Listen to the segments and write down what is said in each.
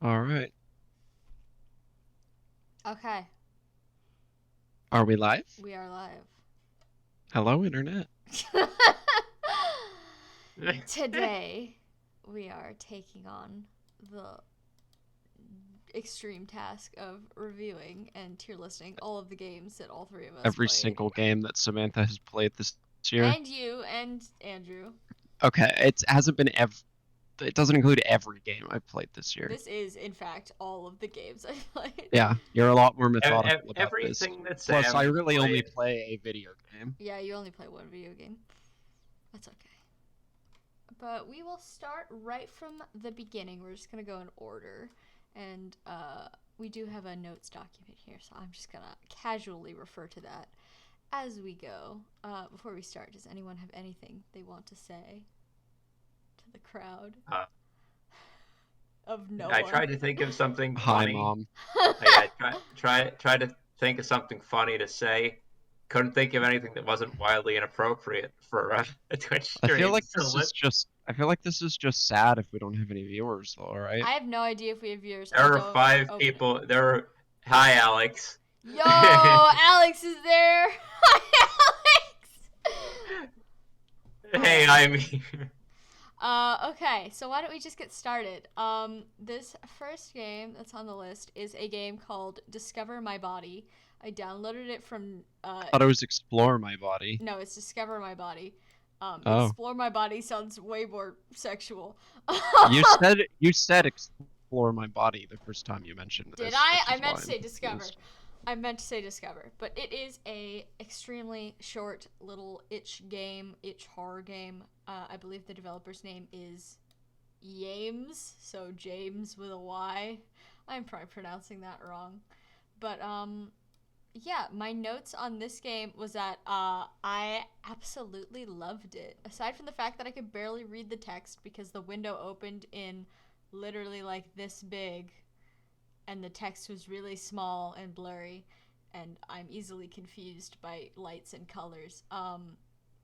All right. Okay, Are we live? we are live. Hello, Internet. Today, we are taking on the extreme task of reviewing and tier listing all of the games that all three of us Every played. single game that Samantha has played this year. And you and Andrew. Okay, it hasn't been it doesn't include every game I've played this year. This is, in fact, all of the games I played. Yeah, you're a lot more methodical about this. Everything that Plus, I Sam really only played. play a video game. Yeah, you only play one video game. That's okay. But we will start right from the beginning. We're just going to go in order. And we do have a notes document here, so I'm just going to casually refer to that as we go. Before we start, does anyone have anything they want to say to the crowd? Uh, Of no I one. tried to think of something Hi, funny. Mom. Yeah, try to think of something funny to say. Couldn't think of anything that wasn't wildly inappropriate for a Twitch I feel stream. like So I feel like this is just sad if we don't have any viewers, though, right? I have no idea if we have viewers. there are five people. Hi, Alex. Yo, Alex is there. Hi, Alex. Hey, I'm here. Okay, so why don't we just get started? This first game that's on the list is a game called Discover My Body. I downloaded it from. I thought it was Explore My Body. No, it's Discover My Body. Oh. Explore My Body sounds way more sexual. You said Explore My Body the first time you mentioned this. Did I? which I is meant why to I'm say Discover. confused. I meant to say Discover, but it is a extremely short little itch horror game. I believe the developer's name is Yames, so James with a Y. I'm probably pronouncing that wrong. But yeah, my notes on this game was that I absolutely loved it. Aside from the fact that I could barely read the text because the window opened in literally like this big and the text was really small and blurry and I'm easily confused by lights and colors.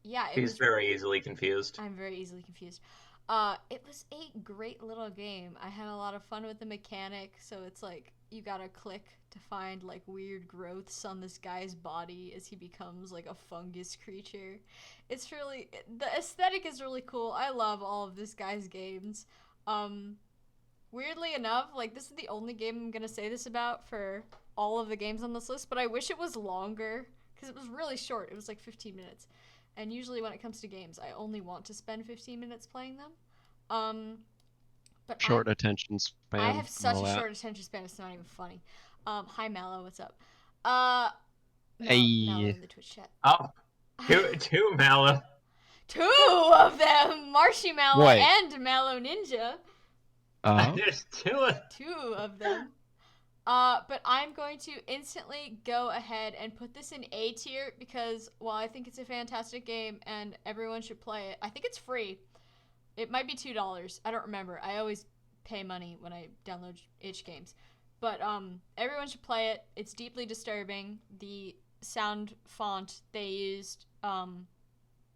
Yeah, it He's was very easily confused. I'm very easily confused. It was a great little game. I had a lot of fun with the mechanic. So it's like you gotta click to find like weird growths on this guy's body as he becomes like a fungus creature. It's really the aesthetic is really cool. I love all of this guy's games. Weirdly enough, like this is the only game I'm gonna say this about for all of the games on this list. But I wish it was longer because it was really short. It was like 15 minutes. And usually when it comes to games, I only want to spend 15 minutes playing them. Um, but Short attention span. I have such all a that. short attention span, it's not even funny. Hi Mallow, what's up? Hey. Mallow in the Twitch chat. Oh, two Mallow. Two of them, Marshy Mallow Wait. and Mallow Ninja. There's two. Two of them. But I'm going to instantly go ahead and put this in A tier because while I think it's a fantastic game and everyone should play it, I think it's free. It might be $2. I don't remember. I always pay money when I download itch games. But everyone should play it. It's deeply disturbing. The sound font they used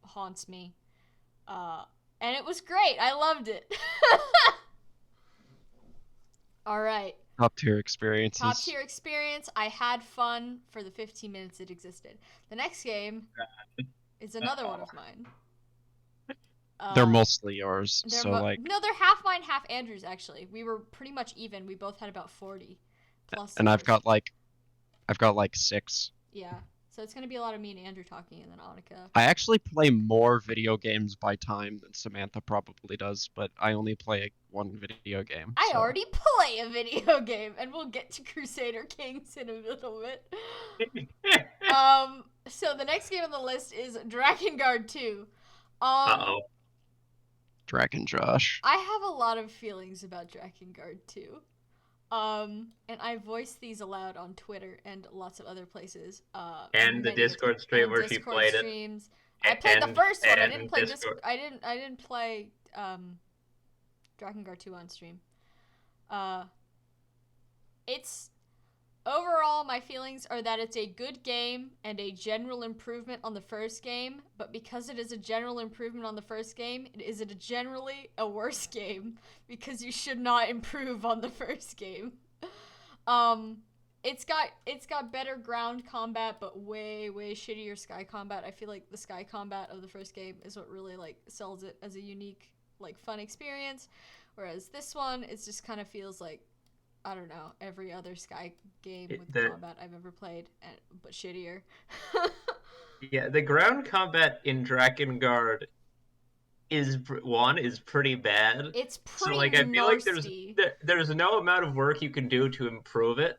haunts me. And it was great. I loved it. All right. Top tier experiences. Top tier experience. I had fun for the 15 minutes it existed. The next game is another one of mine. They're mostly yours. They're So like. no, they're half mine, half Andrew's. Actually, we were pretty much even. We both had about 40 plus. And yours. I've got like 6. Yeah. So it's gonna be a lot of me and Andrew talking, and then Annika. I actually play more video games by time than Samantha probably does, but I only play one video game. I already play a video game, and we'll get to Crusader Kings in a little bit. So the next game on the list is Drakengard 2. Uh-oh. Dragon Josh. I have a lot of feelings about Drakengard 2. And I voiced these aloud on Twitter and lots of other places. And the Discord stream where she played streams. I played the first one. I didn't play Discord. I didn't play Drakengard 2 on stream. It's overall my feelings are that it's a good game and a general improvement on the first game, but because it is a general improvement on the first game, it is generally a worse game because you should not improve on the first game. It's got better ground combat, but way shittier sky combat. I feel like the sky combat of the first game is what really like sells it as a unique, like, fun experience, whereas this one it just kind of feels like, I don't know, every other Sky game with combat I've ever played, but shittier. Yeah, the ground combat in Drakengard is pretty bad. It's So pretty like I feel like nasty. there's no amount of work you can do to improve it.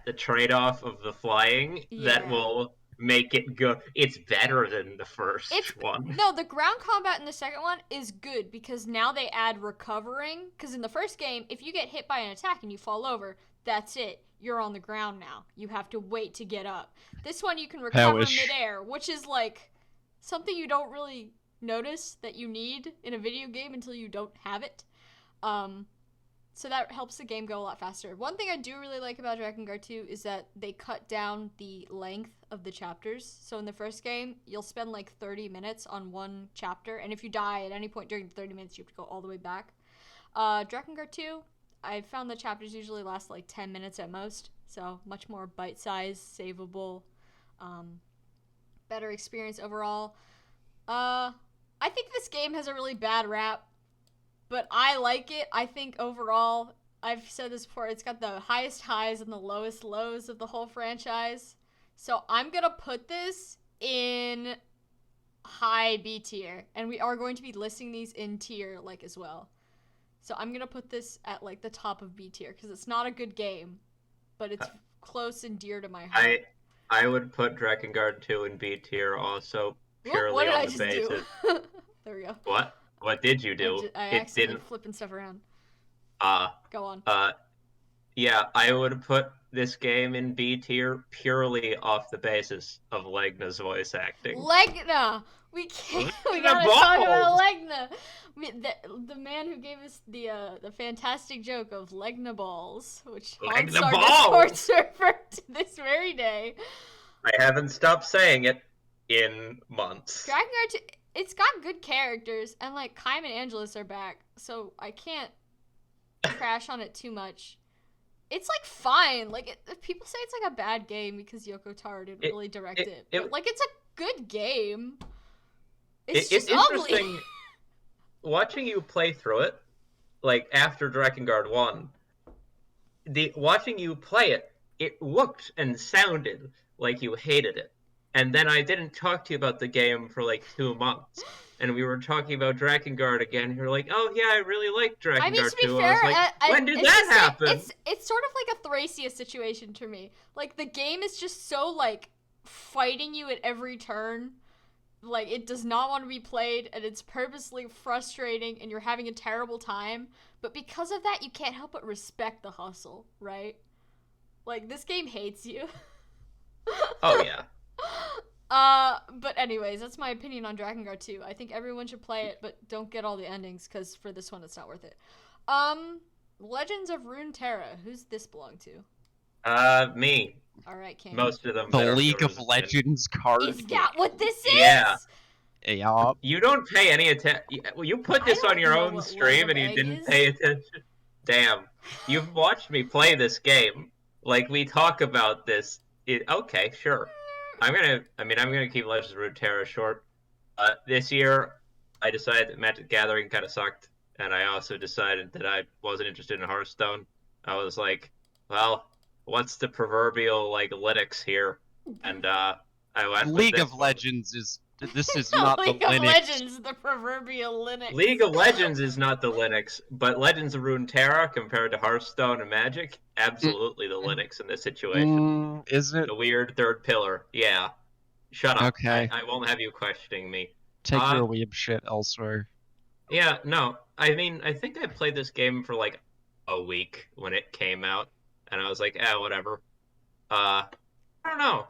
The trade-off of the flying that will make it go. It's better than the first one. No, the ground combat in the second one is good because now they add recovering. Because in the first game, if you get hit by an attack and you fall over, that's it. You're on the ground now. You have to wait to get up. This one you can recover midair, which is like something you don't really notice that you need in a video game until you don't have it. So that helps the game go a lot faster. One thing I do really like about Drakengard 2 is that they cut down the length of the chapters. So in the first game, you'll spend like 30 minutes on one chapter, and if you die at any point during the 30 minutes, you have to go all the way back. Drakengard 2, I found the chapters usually last like 10 minutes at most, so much more bite-sized, savable, better experience overall. I think this game has a really bad rap, but I like it. I think overall, I've said this before, it's got the highest highs and the lowest lows of the whole franchise. So I'm going to put this in high B tier. And we are going to be listing these in tier like as well. So I'm going to put this at like the top of B tier because it's not a good game, but it's close and dear to my heart. I would put Drakengard 2 in B tier also purely on the basis. There we go. What did you do? I accidentally flipping stuff around. Go on. Yeah, I would put this game in B tier purely off the basis of Legna's voice acting. Legna! We gotta talk about Legna! The man who gave us the fantastic joke of Legna balls, which haunts our Discord server to this very day. I haven't stopped saying it in months. Drakengard, it's got good characters, and like Kaim and Angelus are back, so I can't crash on it too much. It's like fine. Like people say it's like a bad game because Yoko Taro didn't really direct it, but like it's a good game. It's just ugly. Interesting watching you play through it, like after Drakengard 1. Watching you play it, it looked and sounded like you hated it. And then I didn't talk to you about the game for like 2 months. And we were talking about Drakengard again. You're like, oh yeah, I really like Drakengard 2. I mean, to be fair, I was like, when did that happen? It's sort of like a Thracia situation to me. Like, the game is just so, like, fighting you at every turn. Like, it does not want to be played, and it's purposely frustrating, and you're having a terrible time. But because of that, you can't help but respect the hustle, right? Like, this game hates you. Oh, yeah. But anyways, that's my opinion on Drakengard 2. I think everyone should play it, but don't get all the endings, because for this one, it's not worth it. Legends of Runeterra. Who's this belong to? Me. Alright, Cam. Most of them. The League of Legends card. Is that what this is? Yeah. Yeah. You don't pay any attention. You put this on your own stream and you didn't pay attention. Damn. You've watched me play this game. Like, we talk about this. Okay, sure. I'm gonna keep Legends of Runeterra short. This year, I decided that Magic the Gathering kind of sucked, and I also decided that I wasn't interested in Hearthstone. I was like, well, what's the proverbial like Linux here? And I went League of Legends is. This is not the Linux. League of Legends, the proverbial Linux. League of Legends is not the Linux, but Legends of Runeterra compared to Hearthstone and Magic, absolutely the Linux in this situation. Is it? The weird third pillar. Yeah. Shut up. Okay. I won't have you questioning me. Take your weeb shit elsewhere. Yeah, no. I mean, I think I played this game for like a week when it came out, and I was like, whatever. I don't know.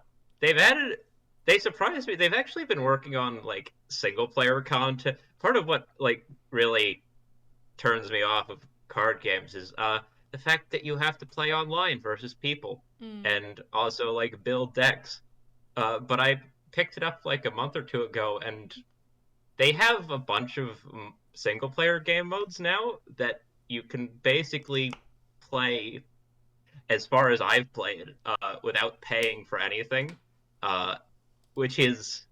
They surprised me. They've actually been working on like single player content. Part of what like really turns me off of card games is the fact that you have to play online versus people, and also like build decks. But I picked it up like a month or two ago, and they have a bunch of single player game modes now that you can basically play, as far as I've played, without paying for anything, which is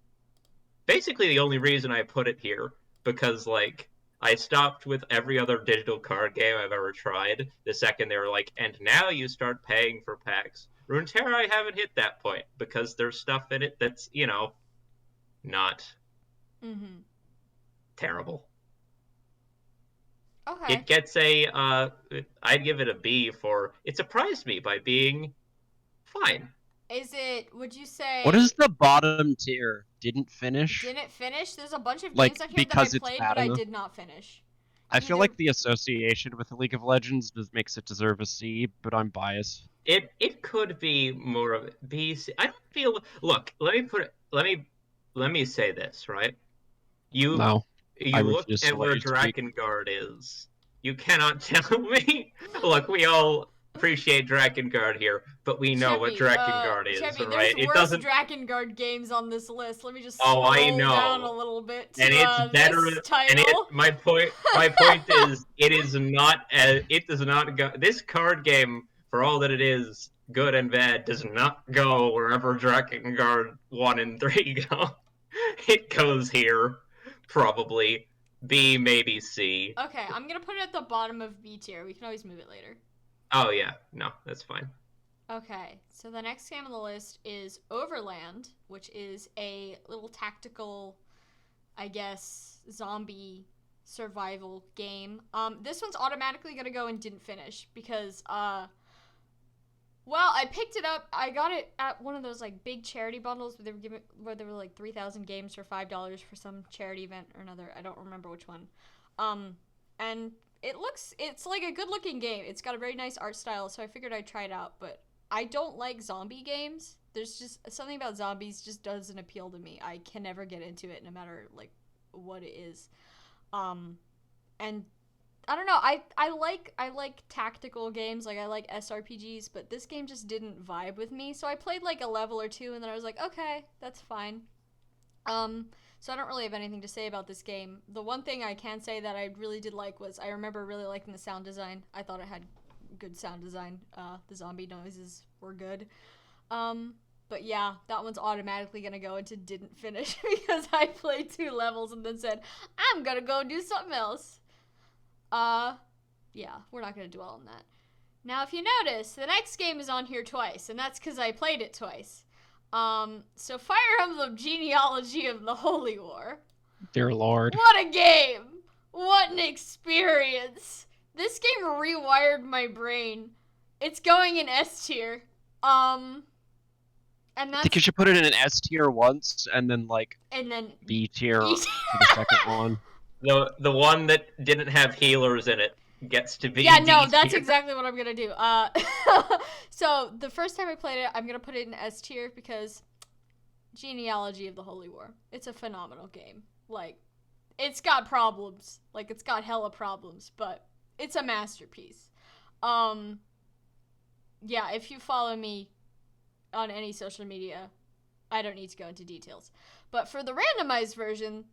basically the only reason I put it here, because like I stopped with every other digital card game I've ever tried the second they were like, and now you start paying for packs. Runeterra, I haven't hit that point because there's stuff in it that's, not terrible. Okay. It gets I'd give it a B for, it surprised me by being fine. Would you say... What is the bottom tier? Didn't finish? Didn't finish? There's a bunch of Like, games on here that because I it's played, bad but I enough? did not finish. I feel like the association with League of Legends makes it deserve a C, but I'm biased. It could be more of a B, C. I don't feel... Look, let me say this, right? You look at where Drakengard is. You cannot tell me. Look, we all appreciate Drakengard here, but we know what Drakengard is, Chippy, right? There's worse Drakengard games on this list. Let me just scroll down a little bit to and it's better, this title. My point is, it does not go. This card game, for all that it is good and bad, does not go wherever Drakengard 1 and 3 go. It goes here, probably. B, maybe C. Okay, I'm gonna put it at the bottom of B tier. We can always move it later. Oh yeah, no, that's fine. Okay, so the next game on the list is Overland, which is a little tactical, I guess, zombie survival game. This one's automatically gonna go and didn't finish because, well, I picked it up. I got it at one of those like big charity bundles where there were like 3,000 games for $5 for some charity event or another. I don't remember which one. And it's like a good looking game. It's got a very nice art style, so I figured I'd try it out. But I don't like zombie games. There's just something about zombies just doesn't appeal to me. I can never get into it, no matter like what it is. And I don't know. I like tactical games, like I like SRPGs, but this game just didn't vibe with me. So I played like a level or two, and then I was like, okay, that's fine. So I don't really have anything to say about this game. The one thing I can say that I really did like was I remember really liking the sound design. I thought it had good sound design. The zombie noises were good. But yeah, that one's automatically gonna go into didn't finish because I played 2 levels and then said, I'm gonna go do something else. Yeah, we're not gonna dwell on that. Now, if you notice, the next game is on here twice, and that's because I played it twice. So Fire Emblem Genealogy of the Holy War. Dear Lord. What a game! What an experience! This game rewired my brain. It's going in S tier. And that's... I think you should put it in an S tier once, and then B tier for the second one. The one that didn't have healers in it gets to be yeah, no, D that's tier. exactly what I'm gonna do. So the first time I played it, I'm gonna put it in S tier because Genealogy of the Holy War. It's a phenomenal game. Like, it's got problems. Like, it's got hella problems, but it's a masterpiece. Yeah, if you follow me on any social media, I don't need to go into details. But for the randomized version,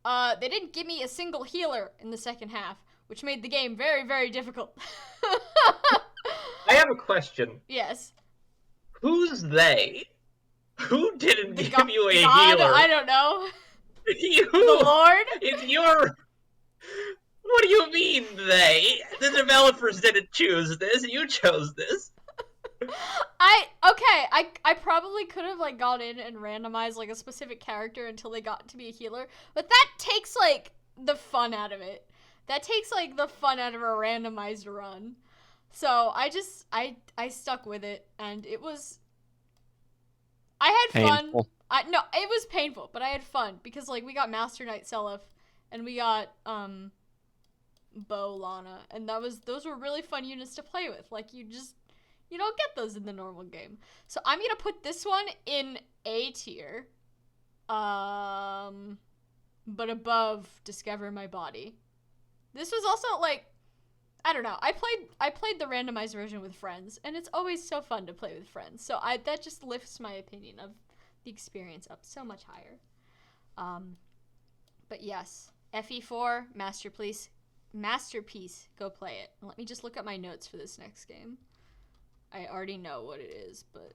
they didn't give me a single healer in the second half, which made the game very, very difficult. I have a question. Yes. Who's they? Who didn't give you a God, healer? I don't know. You. The Lord? It's your... What do you mean, they? The developers didn't choose this. You chose this. I probably could have like gone in and randomized like a specific character until they got to be a healer, but that takes like the fun out of it. That takes like the fun out of a randomized run. So I stuck with it, and it was... I had painful. fun. No, it was painful, but I had fun because like we got Master Knight Seliph, and we got Bo Lana, and those were really fun units to play with. Like you don't get those in the normal game. So I'm gonna put this one in A tier, but above Discover My Body. This was also like, I don't know. I played the randomized version with friends, and it's always so fun to play with friends. So that just lifts my opinion of the experience up so much higher. But yes, FE4 masterpiece. Go play it. Let me just look at my notes for this next game. I already know what it is, but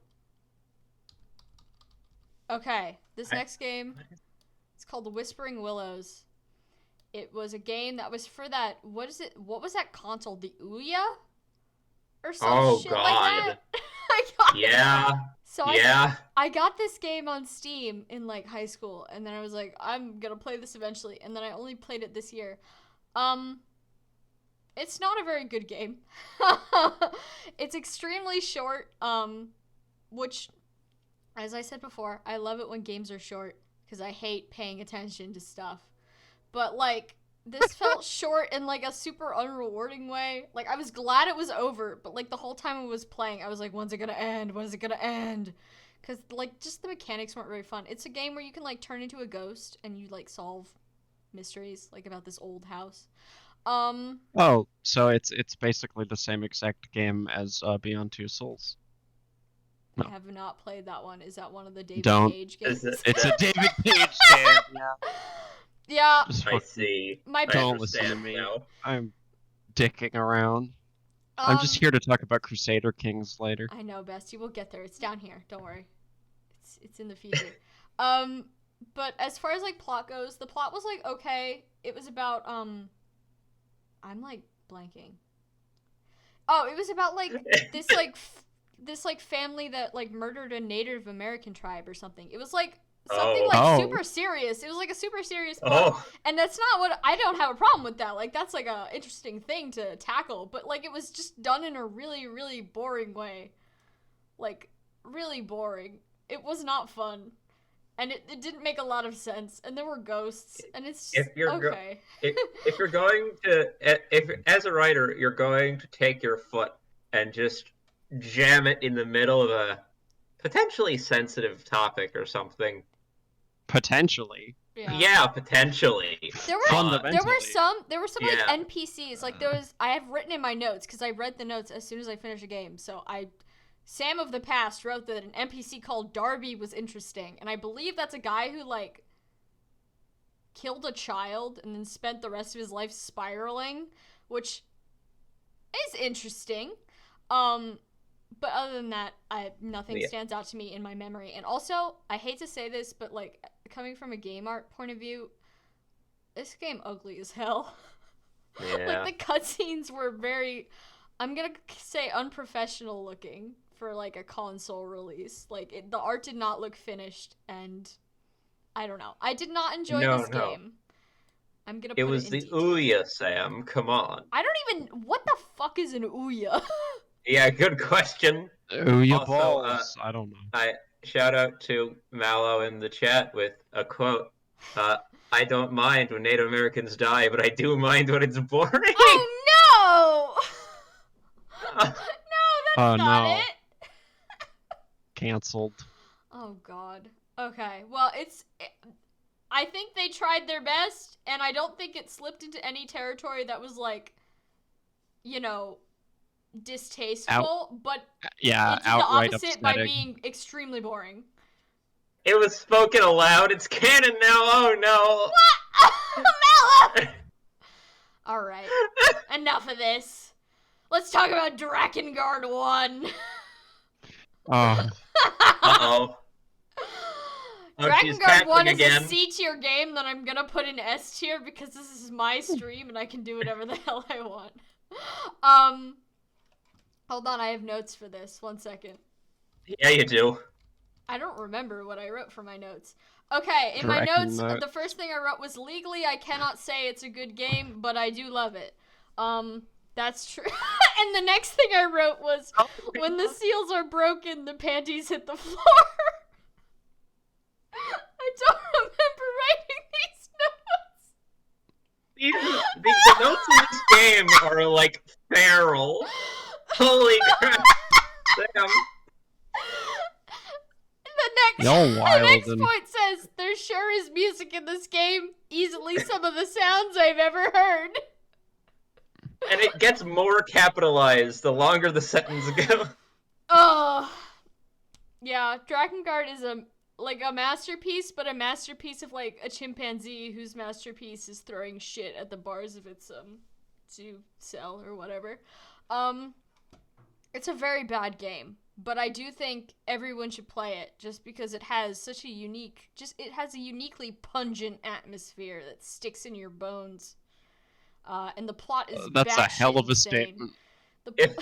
okay. This next game, it's called The Whispering Willows. It was a game that was for that, what was that console? The Ouya? Or some shit like that? I got this game on Steam in, like, high school, and then I was like, I'm gonna play this eventually, and then I only played it this year. It's not a very good game. It's extremely short, which, as I said before, I love it when games are short, because I hate paying attention to stuff. But, like, this felt short in, like, a super unrewarding way. Like, I was glad it was over, but, like, the whole time I was playing, I was like, when's it gonna end? When is it gonna end? Because, like, just the mechanics weren't very fun. It's a game where you can, like, turn into a ghost and you, like, solve mysteries, like, about this old house. Oh, so it's basically the same exact game as Beyond Two Souls. No. I have not played that one. Is that one of the David Cage games? It's a David Cage game, yeah. Yeah. I see. Don't listen to me. Now. I'm dicking around. I'm just here to talk about Crusader Kings later. I know, Best. You will get there. It's down here. Don't worry. It's in the future. But as far as, like, plot goes, the plot was, like, okay. It was about, I'm, like, blanking. Oh, it was about, like, this family that, like, murdered a Native American tribe or something. It was, like, something super serious. It was like a super serious plot. And that's not what I don't have a problem with that. Like, that's like a interesting thing to tackle, but like it was just done in a really, really boring way. Like, really boring. It was not fun. And it didn't make a lot of sense. And there were ghosts, and it's just, okay. If you're going to, as a writer, you're going to take your foot and just jam it in the middle of a potentially sensitive topic or something. Potentially. Yeah, potentially. There were some like NPCs. Like I have written in my notes because I read the notes as soon as I finished a game. So Sam of the Past wrote that an NPC called Darby was interesting, and I believe that's a guy who like killed a child and then spent the rest of his life spiraling, which is interesting. But other than that, nothing stands out to me in my memory. And also, I hate to say this, but like coming from a game art point of view, this game ugly as hell. Yeah. Like the cutscenes were very, I'm gonna say, unprofessional looking for like a console release. Like the art did not look finished, and I don't know. I did not enjoy this game. I'm gonna. It was the Ouya, Sam. Come on. I don't even. What the fuck is an Ouya? Yeah, good question. Ouya balls. I don't know. Shout out to Mallow in the chat with a quote. I don't mind when Native Americans die, but I do mind when it's boring. Oh no! No, that's not it. Cancelled. Oh god. Okay. Well, I think they tried their best, and I don't think it slipped into any territory that was like, you know, distasteful, but yeah, it did the opposite by being extremely boring. It was spoken aloud. It's canon now. Oh no! What? Mella! All right, enough of this. Let's talk about Drakengard 1. Uh-oh. Drakengard 1 is a C tier game that I'm gonna put in S tier because this is my stream and I can do whatever the hell I want. Hold on, I have notes for this. 1 second. Yeah, you do. I don't remember what I wrote for my notes. Okay, in my notes, the first thing I wrote was, legally I cannot say it's a good game, but I do love it. That's true. And the next thing I wrote was, when the seals are broken, the panties hit the floor. I don't remember writing these notes. The notes in this game are like feral. Holy crap. Damn. The next point says, there sure is music in this game. Easily some of the sounds I've ever heard. And it gets more capitalized the longer the sentence goes. Oh, yeah. Drakengard is a masterpiece, but a masterpiece of like a chimpanzee whose masterpiece is throwing shit at the bars of its to sell or whatever. It's a very bad game, but I do think everyone should play it just because it has such a uniquely pungent atmosphere that sticks in your bones. And the plot is that's a hell of a insane. statement.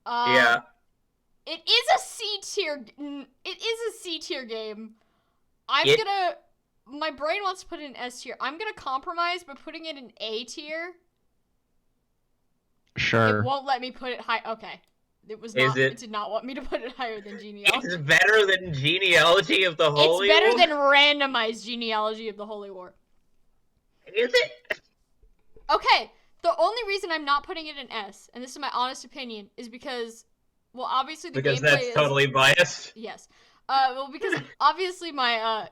Yeah. It is a C tier. It is a C tier game. My brain wants to put it in S tier. I'm gonna compromise by putting it in A tier. Sure. It won't let me put it high. Okay. It did not want me to put it higher than Genealogy. It's better than Genealogy of the Holy War? It's better than randomized Genealogy of the Holy War. Is it? Okay. The only reason I'm not putting it in S, and this is my honest opinion, is because, well, obviously the gameplay is... Because that's totally biased? Yes. Well, because obviously my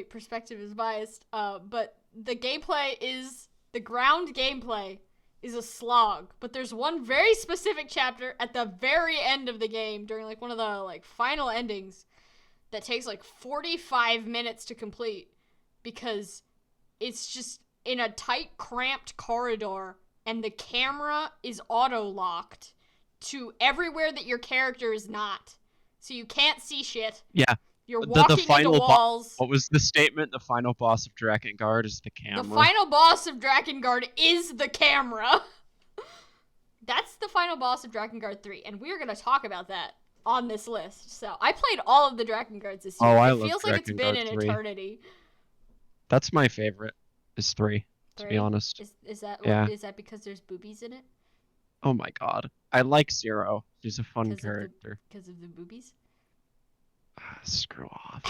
perspective is biased, but the ground gameplay is a slog. But there's one very specific chapter at the very end of the game, during like one of the like final endings, that takes like 45 minutes to complete, because it's just in a tight, cramped corridor, and the camera is auto-locked to everywhere that your character is not. So you can't see shit. Yeah. You're walking into walls. What was the statement? The final boss of Drakengard is the camera. The final boss of Drakengard is the camera. That's the final boss of Drakengard 3, and we're going to talk about that on this list. So I played all of the Drakengards this year. I it love feels like it's been an 3. eternity. That's my favorite. Is 3, to be honest. Is that because there's boobies in it? Oh my god. I like Zero. She's a fun character. Because of the boobies? Screw off.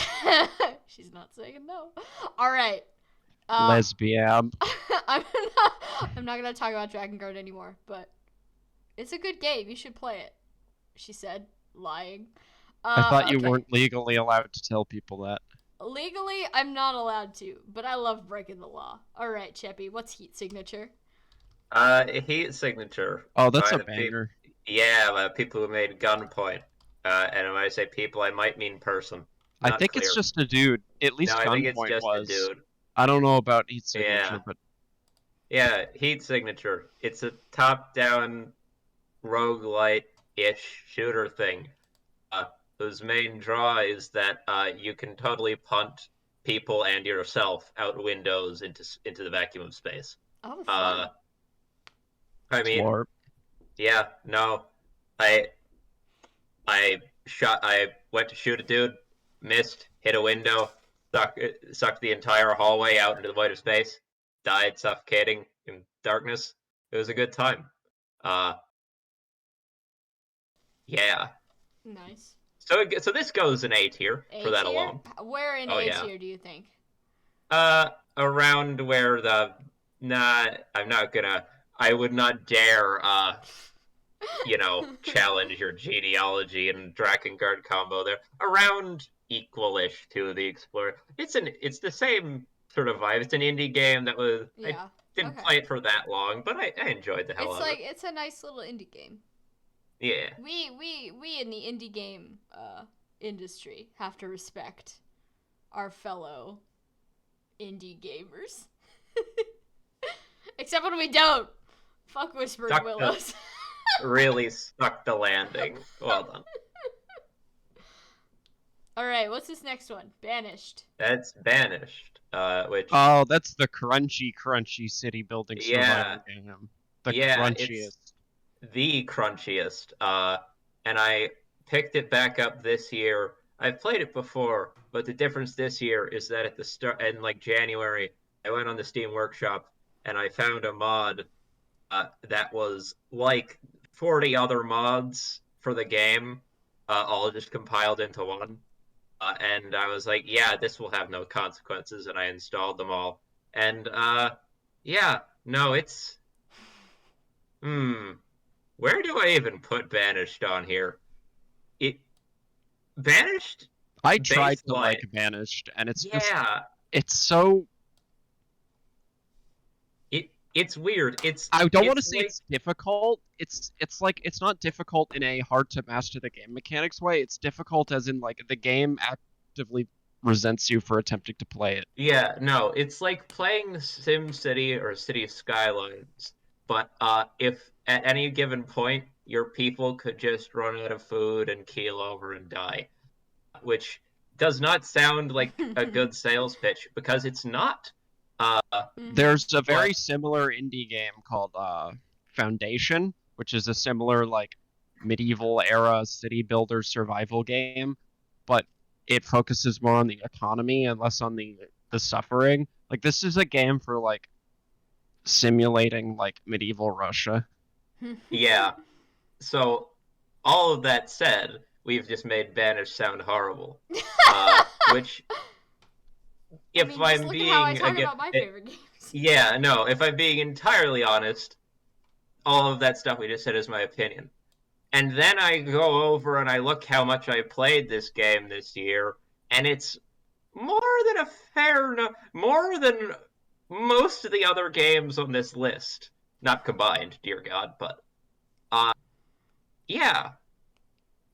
She's not saying no. Alright. Lesbian. I'm not gonna talk about Drakengard anymore, but it's a good game. You should play it. She said, lying. I thought you weren't legally allowed to tell people that. Legally, I'm not allowed to, but I love breaking the law. Alright, Cheppy, what's Heat Signature? Heat Signature. Oh, that's a banger. Yeah, people who made Gunpoint. And when I say people, I might mean person. I think it's just a dude. At least no, I think it's Gunpoint just was. a dude. I don't know about Heat Signature, but... Yeah, Heat Signature. It's a top-down roguelite-ish shooter thing. Whose main draw is that you can totally punt people and yourself out windows into the vacuum of space. Oh, fun. I mean, Smart. Yeah, no, I went to shoot a dude, missed, hit a window, sucked the entire hallway out into the void of space, died suffocating in darkness. It was a good time. Yeah. Nice. So this goes in A tier for that alone. Where in A tier do you think? Around where I would not dare challenge your Genealogy and Drakengard combo there. Around equal-ish to the Explorer. It's the same sort of vibe. It's an indie game that was I didn't play it for that long, but I enjoyed the hell out of it. It's a nice little indie game. Yeah. We in the indie game industry have to respect our fellow indie gamers. Except when we don't. Fuck Whispering Willows. Really stuck the landing. Well done. Alright, what's this next one? Banished. That's Banished. Which... Oh, that's the crunchy city building survival game. The crunchiest. The crunchiest. And I picked it back up this year. I've played it before, but the difference this year is that at the start, in like January, I went on the Steam Workshop and I found a mod that was like 40 other mods for the game, all just compiled into one. And I was like, yeah, this will have no consequences, and I installed them all. And it's... Where do I even put Banished on here? Banished? I tried to like Banished, and it's just... Yeah. It's so... It's weird. I don't want to it's say like, it's difficult. It's like it's not difficult in a hard to master the game mechanics way. It's difficult as in like the game actively resents you for attempting to play it. yeah, no, it's like playing Sim City or City Skylines, but if at any given point your people could just run out of food and keel over and die, which does not sound like a good sales pitch because it's not. Uh, There's a but very similar indie game called Foundation, which is a similar like medieval era city builder survival game, but it focuses more on the economy and less on the suffering. Like this is a game for like simulating like medieval Russia. yeah, so all of that said, we've just made Banished sound horrible. Which, I if mean, just I'm look at how I being talk again, about my favorite games. yeah, no, if I'm being entirely honest, all of that stuff we just said is my opinion. And then I go over and I look how much I played this game this year, and it's more than a fair more than most of the other games on this list. Not combined, dear God, but uh yeah.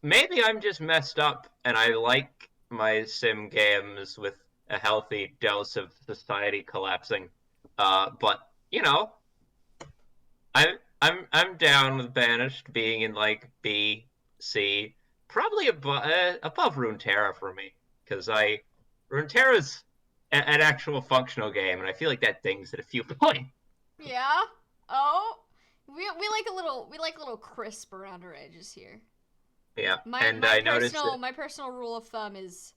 Maybe I'm just messed up and I like my sim games with a healthy dose of society collapsing. But you know, I'm down with Banished being in like B, C, probably above Runeterra for me because I Runeterra's an actual functional game, and I feel like that thing's at a few points. Yeah. Oh, we like a little crisp around our edges here. Yeah, My and my I noticed personal that. my personal rule of thumb is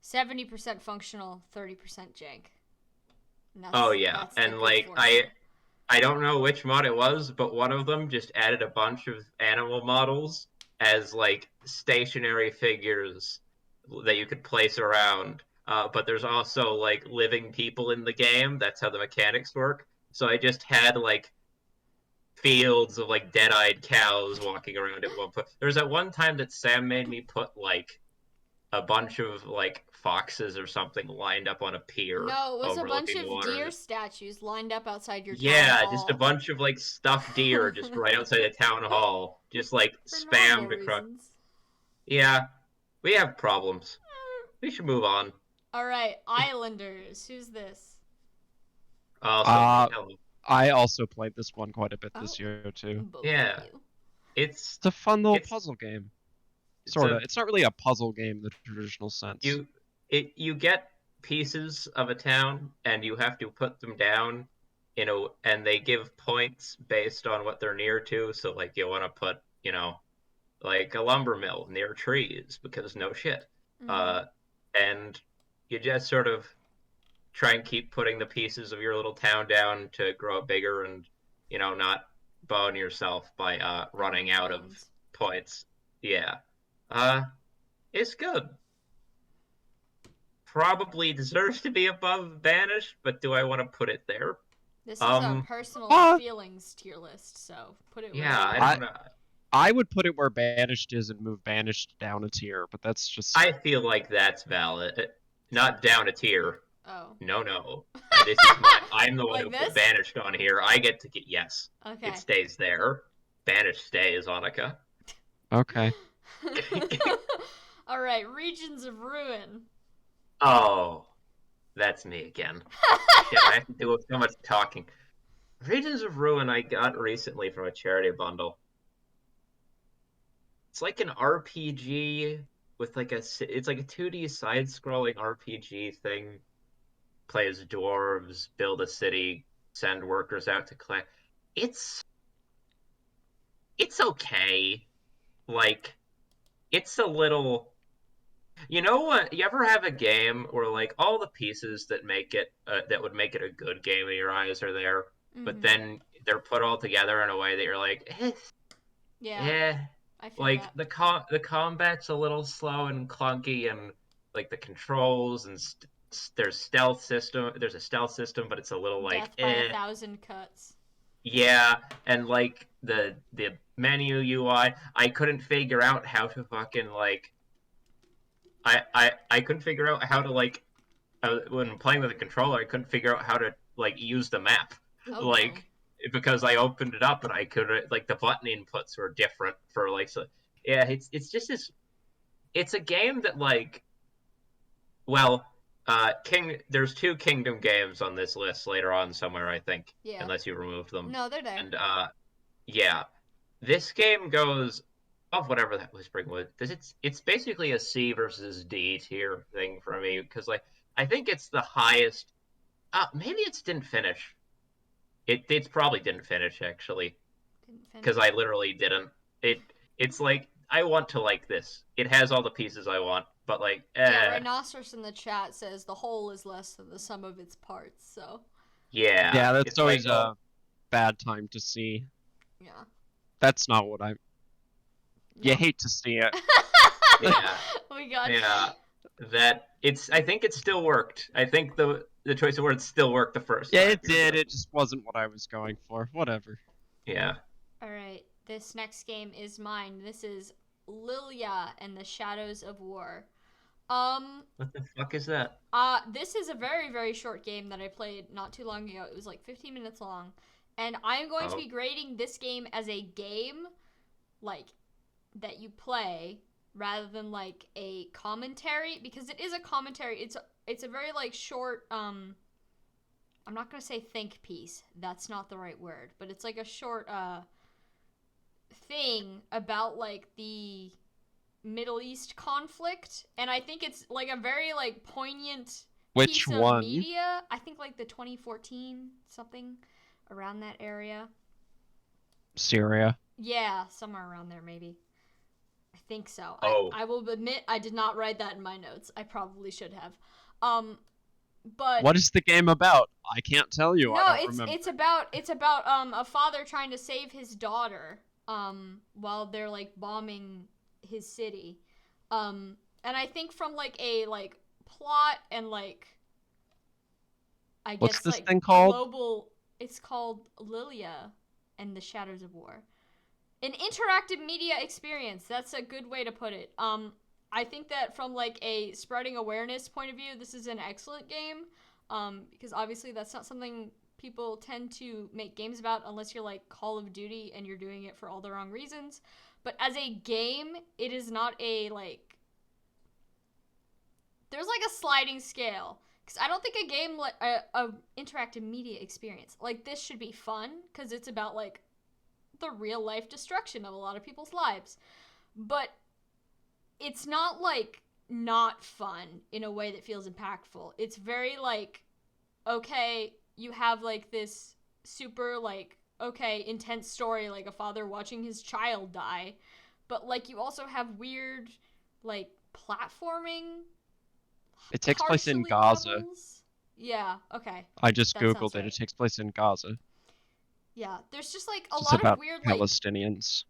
70% functional, 30% jank. And Oh yeah, that's the and good like formula. I don't know which mod it was, but one of them just added a bunch of animal models as like stationary figures that you could place around. But there's also like living people in the game. That's how the mechanics work. So I just had like fields of like dead-eyed cows walking around at one point. There was that one time that Sam made me put like a bunch of like foxes or something lined up on a pier No, it was a bunch overlooking of deer water. statues lined up outside your town Yeah, just a hall. bunch of like stuffed deer just right outside the town hall, just like For normal spammed across. reasons. Yeah, we have problems. We should move on. Alright, Islanders. Who's this? Also, me. Uh, Hello. I also played this one quite a bit Oh, this year too. both Yeah, of you. it's It's a fun little it's puzzle game. it's Sorta. a It's not really a puzzle game in the traditional sense. you get pieces of a town and you have to put them down, and they give points based on what they're near to. So like you want to put, like a lumber mill near trees because no shit. Mm-hmm. Uh, and you just sort of try and keep putting the pieces of your little town down to grow it bigger and, not bone yourself by running out of Bones. points. Yeah. Uh, it's good. Probably deserves to be above Banished, but do I want to put it there? This is a Um, personal Uh, feelings tier list, so put it wherever yeah, you I want. don't know. I would put it where Banished is and move Banished down a tier, but that's just I feel like that's valid. Not down a tier. Oh. No, no. This is my. I'm the one Like who put this? Banished on here. I get to get yes. It Okay. stays there. Banished stays, Annika. okay. Alright, Regions of Ruin. Oh, that's me again. Shit, I have to do so much talking. Regions of Ruin I got recently from a charity bundle. It's like an RPG with like it's like a 2D side-scrolling RPG thing. Play as dwarves, build a city, send workers out to collect. It's it's okay. Like it's a little. You know what? You ever have a game where like all the pieces that would make it a good game in your eyes are there, but Mm-hmm. then they're put all together in a way that you're like, Yeah, eh. I feel Like that. the combat's a little slow and clunky, and like the controls and there's stealth system. There's a stealth system, but it's a little like Death by 1,000 cuts. Yeah, and like the menu UI, I couldn't figure out how to fucking like I couldn't figure out how to when playing with a controller, I couldn't figure out how to like use the map. Oh Like no. because I opened it up and I could like the button inputs were different for like so. Yeah, it's just this. It's a game that like, well, There's two Kingdom games on this list later on somewhere, I think, Yeah. unless you removed them. No, they're there. And yeah, this game goes of whatever that Whispering was. It's basically a C versus D tier thing for me because like I think it's the highest. Maybe it's didn't finish. It's probably didn't finish actually Didn't because finish. I literally didn't. It's like I want to like this. It has all the pieces I want, but like Yeah, Rhinoceros in the chat says the whole is less than the sum of its parts, so. yeah, Yeah, that's it's like always a bad time to see. Yeah. That's not what I. No. You hate to see it. yeah, We got yeah. That it's. I think it still worked. I think the choice of words still worked the first Yeah, time. it did. It just wasn't what I was going for. Whatever. Yeah. Alright, this next game is mine. This is Lilia and the Shadows of War. What the fuck is that? This is a very, very short game that I played not too long ago. It was like 15 minutes long. And I'm going to be grading this game as a game, like, that you play, rather than, like, a commentary. Because it is a commentary. It's a very, like, short, I'm not going to say think piece. That's not the right word. But it's, like, a short, thing about, like, the Middle East conflict, and I think it's like a very like poignant piece of media. I think like the 2014 something around that area. Syria. Yeah, somewhere around there maybe. I think so. Oh. I will admit I did not write that in my notes. I probably should have. But what is the game about? I can't tell you. No, I don't remember. it's about a father trying to save his daughter while they're like bombing his city. And I think from like a like plot and like I guess What's this like thing called? global, it's called Lilia and the Shadows of War. An interactive media experience. That's a good way to put it. I think that from like a spreading awareness point of view, this is an excellent game. Because obviously that's not something people tend to make games about unless you're like Call of Duty and you're doing it for all the wrong reasons. But as a game, it is not a like. There's like a sliding scale. Because I don't think a game like a interactive media experience like this should be fun. Because it's about like the real life destruction of a lot of people's lives. But it's not like not fun in a way that feels impactful. It's very like, okay, you have like this super like, okay, intense story, like a father watching his child die, but like you also have weird like platforming. It takes place in Gaza. Levels. Yeah, okay. I just That googled sounds it. right. It takes place in Gaza. Yeah, there's just like a It's lot about of weird like Palestinians.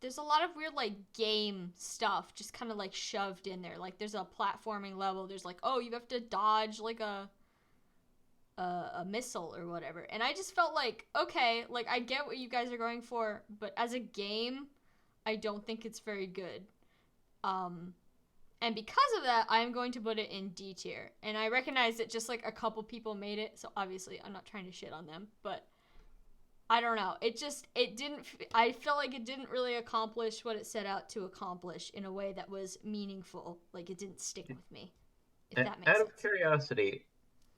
there's a lot of weird like game stuff just kind of like shoved in there. Like there's a platforming level. There's like, oh, you have to dodge like a missile or whatever. And I just felt like, okay, like I get what you guys are going for, but as a game, I don't think it's very good. And because of that, I am going to put it in D tier. And I recognize that just like a couple people made it, so obviously I'm not trying to shit on them, but I don't know. I felt like it didn't really accomplish what it set out to accomplish in a way that was meaningful. Like it didn't stick with me. If that makes Out sense. of curiosity,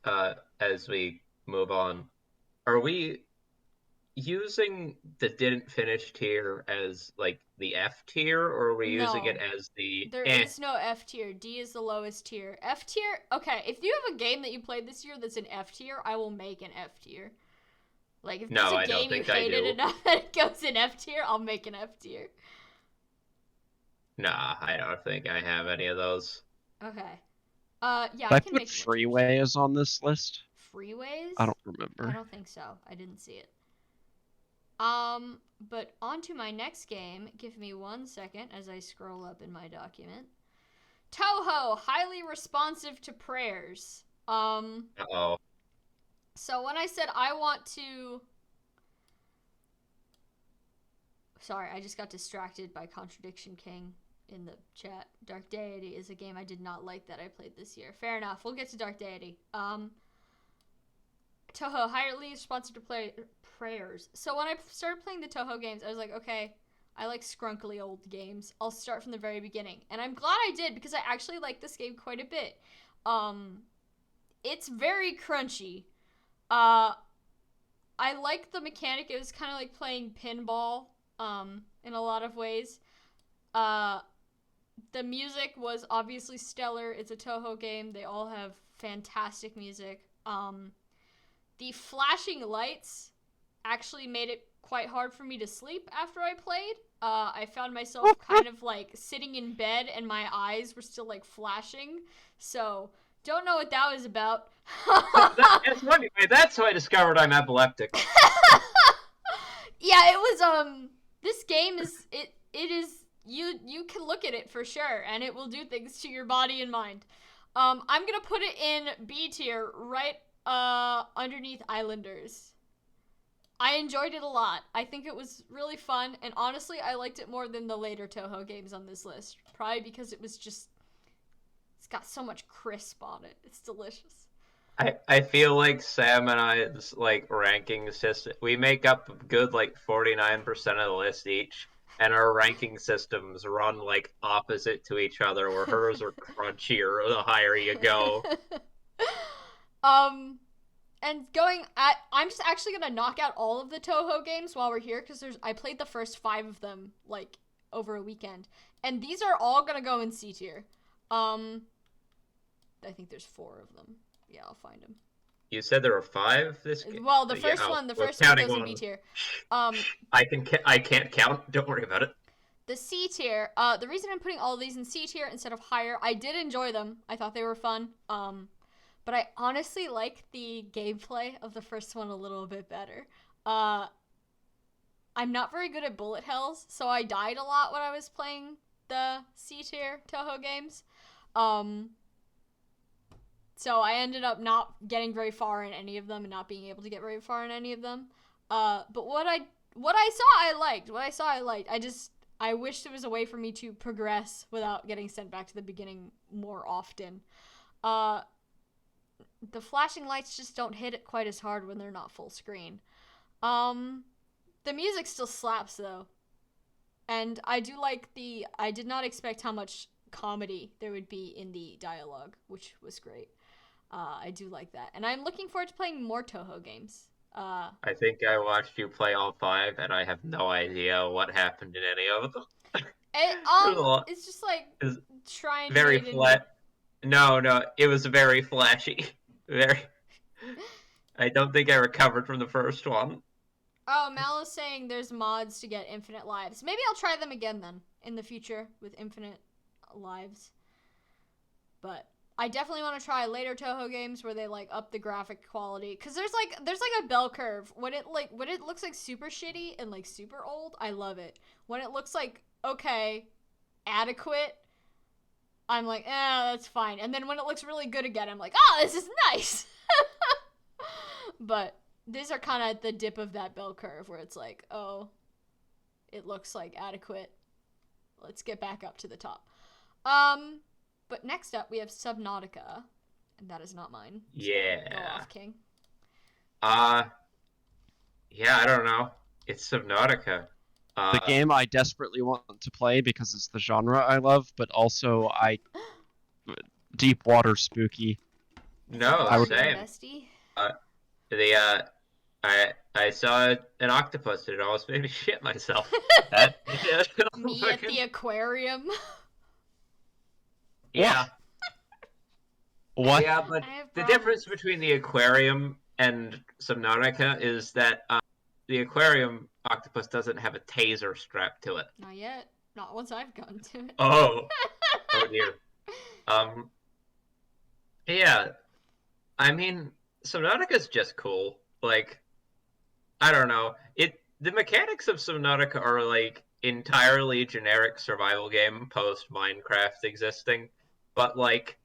as we move on, are we using the didn't finish tier as like the F tier, or are we using it as the There is no F tier. D is the lowest tier. F tier, okay, if you have a game that you played this year that's an F tier, I will make an F tier. Like if there's a game you hated enough that it goes in F tier, I'll make an F tier. Nah, I don't think I have any of those. Okay. Yeah, I can put freeways on this list. Freeways? I don't remember. I don't think so. I didn't see it. But on to my next game. Give me 1 second as I scroll up in my document. Toho, highly responsive to prayers. Uh-oh. So when I said I want to... Sorry, I just got distracted by Contradiction King in the chat. Dark Deity is a game I did not like that I played this year. Fair enough. We'll get to Dark Deity. Toho, highly sponsored to play prayers. So when I started playing the Toho games, I was like, okay, I like scrunkly old games. I'll start from the very beginning. And I'm glad I did because I actually like this game quite a bit. It's very crunchy. I like the mechanic. It was kind of like playing pinball in a lot of ways. The music was obviously stellar. It's a Toho game. They all have fantastic music. The flashing lights actually made it quite hard for me to sleep after I played. I found myself kind of like sitting in bed and my eyes were still like flashing. So, don't know what that was about. That's how I discovered I'm epileptic. Yeah, it was this game is it is you can look at it for sure and it will do things to your body and mind. I'm going to put it in B tier right underneath Islanders. I enjoyed it a lot. I think it was really fun, and honestly, I liked it more than the later Toho games on this list. Probably because it was just, it's got so much crisp on it. It's delicious. I feel like Sam and I's like ranking system, we make up a good like 49% of the list each, and our ranking systems run like opposite to each other, where hers are crunchier the higher you go. And I'm just actually gonna knock out all of the Toho games while we're here because I played the first 5 of them like over a weekend, and these are all gonna go in C tier. I think there's 4 of them. Yeah, I'll find them. You said there were 5 this game? Well, the first one goes in B tier. I can't count. Don't worry about it. The C tier. The reason I'm putting all of these in C tier instead of higher, I did enjoy them. I thought they were fun. But I honestly like the gameplay of the first one a little bit better. I'm not very good at bullet hells, so I died a lot when I was playing the C tier Toho games. So I ended up not getting very far in any of them and not being able to get very far in any of them. But what I saw I liked. I wish there was a way for me to progress without getting sent back to the beginning more often. The flashing lights just don't hit it quite as hard when they're not full screen. The music still slaps though. And I did not expect how much comedy there would be in the dialogue, which was great. I do like that. And I'm looking forward to playing more Toho games. I think I watched you play all 5, and I have no idea what happened in any of them. It's just like trying very flat. No, it was very flashy. Very. I don't think I recovered from the first one. Oh, Mal is saying there's mods to get infinite lives. Maybe I'll try them again then in the future with infinite lives. But I definitely want to try later Toho games where they like up the graphic quality, because there's like a bell curve. When it looks like super shitty and like super old, I love it. When it looks like okay, adequate, I'm like, that's fine. And then when it looks really good again, I'm like, this is nice. But these are kind of at the dip of that bell curve where it's like, it looks like adequate. Let's get back up to the top. But next up, we have Subnautica, and that is not mine. Yeah. So go off, King. Yeah, I don't know. It's Subnautica. The game I desperately want to play because it's the genre I love, but also deep water spooky. No, same. I saw an octopus and it almost made me shit myself. Me at the aquarium. Yeah. What? Yeah, but the difference between the aquarium and Subnautica is that the aquarium octopus doesn't have a taser strapped to it. Not yet. Not once I've gotten to it. Oh dear. Yeah. I mean, Subnautica's just cool. Like, I don't know. The mechanics of Subnautica are like entirely generic survival game post Minecraft existing, but like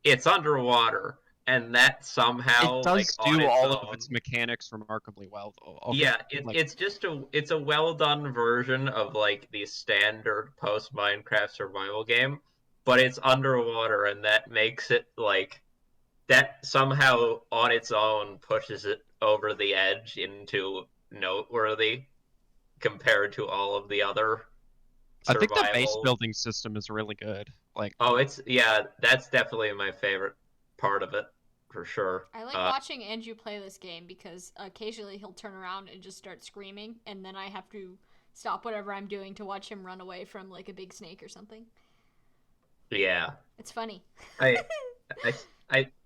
it's underwater, and that somehow it does like, do all of its mechanics remarkably well though. Yeah, it's a well done version of like the standard post Minecraft survival game, but it's underwater, and that makes it like that somehow on its own pushes it over the edge into noteworthy compared to all of the other I think the base survival. building system is really good. Like, Oh, that's definitely my favorite part of it for sure. I like watching Andrew play this game because occasionally he'll turn around and just start screaming, and then I have to stop whatever I'm doing to watch him run away from like a big snake or something. Yeah. It's funny. I,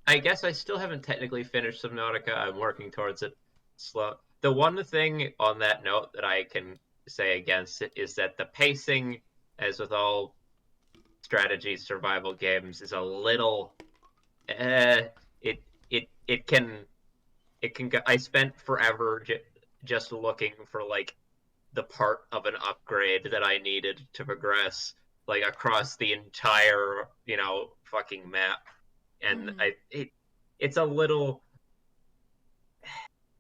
I guess I still haven't technically finished Subnautica. I'm working towards it. Slow. The one thing on that note that I can say against it is that the pacing, as with all strategy survival games, is a little. It it can go. I spent forever just looking for like the part of an upgrade that I needed to progress like across the entire fucking map, and it's a little,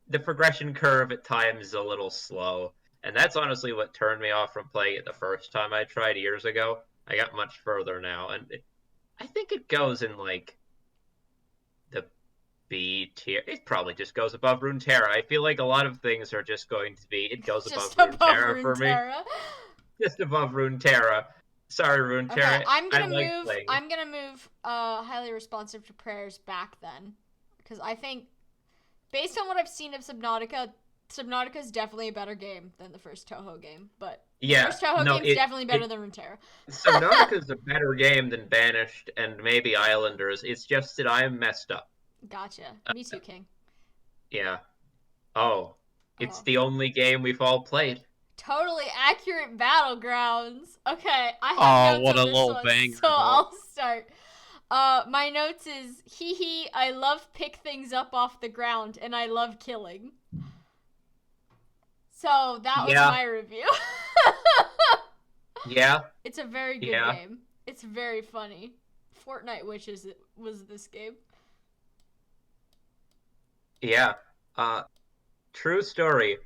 the progression curve at times is a little slow, and that's honestly what turned me off from playing it the first time I tried years ago. I got much further now, and I think it goes in like the B tier. It probably just goes above Runeterra. I feel like a lot of things are just going to be. It goes above Just above Runeterra for me. Runeterra. Just above Runeterra. Sorry, Runeterra. Okay, I'm gonna like move. playing. I'm gonna move. Highly responsive to prayers back then, because I think, based on what I've seen of Subnautica, Subnautica is definitely a better game than the first Toho game. But the first Toho game is definitely better than Runeterra. Subnautica is a better game than Banished and maybe Islanders. It's just that I'm messed up. Gotcha. Me too, King. Yeah. Oh. It's the only game we've all played. Totally accurate battlegrounds. Okay, I have notes on this one, banger, so I'll start. My notes is hee hee. I love pick things up off the ground, and I love killing. So that was my review. Yeah. It's a very good game. It's very funny. Fortnite wishes it was this game. Yeah. True story.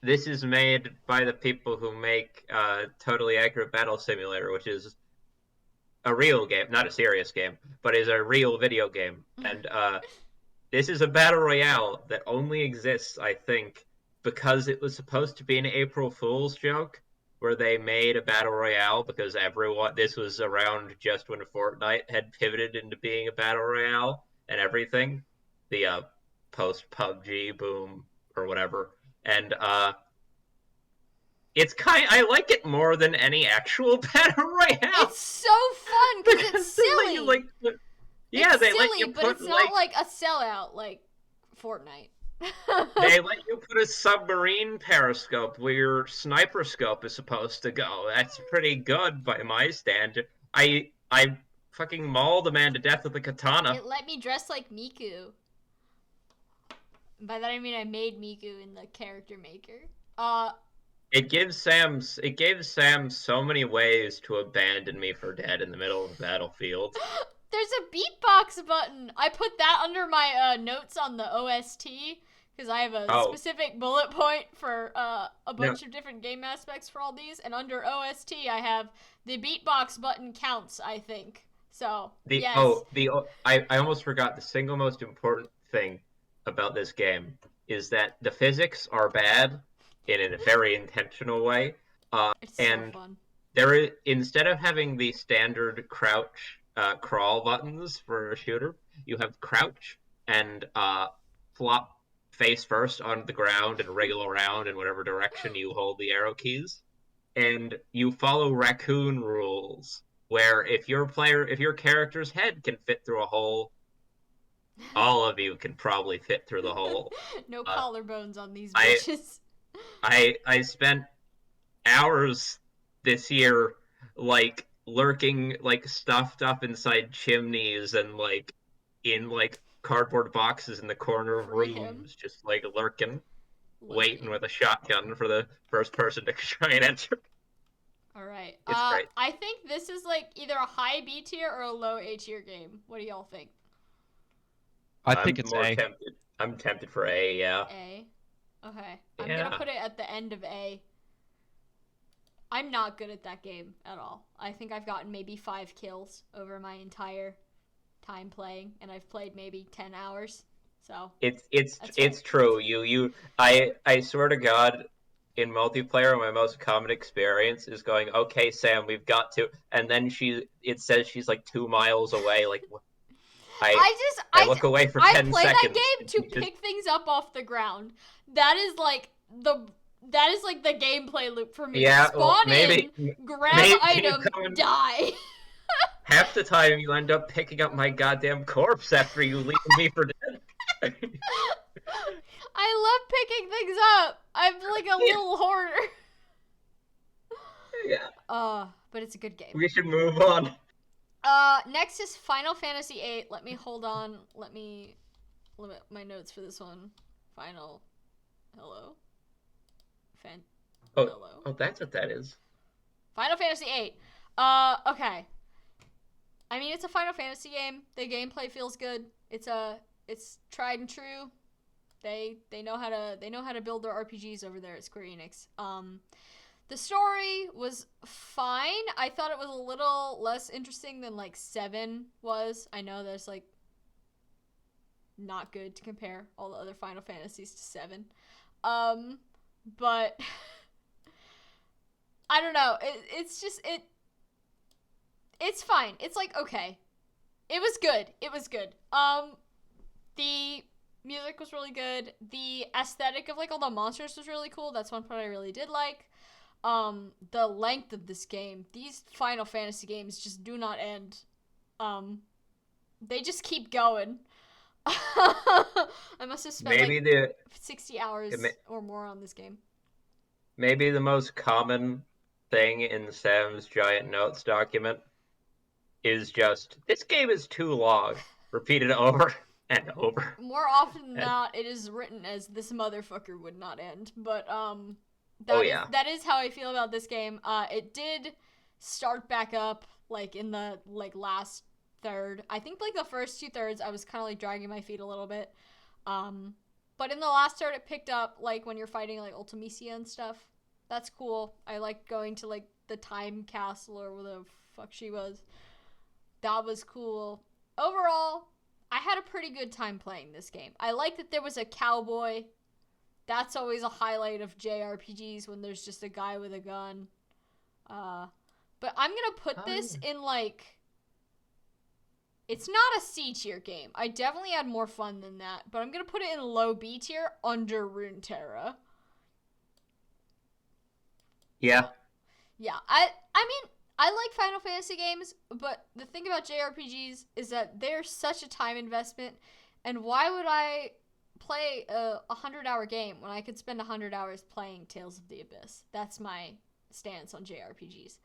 This is made by the people who make Totally Accurate Battle Simulator, which is a real game, not a serious game, but is a real video game. And this is a battle royale that only exists, I think, because it was supposed to be an April Fool's joke, where they made a battle royale because this was around just when Fortnite had pivoted into being a battle royale and everything, the post PUBG boom or whatever, and I like it more than any actual battle royale. It's so fun because it's silly. It's silly, let you but it's not like a sellout like Fortnite. They let you put a submarine periscope where your sniper scope is supposed to go. That's pretty good by my standard. I fucking mauled a man to death with a katana. It let me dress like Miku. By that I mean I made Miku in the character maker. It gave Sam so many ways to abandon me for dead in the middle of the battlefield. There's a beatbox button. I put that under my notes on the OST because I have a specific bullet point for a bunch of different game aspects for all these, and under OST I have the beatbox button counts, I think. So yes. I almost forgot the single most important thing about this game is that the physics are bad in a very intentional way. It's and so fun. Instead of having the standard crouch crawl buttons for a shooter, you have crouch and flop face first onto the ground and wriggle around in whatever direction you hold the arrow keys. And you follow raccoon rules, where if your character's head can fit through a hole, all of you can probably fit through the hole. No collarbones on these bitches. I spent hours this year lurking stuffed up inside chimneys and in cardboard boxes in the corner of rooms, just lurking, waiting with a shotgun for the first person to try and enter. All right. It's great. I think this is either a high B tier or a low A tier game. What do y'all think? I think it's A. I'm tempted for A, yeah. A? Okay. I'm gonna put it at the end of A. I'm not good at that game at all. I think I've gotten maybe 5 kills over my entire time playing, and I've played maybe 10 hours. So it's true. I swear to God, in multiplayer, my most common experience is going, okay, Sam, we've got to, and then it says she's like 2 miles away. Like, I look away for I 10 play that seconds. game to pick things up off the ground. That is like the gameplay loop for me. Yeah, Spawn in, grab item, die. Half the time you end up picking up my goddamn corpse after you leave me for dead. I love picking things up. I'm like a little hoarder. Yeah. But it's a good game. We should move on. Next is Final Fantasy VIII. Let me hold on. Let me limit my notes for this one. Hello. Hello. Oh, that's what that is. Final Fantasy VIII. Okay. I mean, it's a Final Fantasy game. The gameplay feels good. It's tried and true. They know how to build their RPGs over there at Square Enix. The story was fine. I thought it was a little less interesting than like 7 was. I know that's like not good to compare all the other Final Fantasies to 7. But I don't know. It's fine. It's like okay. It was good. The music was really good. The aesthetic of like all the monsters was really cool. That's one part I really did like. The length of this game. These Final Fantasy games just do not end. They just keep going. I must have spent 60 hours or more on this game. Maybe the most common thing in Sam's giant notes document is just, this game is too long. Repeated over and over. More often than not, it is written as this motherfucker would not end. But, that is how I feel about this game. It did start back up, like, in the, like, last third. I think, like, the first 2/3, I was kind of, like, dragging my feet a little bit. But in the last third, it picked up, like, when you're fighting, like, Ultimecia and stuff. That's cool. I like going to, like, the time castle or where the fuck she was. That was cool. Overall, I had a pretty good time playing this game. I like that there was a cowboy. That's always a highlight of JRPGs when there's just a guy with a gun. But I'm gonna put this in, like... It's not a C tier game. I definitely had more fun than that. But I'm gonna put it in low B tier under Runeterra. Yeah. Yeah, I mean, I like Final Fantasy games, but the thing about JRPGs is that they're such a time investment, and why would I play a 100-hour game when I could spend 100 hours playing Tales of the Abyss? That's my stance on JRPGs.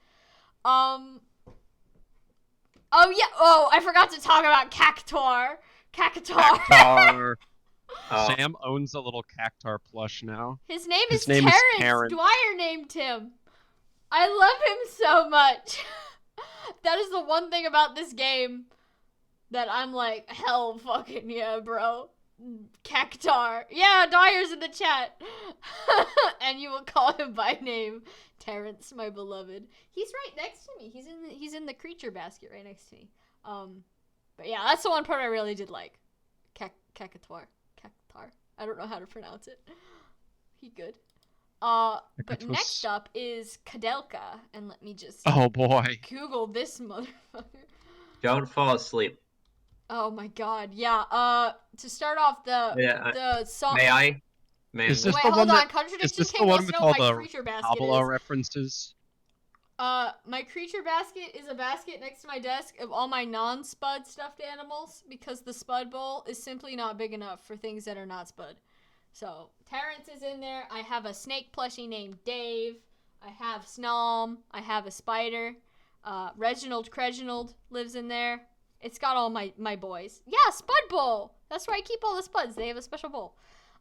Oh yeah. Oh, I forgot to talk about Cactuar. Cactuar. Sam owns a little Cactuar plush now. His name is Terrence. Dwyer named him. I love him so much. That is the one thing about this game that I'm like, hell fucking yeah, bro. Cactuar. Yeah, Dyer's in the chat. And you will call him by name. Terrence, my beloved. He's right next to me. He's in the creature basket right next to me. But yeah, that's the one part I really did like. Cactuar. I don't know how to pronounce it. He good. But next up is Kadelka, and let me just Google this motherfucker. Don't fall asleep. Oh my god, yeah. To start off, the song. May I? Is this Wait, the hold one on. Contradiction King wants to know what my creature basket is. References? My creature basket is a basket next to my desk of all my non-Spud stuffed animals, because the Spud bowl is simply not big enough for things that are not Spud. So, Terrence is in there. I have a snake plushie named Dave. I have Snom. I have a spider. Reginald Creginald lives in there. It's got all my boys. Yeah, Spud Bowl! That's where I keep all the Spuds. They have a special bowl.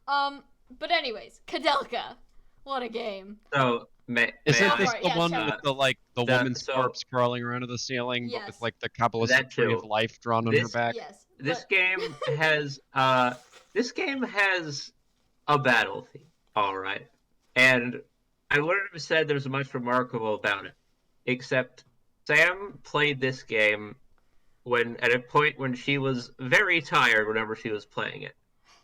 But anyways, Kadelka. What a game. So, is this the one with the woman's corpse crawling around to the ceiling, but with, like, the Kabbalistic tree of life drawn on her back? Yes. This game has a battle theme, alright. And I wouldn't have said there's much remarkable about it. Except Sam played this game at a point when she was very tired whenever she was playing it.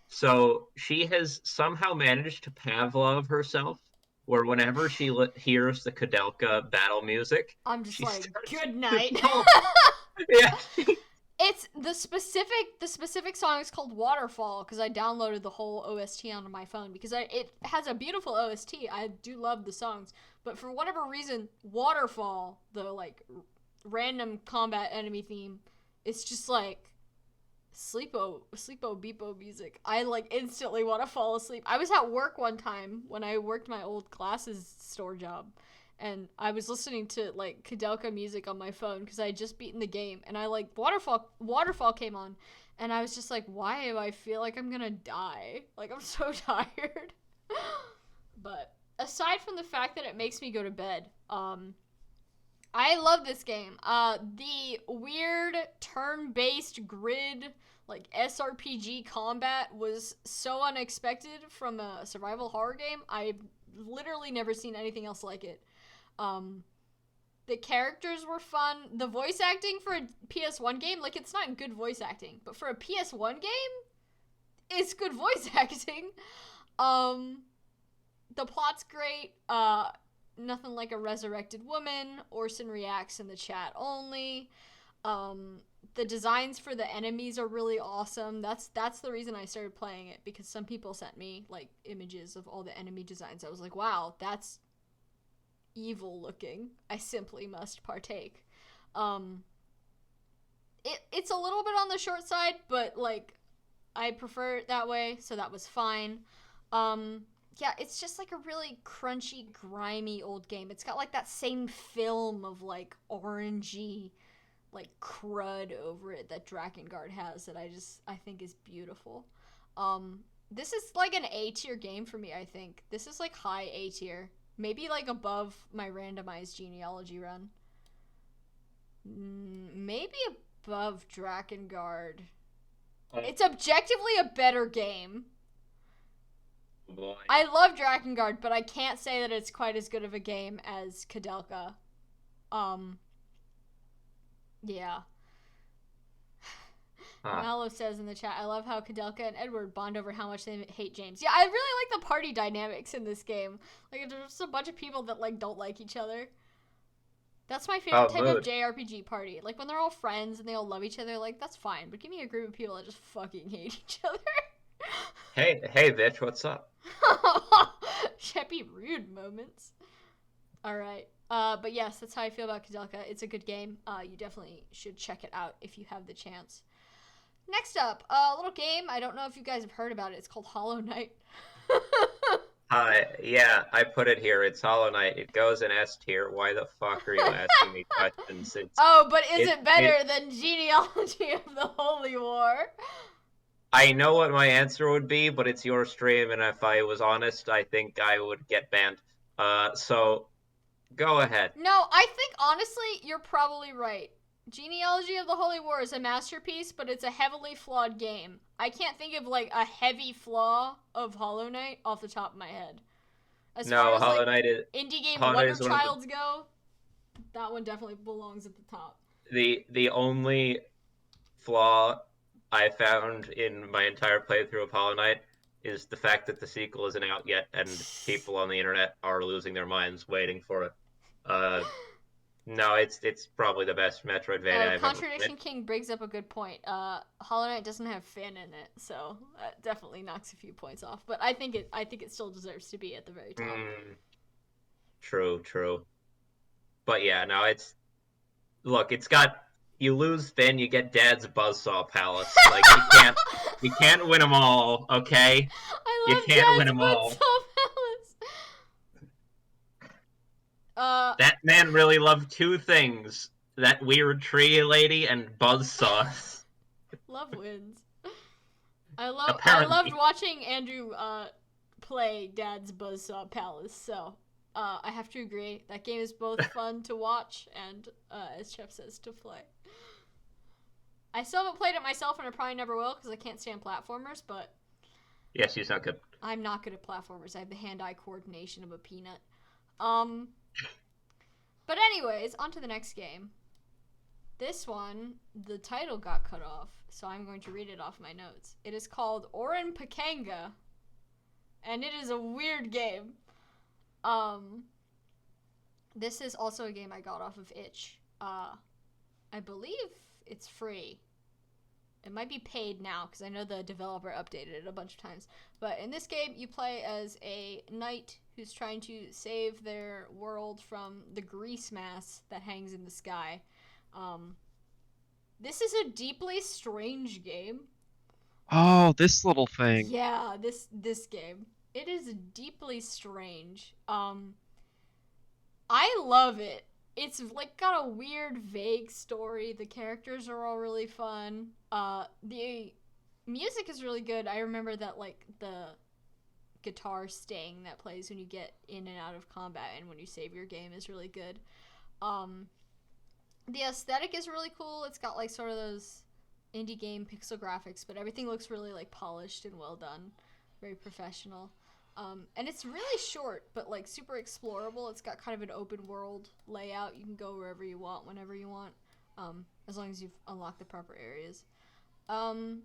So she has somehow managed to Pavlov herself, where whenever she hears the Kudelka battle music, I'm just she like, starts good to night. calm. Yeah. It's the specific song is called Waterfall because I downloaded the whole OST onto my phone because it has a beautiful OST. I do love the songs, but for whatever reason, Waterfall, the like random combat enemy theme, it's just like sleepo beepo music. I like instantly want to fall asleep. I was at work one time when I worked my old glasses store job, and I was listening to like Kudelka music on my phone because I had just beaten the game, and I like Waterfall came on, and I was just like, why do I feel like I'm gonna die? Like I'm so tired. But aside from the fact that it makes me go to bed, I love this game. The weird turn-based grid, like SRPG combat was so unexpected from a survival horror game. I've literally never seen anything else like it. The characters were fun. The voice acting for a PS1 game, like it's not good voice acting, but for a PS1 game, it's good voice acting. The plot's great. Nothing like a resurrected woman. Orson reacts in the chat only. The designs for the enemies are really awesome. That's the reason I started playing it, because some people sent me like images of all the enemy designs. I was like, wow, that's evil looking. I simply must partake. It's a little bit on the short side, but like I prefer it that way, so that was fine. Yeah, it's just like a really crunchy, grimy old game. It's got like that same film of like orangey, like crud over it that Drakengard has that I think is beautiful. This is like an A tier game for me, I think. This is like high A tier. Maybe like above my randomized genealogy run. Maybe above Drakengard. It's objectively a better game. Boy. I love Drakengard, but I can't say that it's quite as good of a game as Kudelka. Yeah. Mallow says in the chat, I love how Kudelka and Edward bond over how much they hate James. Yeah, I really like the party dynamics in this game. Like, there's just a bunch of people that, like, don't like each other. That's my favorite type of JRPG party. Like, when they're all friends and they all love each other, like, that's fine. But give me a group of people that just fucking hate each other. Hey, bitch, what's up? Sheppy rude moments. Alright. But yes, that's how I feel about Kudelka. It's a good game. You definitely should check it out if you have the chance. Next up, a little game. I don't know if you guys have heard about it. It's called Hollow Knight. Yeah, I put it here. It's Hollow Knight. It goes in S tier. Why the fuck are you asking me questions? But is it better than Genealogy of the Holy War? I know what my answer would be, but it's your stream, and if I was honest, I think I would get banned. So go ahead. No, I think honestly, you're probably right. Genealogy of the Holy War is a masterpiece, but it's a heavily flawed game. I can't think of like a heavy flaw of Hollow Knight off the top of my head. As far as Hollow like Knight is indie game Wonder Childs go, that one definitely belongs at the top. The only flaw I found in my entire playthrough of Hollow Knight is the fact that the sequel isn't out yet, and people on the internet are losing their minds waiting for it. No, it's probably the best Metroidvania I've ever Contradiction King brings up a good point. Hollow Knight doesn't have Finn in it, so that definitely knocks a few points off. But I think it still deserves to be at the very top. True. But yeah, no, it's got, you lose Finn, you get Dad's Buzzsaw Palace. Like you can't win them all, okay? I love you can't Dad's win them all. That man really loved two things: that weird tree lady and buzzsaws. Love wins. I loved watching Andrew play Dad's Buzzsaw Palace, so I have to agree. That game is both fun to watch and, as Chef says, to play. I still haven't played it myself, and I probably never will because I can't stand platformers, but... Yes, he's not good. I'm not good at platformers. I have the hand-eye coordination of a peanut. But anyways, on to the next game. This one, the title got cut off, so I'm going to read it off my notes. It is called Oran Pakanga, and it is a weird game. This is also a game I got off of itch. I believe it's free. It might be paid now, because I know the developer updated it a bunch of times. But in this game, you play as a knight who's trying to save their world from the grease mass that hangs in the sky. This is a deeply strange game. Oh, this little thing. Yeah, this game. It is deeply strange. I love it. It's like got a weird, vague story. The characters are all really fun. The music is really good. I remember that like the guitar sting that plays when you get in and out of combat and when you save your game is really good. The aesthetic is really cool. It's got like sort of those indie game pixel graphics, but everything looks really like polished and well done. Very professional. And it's really short, but like super explorable. It's got kind of an open world layout. You can go wherever you want, whenever you want, as long as you've unlocked the proper areas. My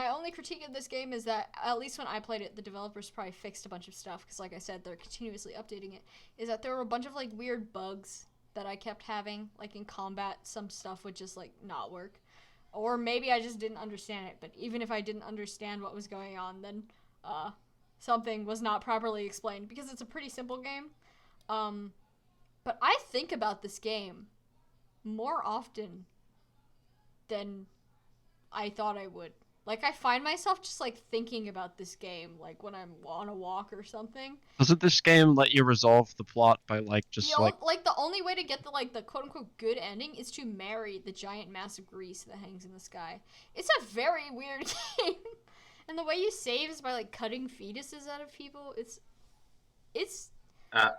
only critique of this game is that, at least when I played it, the developers probably fixed a bunch of stuff, because like I said, they're continuously updating it, is that there were a bunch of like weird bugs that I kept having. Like in combat, some stuff would just like not work. Or maybe I just didn't understand it, but even if I didn't understand what was going on, then something was not properly explained, because it's a pretty simple game. But I think about this game more often than I thought I would. Like, I find myself just like thinking about this game, like when I'm on a walk or something. Doesn't this game let you resolve the plot by like just the only way to get the quote unquote good ending is to marry the giant mass of grease that hangs in the sky. It's a very weird game. And the way you save is by like cutting fetuses out of people. It's a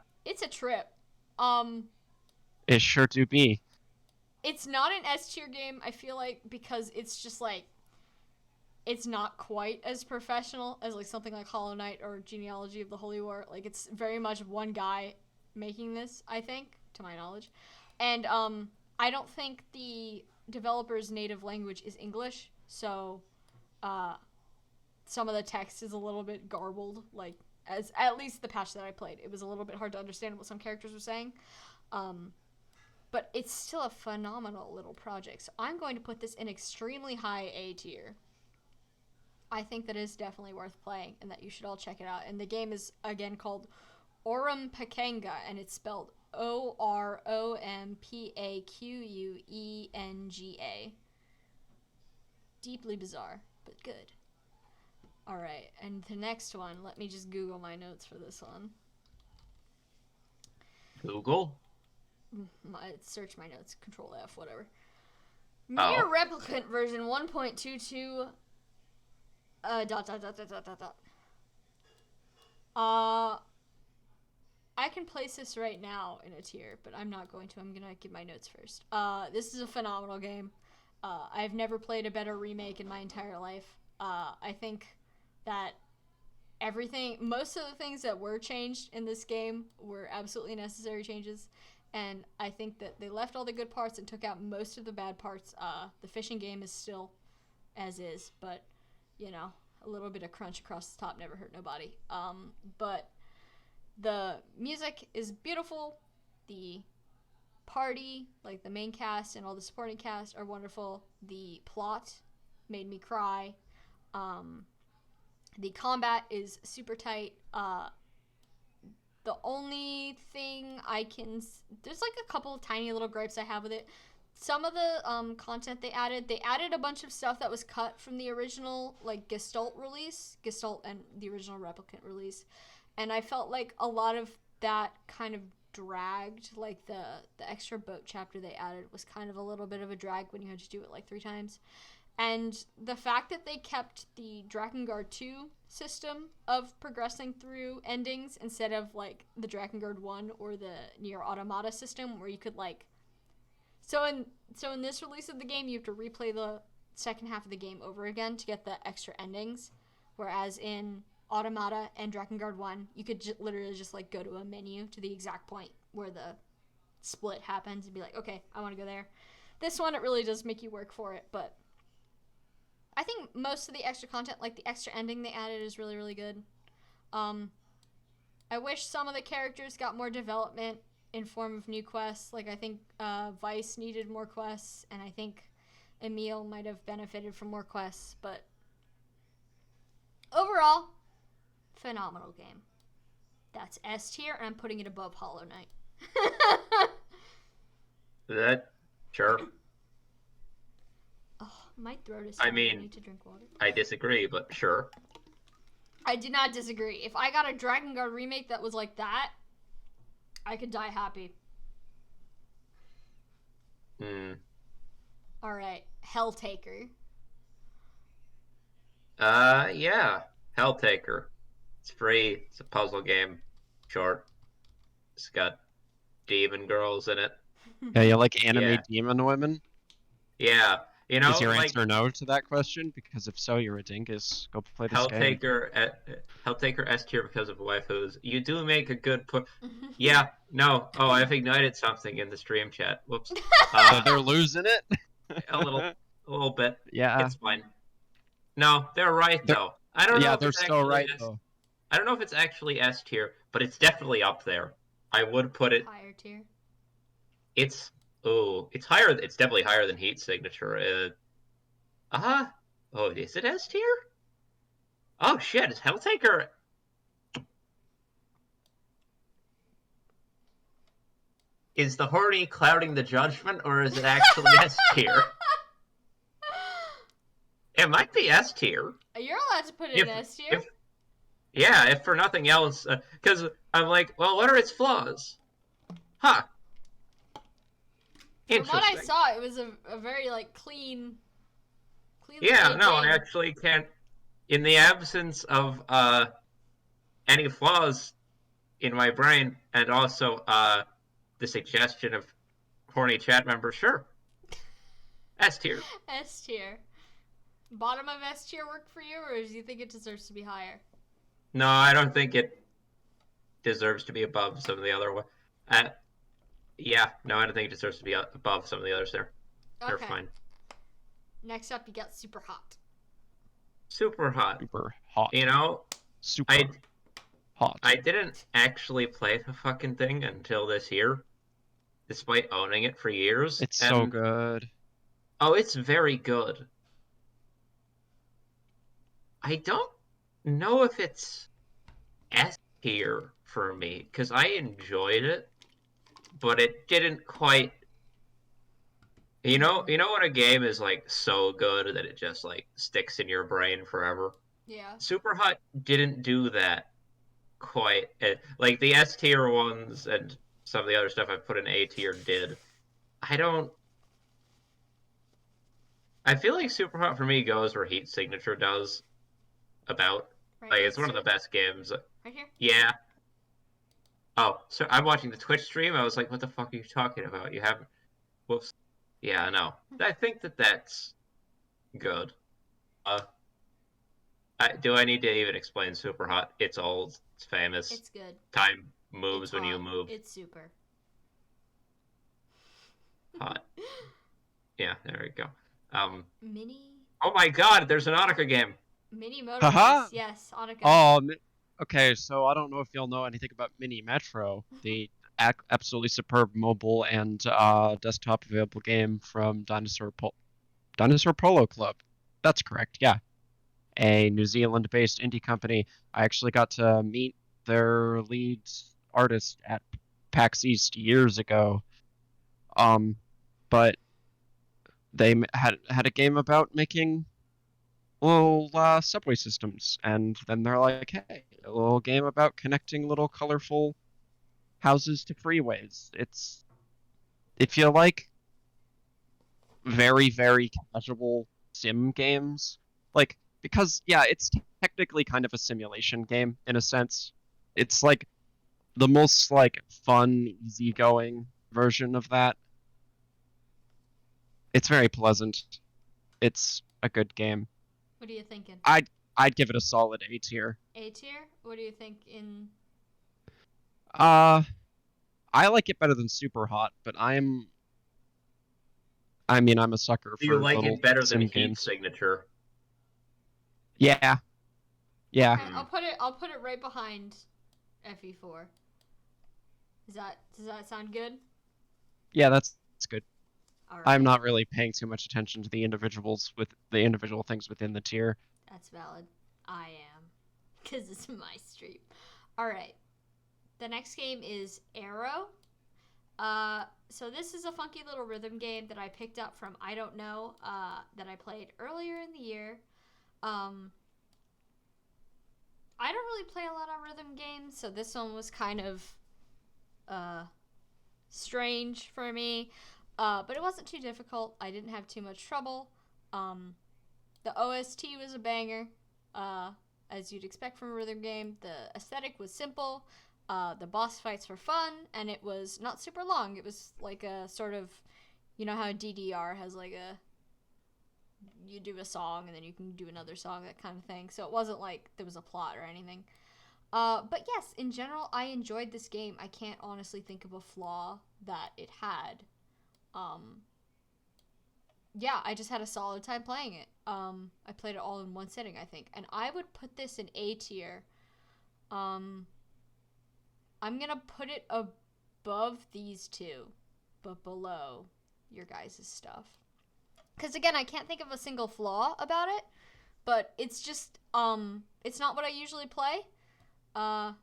trip. It sure do be. It's not an S tier game, I feel like, because it's just like, it's not quite as professional as like something like Hollow Knight or Genealogy of the Holy War. Like, it's very much one guy making this, I think, to my knowledge. And I don't think the developer's native language is English, so some of the text is a little bit garbled, like, as at least the patch that I played. It was a little bit hard to understand what some characters were saying. But it's still a phenomenal little project. So I'm going to put this in extremely high A tier. I think that is definitely worth playing and that you should all check it out. And the game is, again, called Oran Pakanga, and it's spelled OromPaquenga. Deeply bizarre, but good. Alright, and the next one, let me just Google my notes for this one. Google? Search my notes, Control F, whatever. Mere Replicant version 1.22 ... I can place this right now in a tier, but I'm not going to. I'm gonna give my notes first. This is a phenomenal game. I've never played a better remake in my entire life. I think that most of the things that were changed in this game were absolutely necessary changes, and I think that they left all the good parts and took out most of the bad parts. The fishing game is still as is, but you know, a little bit of crunch across the top never hurt nobody. But the music is beautiful. The party, like the main cast and all the supporting cast, are wonderful. The plot made me cry. The combat is super tight. The only thing there's like a couple of tiny little gripes I have with it. Some of the content they added a bunch of stuff that was cut from the original like Gestalt and the original Replicant release, and I felt like a lot of that kind of dragged. Like the extra boat chapter they added was kind of a little bit of a drag when you had to do it like 3 times. And the fact that they kept the Drakengard 2 system of progressing through endings instead of like the Drakengard 1 or the Nier Automata system, where you could like So in this release of the game, you have to replay the second half of the game over again to get the extra endings, whereas in Automata and Drakengard 1, you could literally just like go to a menu to the exact point where the split happens and be like, okay, I want to go there. This one, it really does make you work for it, but I think most of the extra content, like the extra ending they added, is really, really good. I wish some of the characters got more development in form of new quests. Like, I think Vice needed more quests, and I think Emil might have benefited from more quests, but overall, phenomenal game. That's S tier, and I'm putting it above Hollow Knight. That, sure. Oh, my throat is I dry. mean, I need to drink water. I disagree, but sure. I do not disagree. If I got a Dragon Guard remake that was like that, I could die happy. Alright, Helltaker. Yeah. Helltaker. It's free. It's a puzzle game. Short. It's got demon girls in it. Yeah, you like anime demon women? Yeah. You know, is your like, answer no to that question? Because if so, you're a dingus. Go play this game. Helltaker S tier because of waifus. You do make a good put. Yeah, no. Oh, I've ignited something in the stream chat. Whoops. So they're losing it? a little bit. Yeah. It's fine. No, they're right though. I don't know. Yeah, if they're it's still actually right though. I don't know if it's actually S tier, but it's definitely up there. I would put it higher tier. It's higher. It's definitely higher than Heat Signature. Oh, is it S tier? Oh shit! Is Helltaker? Is the horny clouding the judgment, or is it actually S tier? It might be S tier. You're allowed to put it in S tier. If for nothing else, because I'm like, well, what are its flaws? Huh. From what I saw, it was a very, like, clean yeah, no, game. I actually can't. In the absence of any flaws in my brain, and also the suggestion of horny chat members, sure. S tier. S tier. Bottom of S tier work for you, or do you think it deserves to be higher? No, I don't think it deserves to be above some of the other ones. Yeah, no, I don't think it deserves to be above some of the others there. Okay. They're fine. Next up, you got Super Hot. Super Hot. Super hot. You know, super hot. I didn't actually play the fucking thing until this year, despite owning it for years. It's so good. Oh, it's very good. I don't know if it's S tier for me, because I enjoyed it, but it didn't quite. You know when a game is like so good that it just like sticks in your brain forever? Yeah. Super Hot didn't do that quite. Like the S tier ones and some of the other stuff I put in A tier did. I feel like Super Hot for me goes where Heat Signature does. About. Right, like, it's one of the best games. Right here? Yeah. Oh, so I'm watching the Twitch stream. I was like, what the fuck are you talking about? You haven't. Whoops. Yeah, no. I think that's good. Do I need to even explain Super Hot? It's old. It's famous. It's good. Time moves when you move. It's super. Hot. Yeah, there we go. Mini. Oh my god, there's an Nautica game. Mini Motorways. Yes, Nautica. Oh, okay, so I don't know if you'll know anything about Mini Metro, the absolutely superb mobile and desktop available game from Dinosaur Polo Club. That's correct, yeah. A New Zealand-based indie company. I actually got to meet their lead artist at PAX East years ago. But they had a game about making little subway systems, and then they're like, hey, a little game about connecting little colorful houses to freeways. If you like very, very casual sim games, like, because yeah, it's technically kind of a simulation game in a sense. It's like the most like fun, easygoing version of that. It's very pleasant. It's a good game. What are you thinking? I'd give it a solid A tier. A tier? What do you think in? I like it better than super hot, but I'm a sucker Do you for like little it better than sim Heat games. Signature? Yeah. Yeah. Okay, I'll put it right behind FE4. Does that sound good? Yeah, that's good. All right. I'm not really paying too much attention to the individual things within the tier. That's valid. I am. Because it's my stream. Alright. The next game is Arrow. So this is a funky little rhythm game that I picked up from I Don't Know, that I played earlier in the year. I don't really play a lot of rhythm games, so this one was kind of strange for me. But it wasn't too difficult. I didn't have too much trouble. The OST was a banger, as you'd expect from a rhythm game. The aesthetic was simple. The boss fights were fun, and it was not super long. It was like a sort of, you know how DDR has like you do a song and then you can do another song, that kind of thing. So it wasn't like there was a plot or anything. But yes, in general, I enjoyed this game. I can't honestly think of a flaw that it had. Yeah, I just had a solid time playing it. I played it all in one sitting, I think. And I would put this in A tier. I'm gonna put it above these two, but below your guys' stuff. Because again, I can't think of a single flaw about it, but it's just, it's not what I usually play. And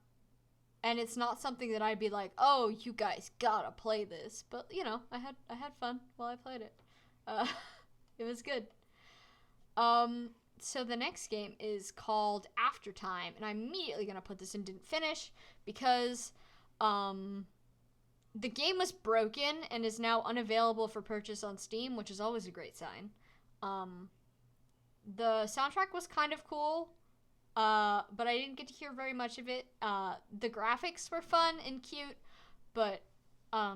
it's not something that I'd be like, oh, you guys gotta play this. But, you know, I had fun while I played it. It was good. So the next game is called Aftertime, and I'm immediately gonna put this in didn't finish because the game was broken and is now unavailable for purchase on Steam, which is always a great sign. The soundtrack was kind of cool, but I didn't get to hear very much of it. The graphics were fun and cute, but I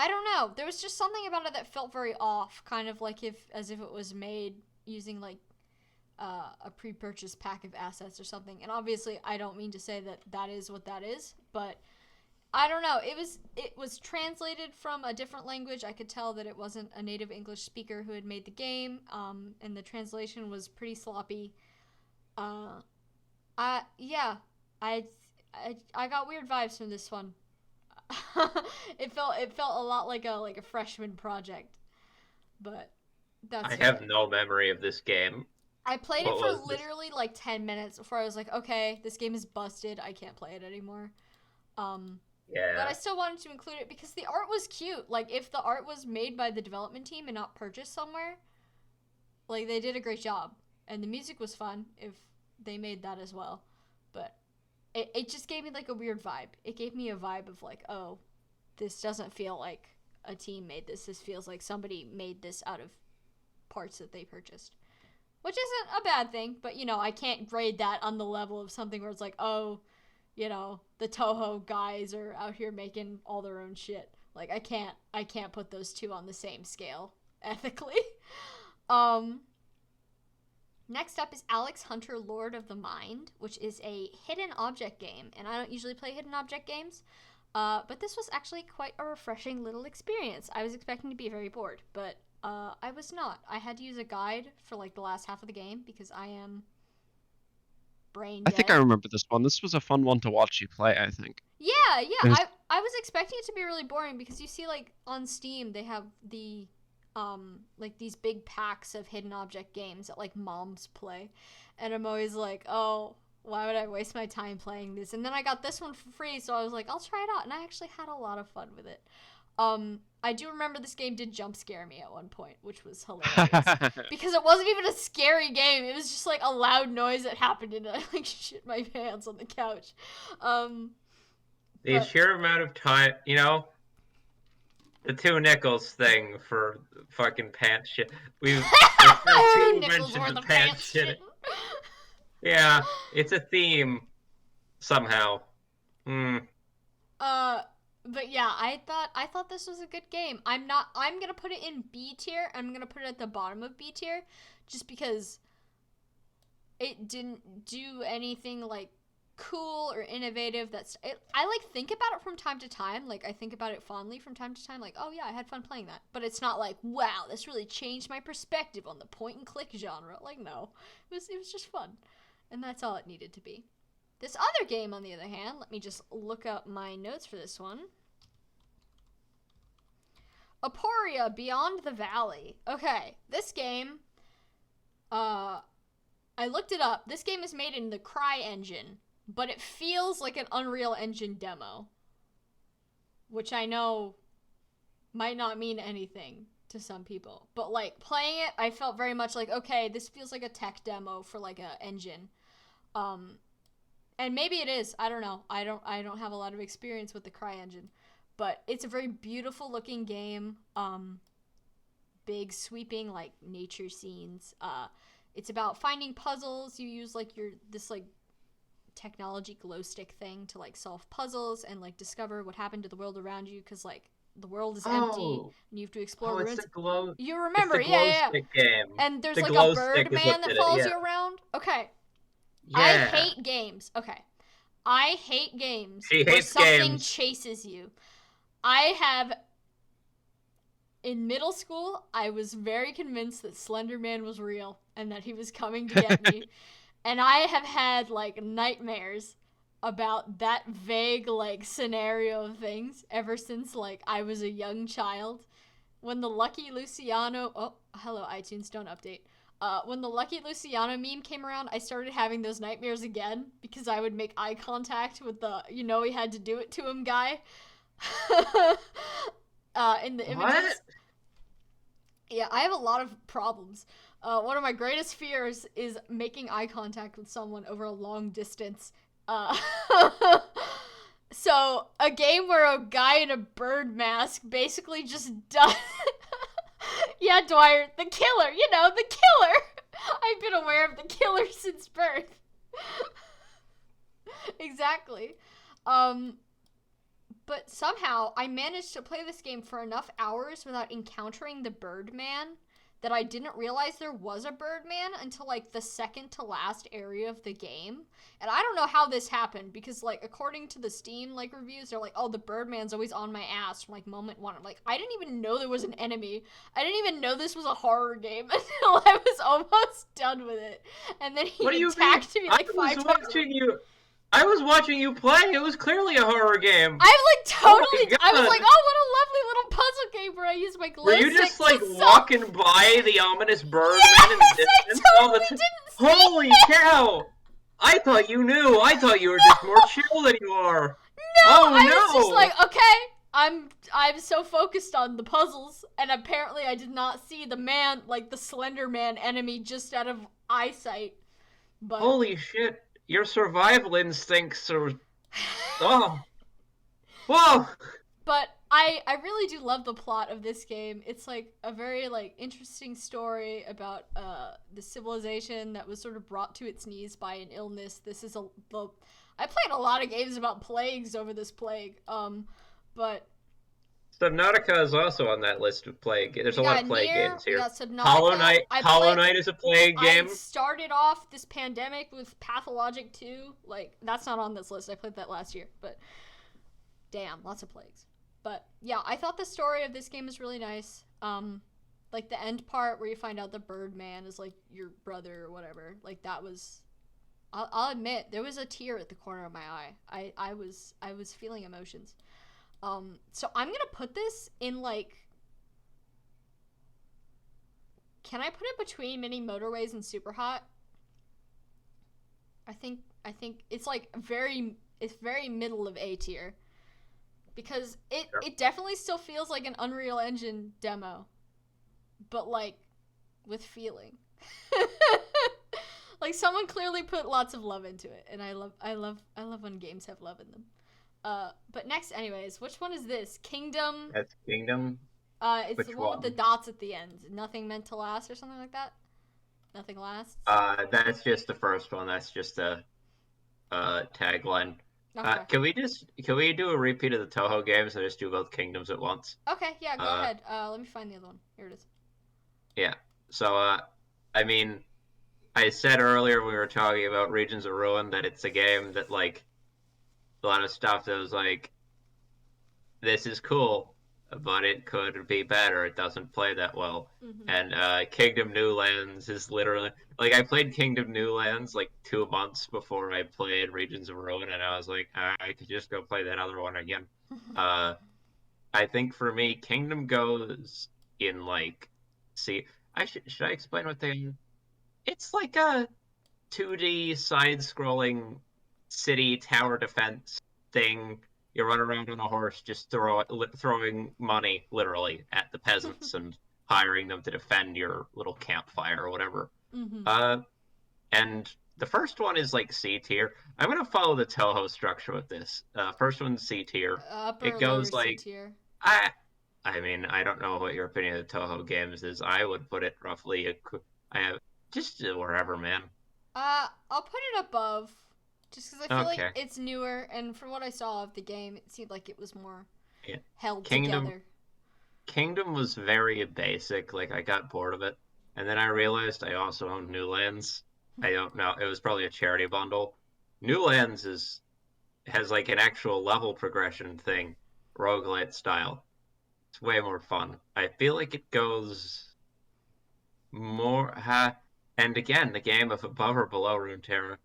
don't know. There was just something about it that felt very off, kind of like as if it was made using like a pre-purchased pack of assets or something. And obviously, I don't mean to say that that is what that is, but I don't know. It was translated from a different language. I could tell that it wasn't a native English speaker who had made the game, and the translation was pretty sloppy. I got weird vibes from this one. It felt a lot like a freshman project, but that's. I have no memory of this game. I played it for literally like 10 minutes before I was like, okay, this game is busted. I can't play it anymore. Yeah. But I still wanted to include it because the art was cute. Like, if the art was made by the development team and not purchased somewhere, like, they did a great job. And the music was fun if they made that as well. But it just gave me like a weird vibe. It gave me a vibe of like, oh, this doesn't feel like a team made this. This feels like somebody made this out of parts that they purchased. Which isn't a bad thing, but, you know, I can't grade that on the level of something where it's like, oh, you know, the Toho guys are out here making all their own shit. Like, I can't put those two on the same scale, ethically. Next up is Alex Hunter Lord of the Mind, which is a hidden object game, and I don't usually play hidden object games, but this was actually quite a refreshing little experience. I was expecting to be very bored, but I was not. I had to use a guide for like the last half of the game because I am brain dead. I think I remember this one. This was a fun one to watch you play, I think. Yeah. I was expecting it to be really boring because you see, like, on Steam they have the like these big packs of hidden object games that like moms play, and I'm always like, oh, why would I waste my time playing this? And then I got this one for free, so I was like, I'll try it out, and I actually had a lot of fun with it. I do remember this game did jump scare me at one point, which was hilarious. Because it wasn't even a scary game. It was just like a loud noise that happened and I like shit my pants on the couch. The sheer amount of time, you know, the 2 nickels thing for fucking pants shit. We've mentioned the pants shit. Yeah, it's a theme somehow. But yeah, I thought this was a good game. I'm gonna put it in B tier. I'm gonna put it at the bottom of B tier, just because it didn't do anything like cool or innovative. I like think about it from time to time. Like I think about it fondly from time to time. Like, oh yeah, I had fun playing that. But it's not like, wow, this really changed my perspective on the point and click genre. Like no, it was just fun, and that's all it needed to be. This other game, on the other hand, let me just look up my notes for this one. Aporia, Beyond the Valley. Okay, this game, I looked it up. This game is made in the CryEngine, but it feels like an Unreal Engine demo, which I know might not mean anything to some people. But, like, playing it, I felt very much like, okay, this feels like a tech demo for, like, a engine. And maybe it is. I don't know. I don't have a lot of experience with the CryEngine. But it's a very beautiful looking game. Big sweeping like nature scenes. It's about finding puzzles. You use like this technology glow stick thing to like solve puzzles and like discover what happened to the world around you, because like the world is empty and you have to explore ruins. It's the glow. You remember? It's the glow Yeah. stick game. And there's the like glow a bird man that follows you around. Okay. Yeah. I hate games. Okay. I hate games where something chases you. In middle school, I was very convinced that Slender Man was real and that he was coming to get me. And I have had, like, nightmares about that vague, like, scenario of things ever since, like, I was a young child. When the Lucky Luciano... Oh, hello, iTunes, don't update. When the Lucky Luciano meme came around, I started having those nightmares again because I would make eye contact with the, he had to do it to him guy. In the images. What? Yeah, I have a lot of problems. One of my greatest fears is making eye contact with someone over a long distance. So, a game where a guy in a bird mask basically just does... Yeah, Dwyer, the killer, the killer! I've been aware of the killer since birth. Exactly. But somehow, I managed to play this game for enough hours without encountering the Birdman that I didn't realize there was a Birdman until, like, the second to last area of the game. And I don't know how this happened, because, like, according to the Steam, like, reviews, they're like, oh, the Birdman's always on my ass from, like, moment one. I'm like, I didn't even know there was an enemy. I didn't even know this was a horror game until I was almost done with it. And then he attacked me, like, 5 times. I was watching you play. It was clearly a horror game. I was like, oh, what a lovely little puzzle game where I use my glow stick. Were you just like walking by the ominous Birdman in the distance? I totally didn't see Holy cow! I thought you knew. I thought you were just more chill than you are. No, I was just like, okay, I'm so focused on the puzzles, and apparently I did not see the man, like the Slender Man enemy, just out of eyesight. But holy shit. Your survival instincts are... Oh. Whoa! But I really do love the plot of this game. It's, like, a very, like, interesting story about the civilization that was sort of brought to its knees by an illness. I played a lot of games about plagues over this plague, but... Subnautica is also on that list of plague. There's a lot of plague games here. Hollow Knight is a plague game. I started off this pandemic with Pathologic 2. Like, that's not on this list. I played that last year. But, damn, lots of plagues. But, yeah, I thought the story of this game is really nice. Like, the end part where you find out the Birdman is, like, your brother or whatever. Like, that was... I'll admit, there was a tear at the corner of my eye. I was feeling emotions. So I'm gonna put this in, like, can I put it between Mini Motorways and Superhot? I think it's, like, it's very middle of A tier. Because it definitely still feels like an Unreal Engine demo. But, like, with feeling. Like, someone clearly put lots of love into it, and I love when games have love in them. But next, anyways, which one is this? Kingdom? That's Kingdom? It's which the one with the dots at the end. Nothing meant to last or something like that? Nothing lasts? That's just the first one. That's just a tagline. Okay. Can we do a repeat of the Toho games and just do both Kingdoms at once? Okay, yeah, go ahead. Let me find the other one. Here it is. Yeah. So, I mean, I said earlier when we were talking about Regions of Ruin that it's a game that like a lot of stuff that was like this is cool, but it could be better. It doesn't play that well. Mm-hmm. And Kingdom Newlands is literally like I played Kingdom Newlands like 2 months before I played Regions of Ruin, and I was like, I could just go play that other one again. I think for me, Kingdom goes in like, see, should I explain what they? It's like a 2D side-scrolling city tower defense thing. You run around on a horse, just throwing money literally at the peasants and hiring them to defend your little campfire or whatever. Mm-hmm. And the first one is like C tier. I'm gonna follow the Toho structure with this. First one's C tier. Upper It goes lower like C tier. I mean, I don't know what your opinion of the Toho games is. I would put it roughly. I have just wherever, man. I'll put it above, just because I feel Okay. like it's newer, and from what I saw of the game, it seemed like it was more Yeah. held Kingdom- together. Kingdom was very basic. Like I got bored of it, and then I realized I also owned Newlands. I don't know. It was probably a charity bundle. Newlands has like an actual level progression thing, roguelite style. It's way more fun. I feel like it goes more. And again, the game of above or below Runeterra.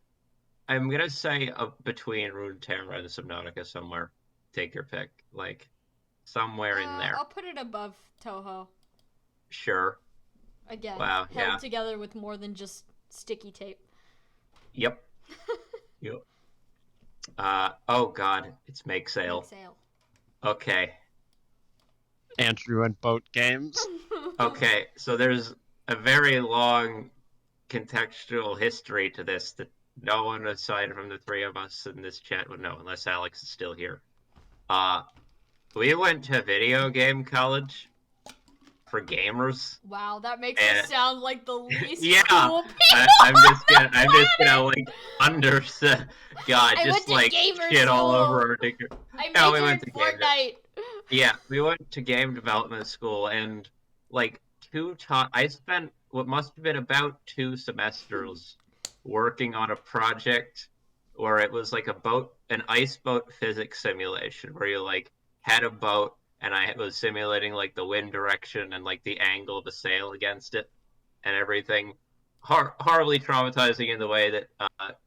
I'm gonna say between Runeterra and Subnautica somewhere. Take your pick. Like somewhere in there. I'll put it above Toho. Sure. Again, Wow, held yeah. together with more than just sticky tape. Yep. Yep. Oh god, it's Make Sale. Make sale. Okay. Andrew and boat games. Okay, so there's a very long contextual history to this that no one aside from the three of us in this chat would know, unless Alex is still here. We went to video game college for gamers. Wow, that makes us sound like the least Yeah, cool people. I'm just gonna like God, I just went to like gamer shit all school. over our dick. I No, we majored went in to game Fortnite. Yeah, we went to game development school, and like I spent what must have been about 2 semesters working on a project where it was like an ice boat physics simulation, where you like had a boat, and I was simulating like the wind direction and like the angle of the sail against it and everything. Horribly traumatizing in the way that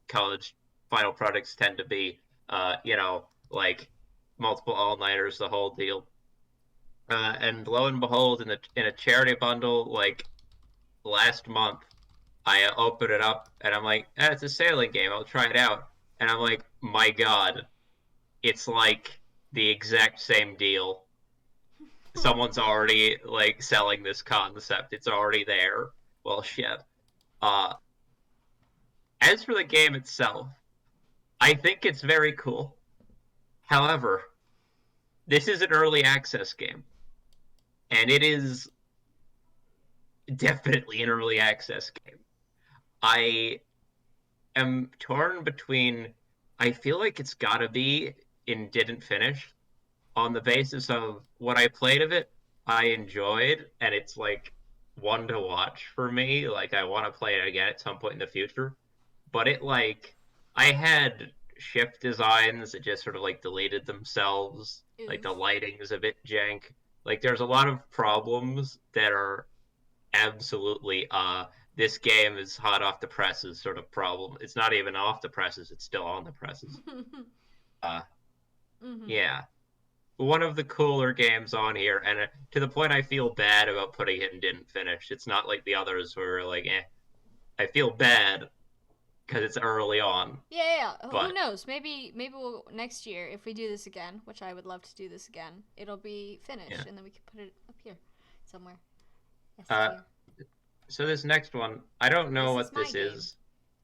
college final projects tend to be. Like multiple all-nighters, the whole deal. And lo and behold, in a charity bundle, like last month, I open it up and I'm like, it's a sailing game. I'll try it out. And I'm like, my God, it's like the exact same deal. Someone's already like selling this concept. It's already there. Well, shit. As for the game itself, I think it's very cool. However, this is an early access game, and it is definitely an early access game. I am torn between, I feel like it's gotta be in didn't finish on the basis of what I played of it, I enjoyed, and it's like one to watch for me. Like I want to play it again at some point in the future. But it like I had shift designs that just sort of like deleted themselves. Like the lighting is a bit jank. Like there's a lot of problems that are absolutely this game is hot off the presses sort of problem. It's not even off the presses, it's still on the presses. Yeah. One of the cooler games on here, and to the point I feel bad about putting it in didn't finish. It's not like the others where like, I feel bad because it's early on. Yeah. But who knows? Maybe we'll next year if we do this again, which I would love to do this again. It'll be finished, and then we can put it up here somewhere. So this next one, I don't know what this game. is.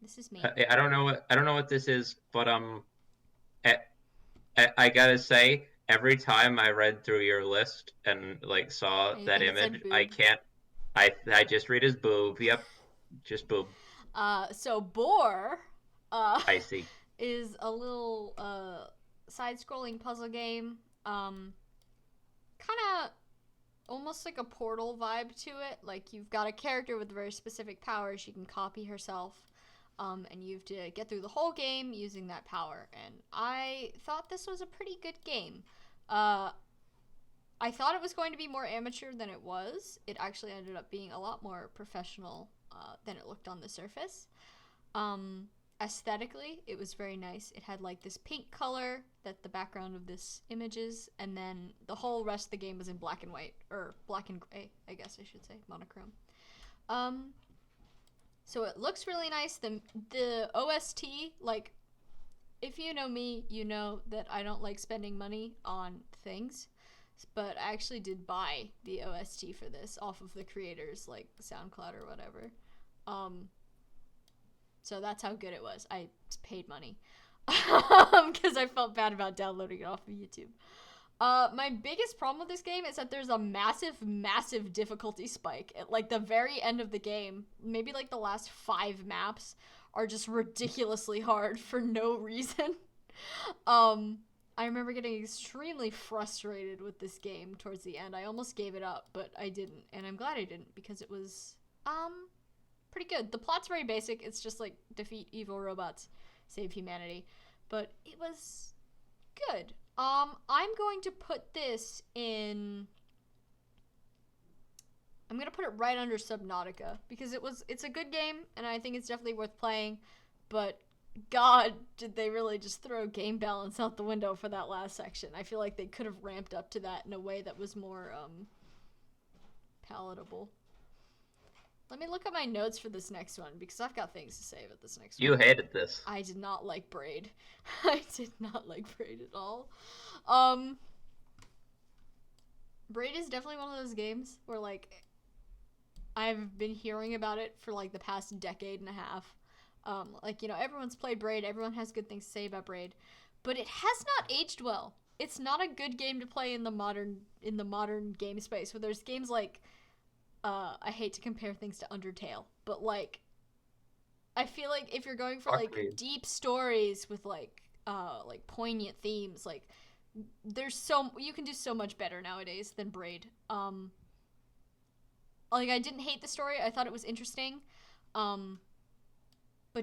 This is me. I don't know what this is, but I gotta say, every time I read through your list and like saw that image, I just read as boob. Yep, just boob. So Boar, I see. is a little side-scrolling puzzle game. Kind of almost like a Portal vibe to it. Like, you've got a character with very specific powers. She can copy herself. And you have to get through the whole game using that power. And I thought this was a pretty good game. I thought it was going to be more amateur than it was. It actually ended up being a lot more professional than it looked on the surface. Aesthetically, it was very nice. It had like this pink color that the background of this image is, and then the whole rest of the game was in black and white, or black and gray, I guess I should say, monochrome. So it looks really nice. The OST, like, if you know me, you know that I don't like spending money on things, but I actually did buy the OST for this off of the creators, like SoundCloud or whatever. So that's how good it was. I paid money because I felt bad about downloading it off of YouTube. My biggest problem with this game is that there's a massive difficulty spike at like the very end of the game. Maybe like the last 5 maps are just ridiculously hard for no reason. I remember getting extremely frustrated with this game towards the end. I almost gave it up, but I didn't, and I'm glad I didn't because it was pretty good. The plot's very basic. It's just like defeat evil robots, save humanity, but it was good. I'm going to put this in. I'm gonna put it right under Subnautica because it's a good game and I think it's definitely worth playing, but God, did they really just throw game balance out the window for that last section. I feel like they could have ramped up to that in a way that was more palatable. Let me look at my notes for this next one because I've got things to say about this next one. You hated this. I did not like Braid. I did not like Braid at all. Braid is definitely one of those games where, like, I've been hearing about it for, like, the past decade and a half. Like, you know, everyone's played Braid. Everyone has good things to say about Braid. But it has not aged well. It's not a good game to play in the modern game space where there's games like... I hate to compare things to Undertale, but like, I feel like if you're going for like deep stories with like poignant themes, like you can do so much better nowadays than Braid. Like, I didn't hate the story. I thought it was interesting. But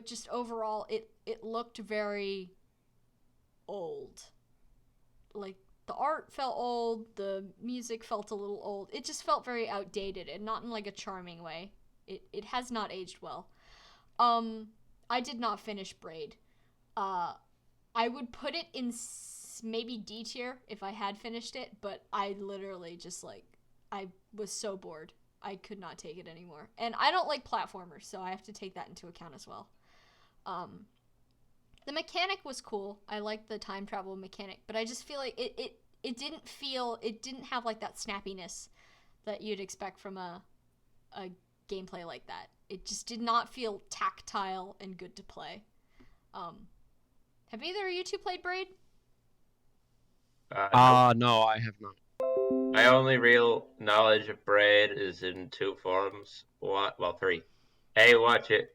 just overall, it looked very old. Like, the art felt old, the music felt a little old. It just felt very outdated, and not in like a charming way. It has not aged well. I did not finish Braid. I would put it in maybe D tier if I had finished it, but I literally just like, I was so bored. I could not take it anymore. And I don't like platformers, so I have to take that into account as well. The mechanic was cool. I liked the time travel mechanic, but I just feel like it didn't have like that snappiness that you'd expect from a gameplay like that. It just did not feel tactile and good to play. Have either of you two played Braid? No, I have not. My only real knowledge of Braid is in 2 forms. Well, 3. A, watch it,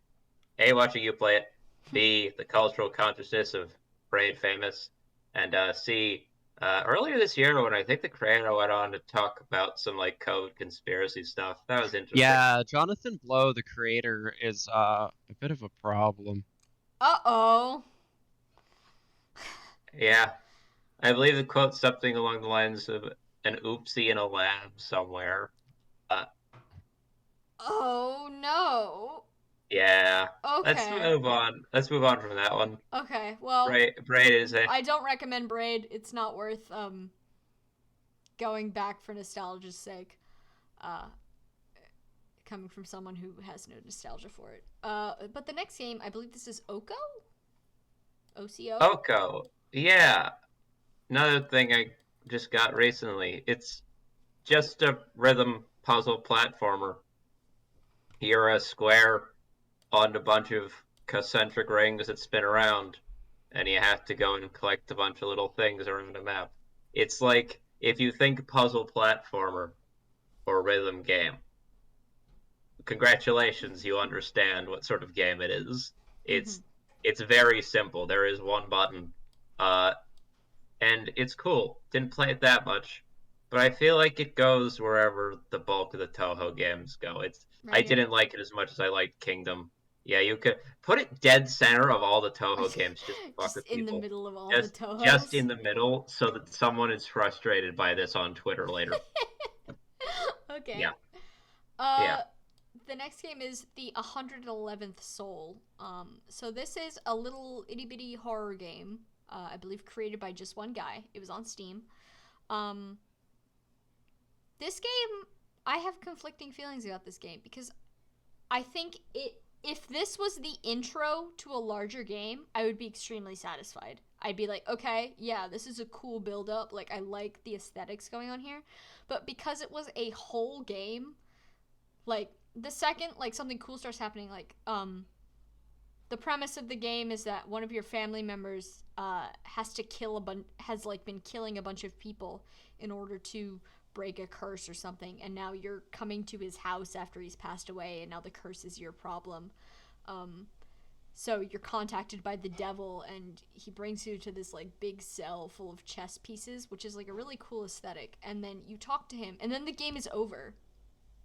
you play it. B, the cultural consciousness of Braid famous. And C, earlier this year when I think the creator went on to talk about some like code conspiracy stuff. That was interesting. Yeah, Jonathan Blow, the creator, is a bit of a problem. Uh-oh. Yeah. I believe the quote's something along the lines of an oopsie in a lab somewhere. Oh no. Yeah. Okay. Let's move on. Let's move on from that one. Okay, well, Braid is I don't recommend Braid. It's not worth going back for nostalgia's sake. Coming from someone who has no nostalgia for it. But the next game, I believe this is Oko? OCO? Oko. Yeah. Another thing I just got recently. It's just a rhythm puzzle platformer. You're a square on a bunch of concentric rings that spin around, and you have to go and collect a bunch of little things around a map. It's like, if you think puzzle platformer or rhythm game, congratulations, you understand what sort of game it is. It's very simple. There is one button, and it's cool. Didn't play it that much, but I feel like it goes wherever the bulk of the Toho games go. I Right here. didn't like it as much as I liked Kingdom. Yeah, you could put it dead center of all the Toho games just to fuck Just with in the people. middle of all the Just Tohos. in the middle so that someone is frustrated by this on Twitter later. Okay. Yeah. Uh, Yeah. the next game is the 111th Soul. So this is a little itty bitty horror game. I believe created by just one guy. It was on Steam. Um, this game, I have conflicting feelings about this game because I think if this was the intro to a larger game, I would be extremely satisfied. I'd be like, okay, yeah, this is a cool build up. Like I like the aesthetics going on here. But because it was a whole game, like the second like something cool starts happening, like the premise of the game is that one of your family members has like been killing a bunch of people in order to break a curse or something, and now you're coming to his house after he's passed away, and now the curse is your problem. So you're contacted by the devil, and he brings you to this like big cell full of chess pieces, which is like a really cool aesthetic. And then you talk to him, and then the game is over.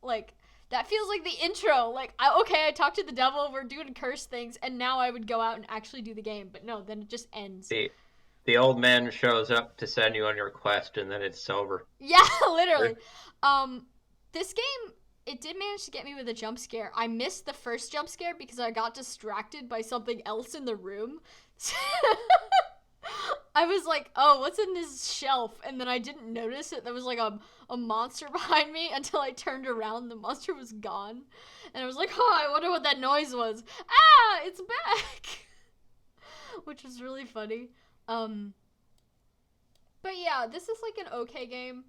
Like that feels like the intro. Like I talked to the devil, we're doing curse things, and now I would go out and actually do the game. But no, then it just ends. The old man shows up to send you on your quest and then it's over. Yeah, literally. This game, it did manage to get me with a jump scare. I missed the first jump scare because I got distracted by something else in the room. I was like, oh, what's in this shelf? And then I didn't notice it. There was like a monster behind me until I turned around. The monster was gone. And I was like, oh, I wonder what that noise was. Ah, it's back. Which was really funny. But yeah, this is like an okay game.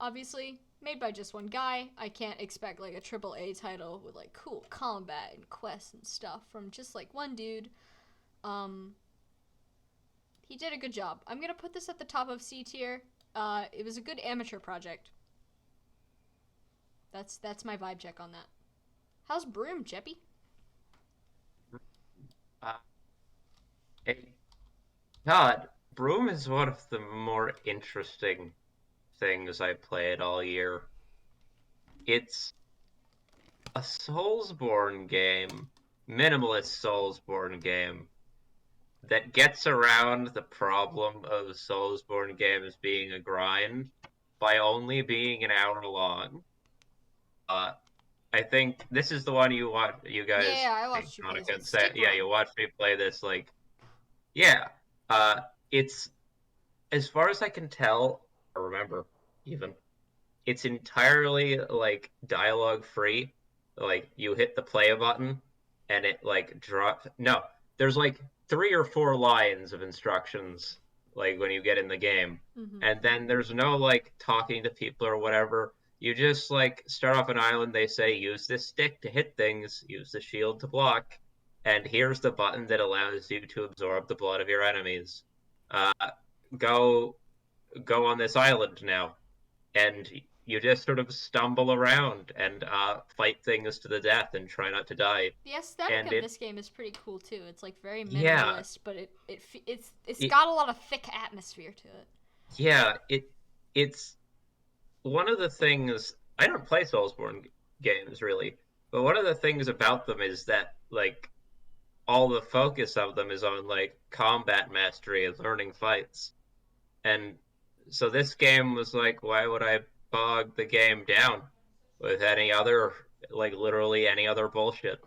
Obviously, made by just one guy. I can't expect like a AAA title with like cool combat and quests and stuff from just like one dude. He did a good job. I'm gonna put this at the top of C tier. It was a good amateur project. That's my vibe check on that. How's Broom, Jeppy? Hey, God, Broom is one of the more interesting things I played all year. It's a Soulsborne game, minimalist Soulsborne game, that gets around the problem of Soulsborne games being a grind by only being an hour long. I think this is the one you guys, Yeah, I watched you play this one. Stick yeah, Run. you watched me play this, like, yeah. It's, as far as I can tell, or remember, even, it's entirely, like, dialogue free. Like, you hit the play button, and it, like, drops. No, there's, like, 3 or 4 lines of instructions, like, when you get in the game. Mm-hmm. And then there's no, like, talking to people or whatever. You just, like, start off an island, they say, use this stick to hit things, use the shield to block, and here's the button that allows you to absorb the blood of your enemies. Uh, go on this island now, and you just sort of stumble around and fight things to the death and try not to die. The aesthetic And of this game is pretty cool too. It's like very yeah, minimalist, but it's it, got a lot of thick atmosphere to it. yeah, it's one of the things. I don't play Soulsborne games really, but one of the things about them is that, like, all the focus of them is on, like, combat mastery and learning fights. And so this game was like, why would I bog the game down with any other, like, literally any other bullshit?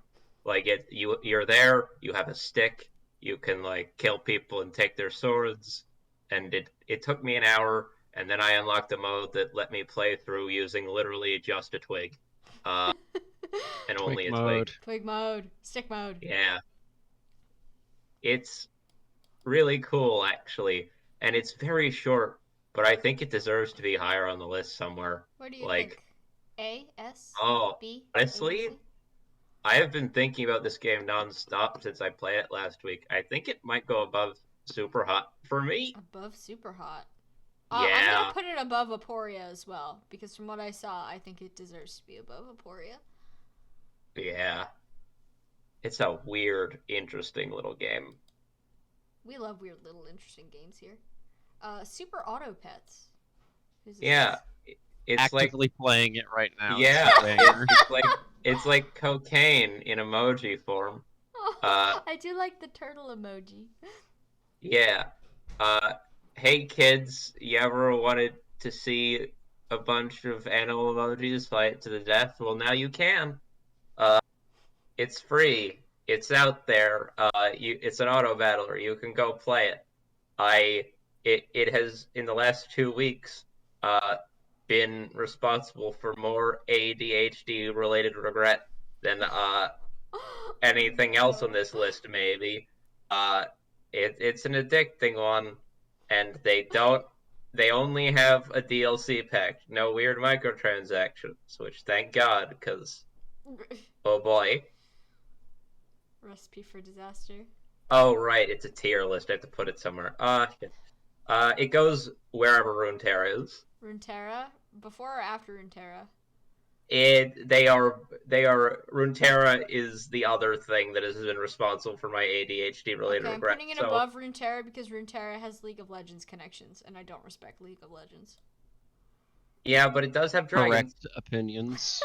Like, you're there, you have a stick, you can, like, kill people and take their swords, and it took me an hour, and then I unlocked a mode that let me play through using literally just a twig, uh, and only Twig a twig. mode. Twig mode, stick mode. Yeah, it's really cool actually, and it's very short, but I think it deserves to be higher on the list somewhere. What do you Like, think? A, S, oh, B, A, B, honestly, C? I have been thinking about this game nonstop since I played it last week. I think it might go above Super Hot for me. Above super hot. I'm gonna Yeah, put it above Aporia as well because from what I saw, I think it deserves to be above Aporia. yeah. It's a weird, interesting little game. We love weird little interesting games here. Super Auto Pets. Yeah, it's Actively like playing it right now. yeah, it's like cocaine in emoji form. Uh, I do like the turtle emoji. yeah. Uh, hey kids, you ever wanted to see a bunch of animal emojis fight to the death? Well, now you can. Uh, it's free. It's out there. It's an auto battler. You can go play it. It has in the last 2 weeks uh, been responsible for more ADHD related regret than anything else on this list, maybe. Uh, it's an addicting one, and they only have a DLC pack, no weird microtransactions, which thank God, because oh boy. Recipe for disaster. Oh right, it's a tier list. I have to put it somewhere. Shit. It goes wherever Runeterra is. Runeterra? Before or after Runeterra? They are Runeterra is the other thing that has been responsible for my ADHD related Okay, regret. I'm putting it So, above Runeterra because Runeterra has League of Legends connections, and I don't respect League of Legends. yeah, but it does have dragons. Correct opinions.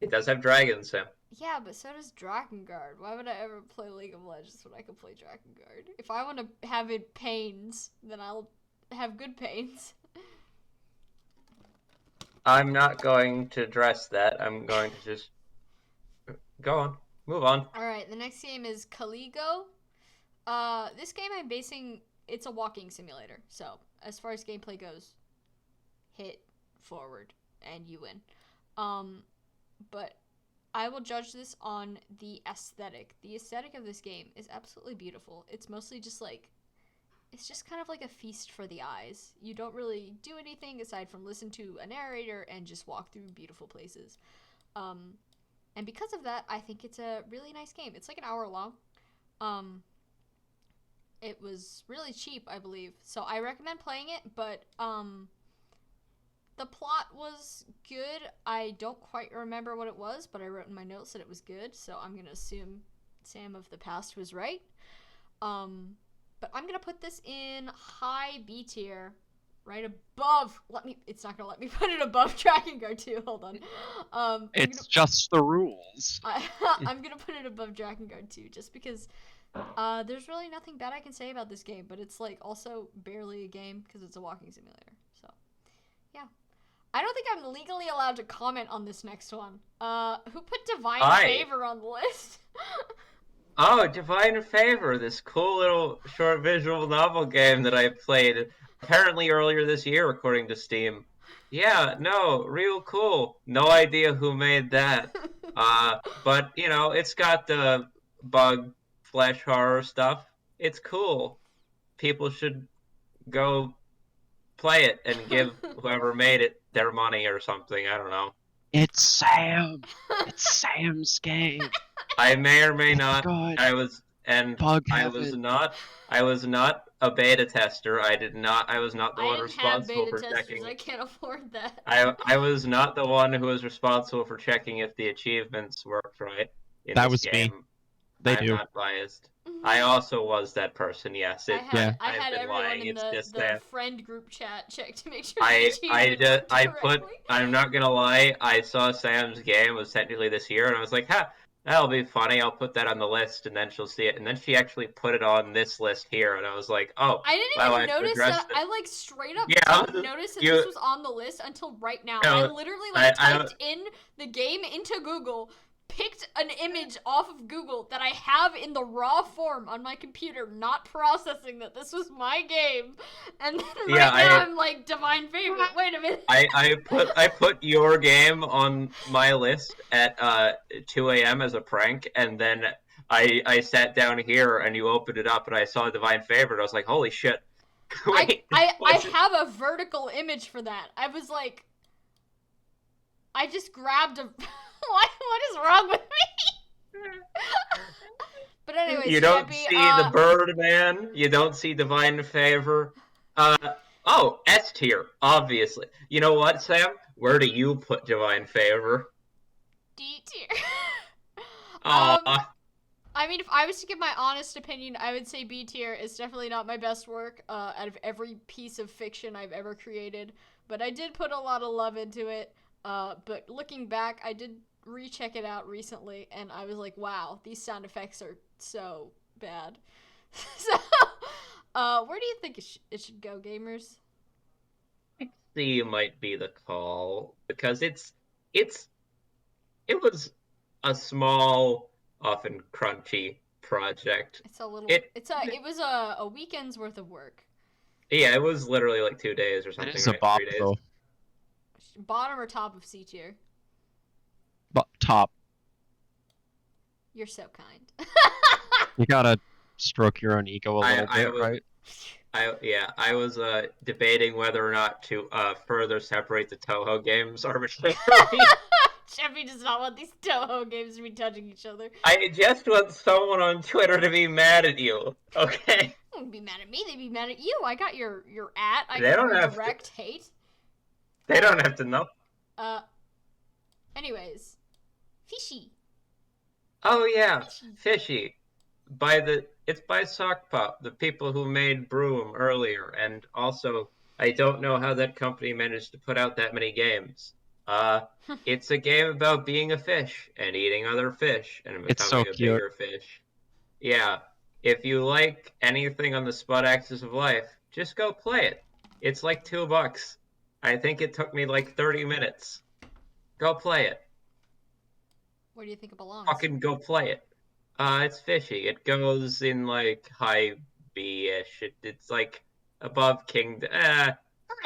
It does have dragons, Sam. Yeah, but so does Drakengard. Why would I ever play League of Legends when I can play Drakengard? If I want to have it pains, then I'll have good pains. I'm not going to address that. I'm going to just go on. Move on. Alright, the next game is Caligo. This game I'm basing, it's a walking simulator. So, as far as gameplay goes, hit forward and you win. But I will judge this on the aesthetic. The aesthetic of this game is absolutely beautiful. It's mostly just like, it's just kind of like a feast for the eyes. You don't really do anything aside from listen to a narrator and just walk through beautiful places. And because of that, I think it's a really nice game. It's like an hour long. It was really cheap, I believe. So I recommend playing it, but the plot was good. I don't quite remember what it was, but I wrote in my notes that it was good, so I'm going to assume Sam of the past was right. But I'm going to put this in high B tier, right above. It's not going to let me put it above Drakengard 2. Hold on. It's just the rules. I'm going to put it above Drakengard 2 just because there's really nothing bad I can say about this game, but it's like also barely a game because it's a walking simulator. So, yeah. I don't think I'm legally allowed to comment on this next one. Who put Divine Favor on the list? Oh, Divine Favor, this cool little short visual novel game that I played apparently earlier this year, according to Steam. Yeah, no, real cool. No idea who made that. But, you know, it's got the bug flesh horror stuff. It's cool. People should go play it and give whoever made it their money or something. I don't know. It's Sam. It's Sam's game. I may or may It's not. good. I was not a beta tester. I was not the one responsible for checking. I can't afford that. I was not the one who was responsible for checking if the achievements worked right in That this was game. me. They I'm do. not biased. I also was that person. Yes, I had been everyone lying. in the friend group chat check to make sure. I'm not gonna lie. I saw Sam's game was technically this year, and I was like, "Ha, that'll be funny. I'll put that on the list, and then she'll see it." And then she actually put it on this list here, and I was like, "Oh, I didn't even notice that. I like straight up didn't notice that this was on the list until right now. I literally typed in the game into Google, picked an image off of Google that I have in the raw form on my computer, not processing that this was my game, and then now I'm like, Divine Favor. Wait a minute. I put your game on my list at 2 a.m. as a prank, and then I sat down here and you opened it up and I saw Divine Favor and I was like, holy shit. Wait, I have a vertical image for that. I was like, I just grabbed a. What is wrong with me? But anyways, you don't see the Birdman. You don't see Divine Favor. S tier, obviously. You know what, Sam? Where do you put Divine Favor? D tier. I I mean, if I was to give my honest opinion, I would say B tier is definitely not my best work out of every piece of fiction I've ever created. But I did put a lot of love into it. But looking back, I did recheck it out recently, and I was like, wow, these sound effects are so bad. So, where do you think it should go, gamers? C might be the call because it was a small, often crunchy project. It's a little. It It was a weekend's worth of work. Yeah, it was literally like 2 days or It something, is a right? bop 3 days. though. Bottom or top of C tier? Top. You're so kind. You gotta stroke your own ego a little bit, right? I was debating whether or not to further separate the Toho games arbitrarily. Jeffy does not want these Toho games to be touching each other. I just want someone on Twitter to be mad at you, okay? They wouldn't be mad at me, they'd be mad at you. I got your at. I They got don't your have direct hate. They don't have to know. Anyways. Fishy. Oh yeah, Fishy. It's by Sock Pop, the people who made Broom earlier, and also I don't know how that company managed to put out that many games. It's a game about being a fish and eating other fish and It's so becoming a cute. bigger fish. Yeah, if you like anything on the spud axis of life, just go play it. It's like $2. I think it took me like 30 minutes. Go play it. Where do you think it belongs? Fucking go play it. It's fishy. It goes in like high B-ish. It's like above Kingdom. Around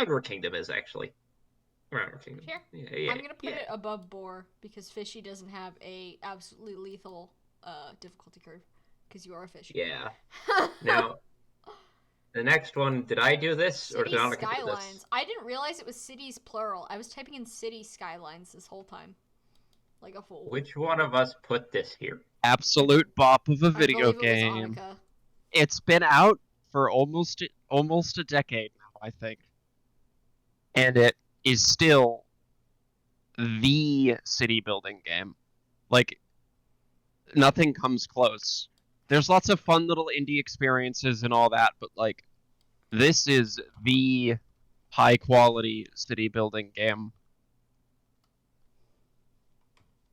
where Kingdom is actually. Around where Kingdom. Sure. Yeah, I'm gonna put it above Boar because Fishy doesn't have a absolutely lethal difficulty curve because you are a fish. Yeah. Now, the next one. Did I do this City or did Annika do Skylines. this? I didn't realize it was cities plural. I was typing in City Skylines this whole time, like a fool. Which one of us put this here? Absolute bop of a I video believe it game. was Annika. It's been out for almost a decade now, I think. And it is still the city building game. Like, nothing comes close. There's lots of fun little indie experiences and all that, but like, this is the high quality city building game.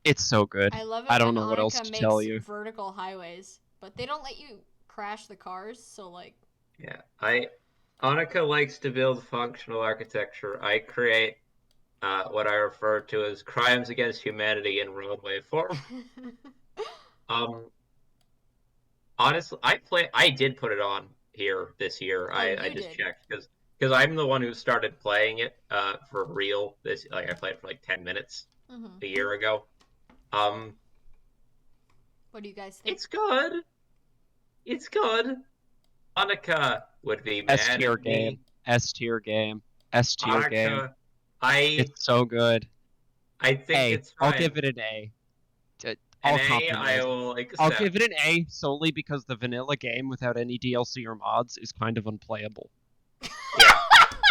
It's so good. I love it. I don't when know what else Annika to makes tell you. vertical highways, but they don't let you crash the cars. So like, Yeah, Annika likes to build functional architecture. I create what I refer to as crimes against humanity in roadway form. Honestly, I did put it on here this year. I just checked because I'm the one who started playing it for real. I played it for like 10 minutes a year ago. What do you guys think? It's good. It's good. Annika would be mad at me. S tier game. S tier game. It's so good. I think it's fine. I'll give it an A. I'll give it an A solely because the vanilla game without any DLC or mods is kind of unplayable. Yeah,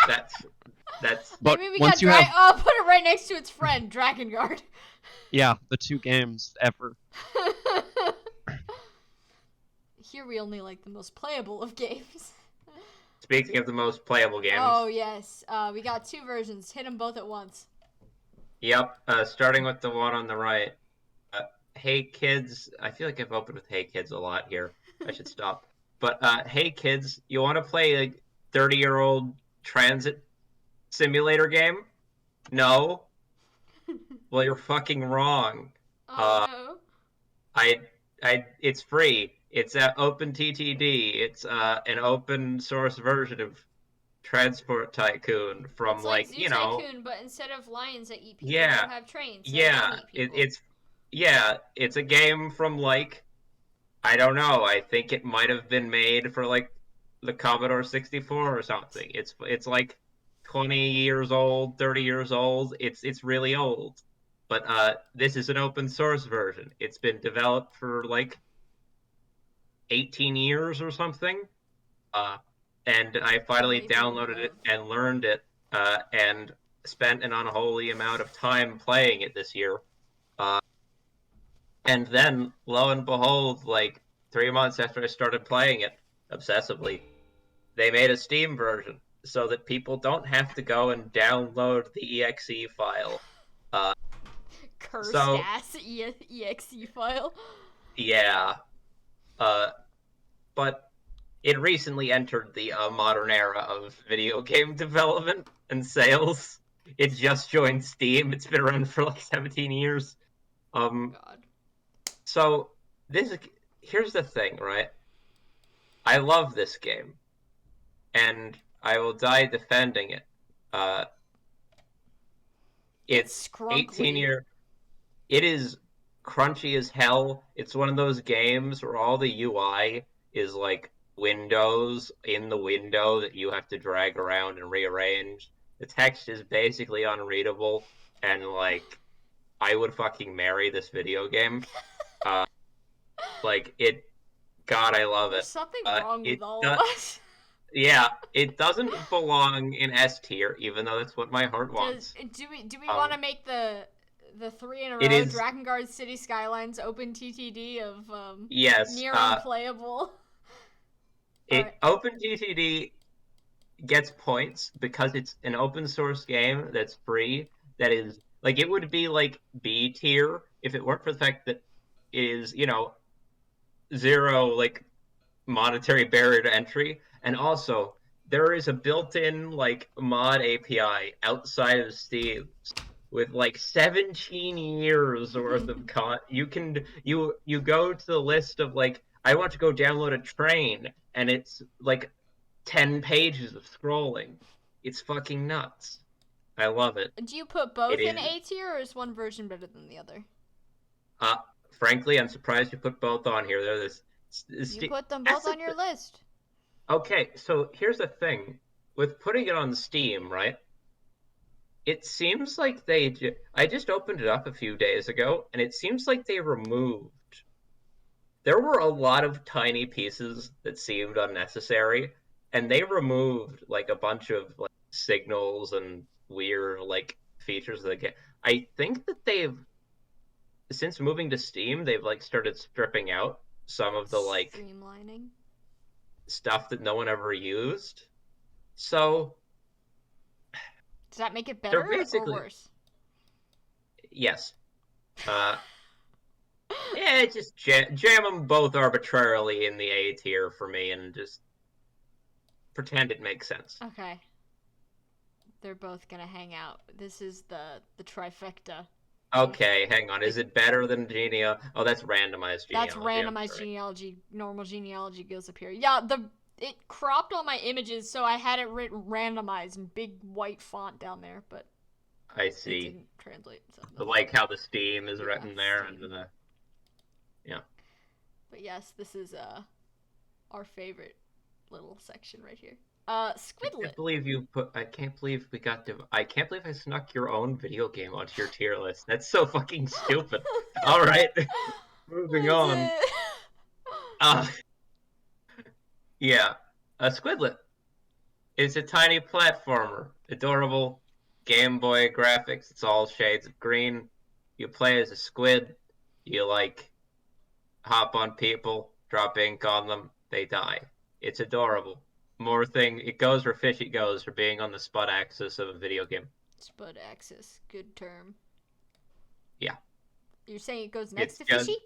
that's. But maybe we got I'll put it right next to its friend, Drakengard. Yeah, the two games ever. Here we only like the most playable of games. Speaking of the most playable games. Oh yes, we got two versions. Hit them both at once. Yep. Starting with the one on the right. Hey Kids. I feel like I've opened with Hey Kids a lot here. I should stop. But Hey Kids, you want to play a 30-year-old transit simulator game? No. Well, you're fucking wrong. Oh no. It's free. It's at OpenTTD. It's an open source version of Transport Tycoon from it's like Zoo Tycoon, but instead of lions that eat people, you have trains. That eat people. It's a game from like, I don't know. I think it might have been made for like the Commodore 64 or something. It's like 20 years old, 30 years old. It's really old. But this is an open source version. It's been developed for like 18 years or something. And I finally downloaded it and learned it and spent an unholy amount of time playing it this year. And And then, lo and behold, like 3 months after I started playing it obsessively, they made a Steam version so that people don't have to go and download the exe file. Cursed So ass exe file. yeah, but it recently entered the modern era of video game development and sales. It just joined Steam. It's been around for like 17 years. God. So here's the thing, right? I love this game, and I will die defending it. It's 18 year. It is crunchy as hell. It's one of those games where all the UI is like windows in the window that you have to drag around and rearrange. The text is basically unreadable, and like I would fucking marry this video game. Like it, God, I love There's it. something wrong with all of us. Yeah, it doesn't belong in S tier, even though that's what my heart wants. Do we want to make the 3 in a row Drakengard City Skylines open TTD of yes, near unplayable? Open TTD gets points because it's an open source game that's free. That is like it would be like B tier if it weren't for the fact that it is, you know, 0 like monetary barrier to entry, and also there is a built-in like mod API outside of Steam with like 17 years worth of you go to the list of like I want to go download a train, and it's like 10 pages of scrolling. It's fucking nuts. I love it. Do you put both in A tier, or is one version better than the other? Frankly, I'm surprised you put both on here. They're you put them both on your list. Okay, so here's the thing. With putting it on Steam, right? It seems like I just opened it up a few days ago, and it seems like they removed... There were a lot of tiny pieces that seemed unnecessary, and they removed like a bunch of like signals and weird like features of the game. I think that since moving to Steam, they've like started stripping out some of the like streamlining stuff that no one ever used. So does that make it better or worse? Yes. Yeah, just jam them both arbitrarily in the A tier for me and just pretend it makes sense. Okay. They're both gonna hang out. This is the trifecta. Okay, hang on. Is it better than Genealogy? Oh, that's randomized Genealogy. That's randomized Genealogy. Normal Genealogy goes up here. Yeah, it cropped all my images, so I had it written randomized in big white font down there, but I see. It didn't translate. So like how the Steam is written there and the yeah. But yes, this is our favorite little section right here. Squidlet. I can't believe I can't believe I snuck your own video game onto your tier list. That's so fucking stupid. All right. Moving on. Yeah. Squidlet. It's a tiny platformer. Adorable. Game Boy graphics. It's all shades of green. You play as a squid. You like hop on people, drop ink on them, they die. It's adorable. It goes where fish it goes for being on the spud axis of a video game. Spud axis, good term. Yeah. You're saying it goes next to fishy?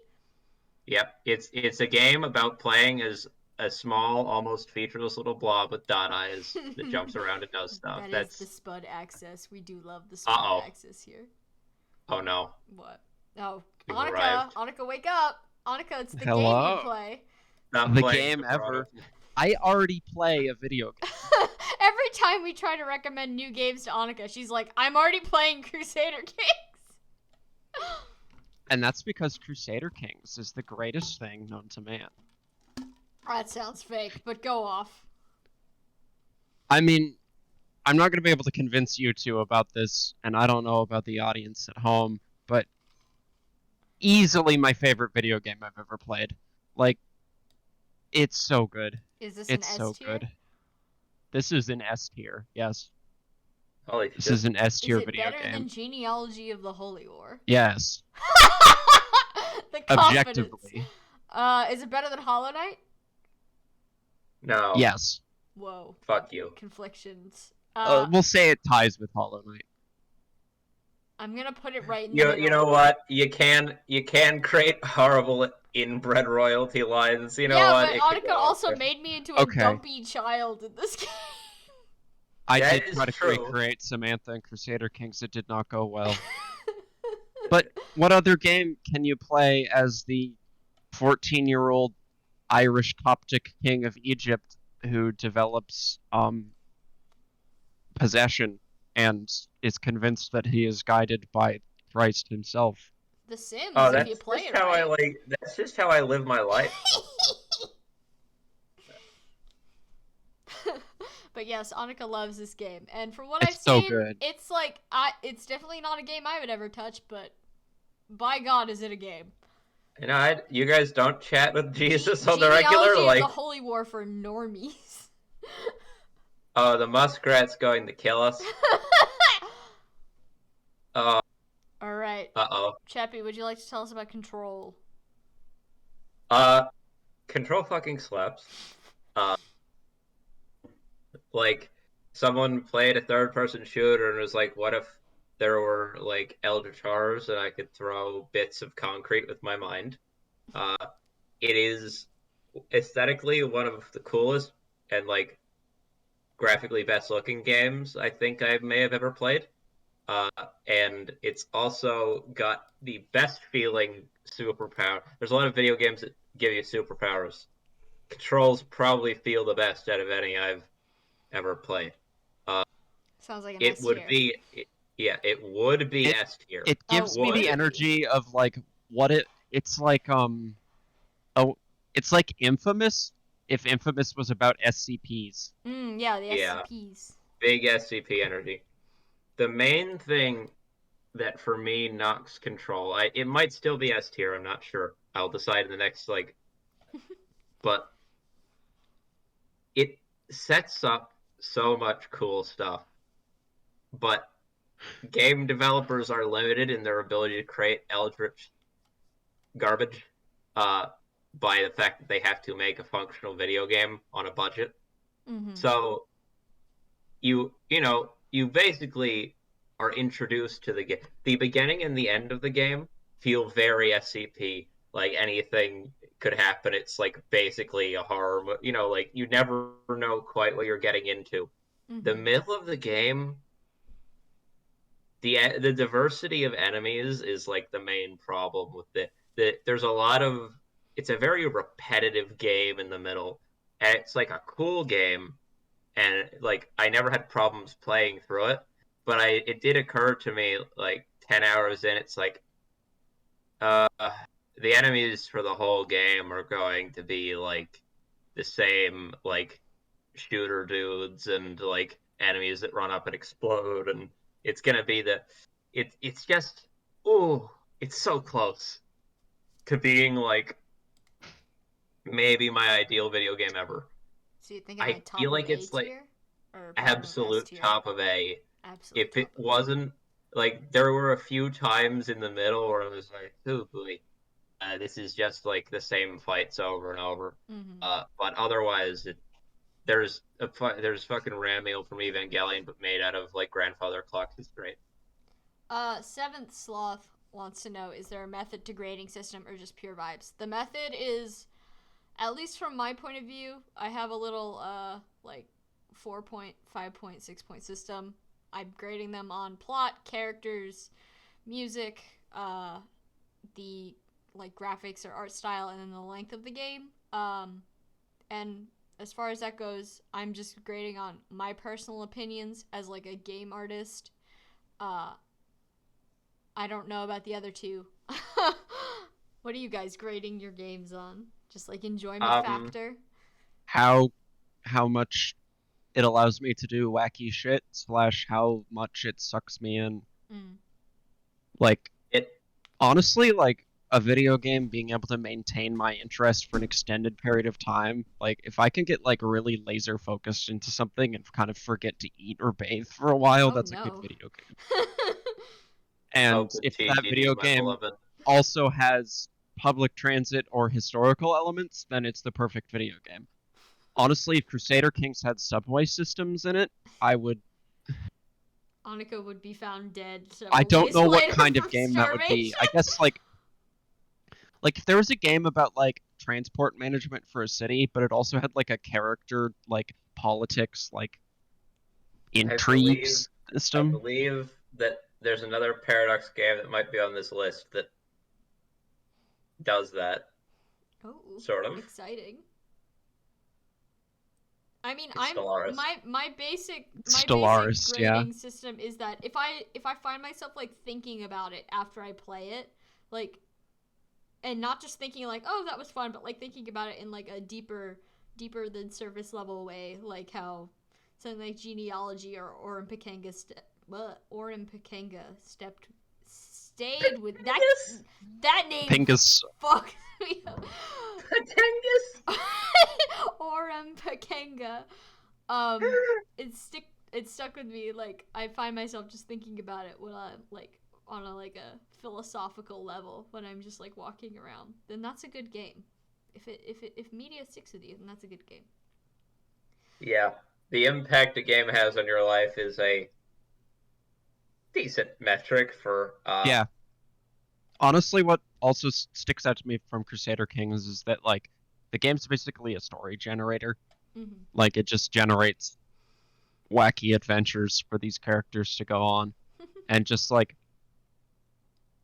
Yep. It's a game about playing as a small, almost featureless little blob with dot eyes that jumps around and does stuff. That's the spud axis. We do love the spud axis here. Oh no. What? Oh, Annika, wake up! Annika, it's the game you play. The game ever. I already play a video game. Every time we try to recommend new games to Annika, she's like, I'm already playing Crusader Kings. And that's because Crusader Kings is the greatest thing known to man. That sounds fake, but go off. I mean, I'm not going to be able to convince you two about this, and I don't know about the audience at home, but easily my favorite video game I've ever played. Like, it's so good. Is this an S tier? It's so good. This is an S tier, yes. Holy this is an S tier video game. Is it better than Genealogy of the Holy War? Yes. The confidence. Objectively. Is it better than Hollow Knight? No. Yes. Whoa. Fuck you. Conflictions. We'll say it ties with Hollow Knight. I'm gonna put it right in the middle. You know what? You can create horrible inbred royalty lines. You know what? Yeah, but Annika also made me into a dumpy child in this game. I did try to recreate Samantha and Crusader Kings. It did not go well. But what other game can you play as the 14-year-old Irish Coptic king of Egypt who develops possession and is convinced that he is guided by Christ himself? The Sims, if you play it right. That's just how I live my life. But yes, Annika loves this game, and from what It's I've so seen, good. it's like it's definitely not a game I would ever touch, but by God, is it a game? You know, you guys don't chat with Jesus on the regular, Genealogy like is the holy war for normies. Oh, the muskrat's going to kill us. All right. Uh-oh. Chappie, would you like to tell us about Control? Control fucking slaps. Like, someone played a third-person shooter and was like, what if there were, like, eldritch horrors and I could throw bits of concrete with my mind? It is aesthetically one of the coolest and, like, graphically best-looking games I think I may have ever played. And it's also got the best feeling superpower. There's a lot of video games that give you superpowers. Controls probably feel the best out of any I've ever played. Sounds like an it S would tier. be, yeah, it would be S tier. It gives me the energy of like what it's like it's like Infamous if Infamous was about SCPs. Yeah, the SCPs. Big SCP energy. The main thing that for me knocks Control, it might still be S tier, I'm not sure. I'll decide in the next but it sets up so much cool stuff. But game developers are limited in their ability to create eldritch garbage by the fact that they have to make a functional video game on a budget. Mm-hmm. So you basically are introduced to the game. The beginning and the end of the game feel very SCP. Like anything could happen. It's like basically a horror. Like you never know quite what you're getting into. Mm-hmm. The middle of the game, the diversity of enemies is like the main problem with it. There's a lot of. It's a very repetitive game in the middle, and it's like a cool game, and like I never had problems playing through it. But it did occur to me like 10 hours in, it's like, the enemies for the whole game are going to be like the same like shooter dudes and like enemies that run up and explode, and it's gonna be it's just it's so close to being like maybe my ideal video game ever. So you think I feel like it's like absolute top of A. Absolute if it wasn't like there were a few times in the middle where I was like, oh boy, this is just like the same fights over and over. Mm-hmm. But otherwise, there's fucking Ramiel from Evangelion, but made out of like grandfather clocks. It's great. Seventh Sloth wants to know: is there a method to grading system or just pure vibes? The method is, at least from my point of view, I have a little 4-point, 5-point, 6-point system. I'm grading them on plot, characters, music, the like graphics or art style, and then the length of the game. And as far as that goes, I'm just grading on my personal opinions as like a game artist. I don't know about the other two. What are you guys grading your games on? Just like enjoyment factor? How much it allows me to do wacky shit / how much it sucks me in. Like, honestly, like, a video game being able to maintain my interest for an extended period of time, like, if I can get, like, really laser focused into something and kind of forget to eat or bathe for a while, that's a good video game. And if that video game also has public transit or historical elements, then it's the perfect video game. Honestly, if Crusader Kings had subway systems in it, I would... Annika would be found dead I several don't days know what later kind of from game that would be. starvation. I guess, like if there was a game about, like, transport management for a city, but it also had, like, a character, like, politics, like, intrigue I system. believe that there's another Paradox game that might be on this list that does that. Oh, sort of. Exciting. I mean, It's Stellaris. my basic Stellaris, grading system is that if I find myself like thinking about it after I play it, like, and not just thinking like, oh, that was fun, but like thinking about it in like a deeper than surface level way, like how something like Genealogy or Orin Pakenga stayed with that name. Pingus. Fuck me up. Patengus? Orin Pakenga. It stuck with me. Like, I find myself just thinking about it when I'm like on a philosophical level when I'm just like walking around. Then that's a good game. If media sticks with you, then that's a good game. Yeah, the impact a game has on your life is a decent metric for. Yeah. Honestly, what also sticks out to me from Crusader Kings is that, like, the game's basically a story generator. Mm-hmm. Like, it just generates wacky adventures for these characters to go on. And just, like,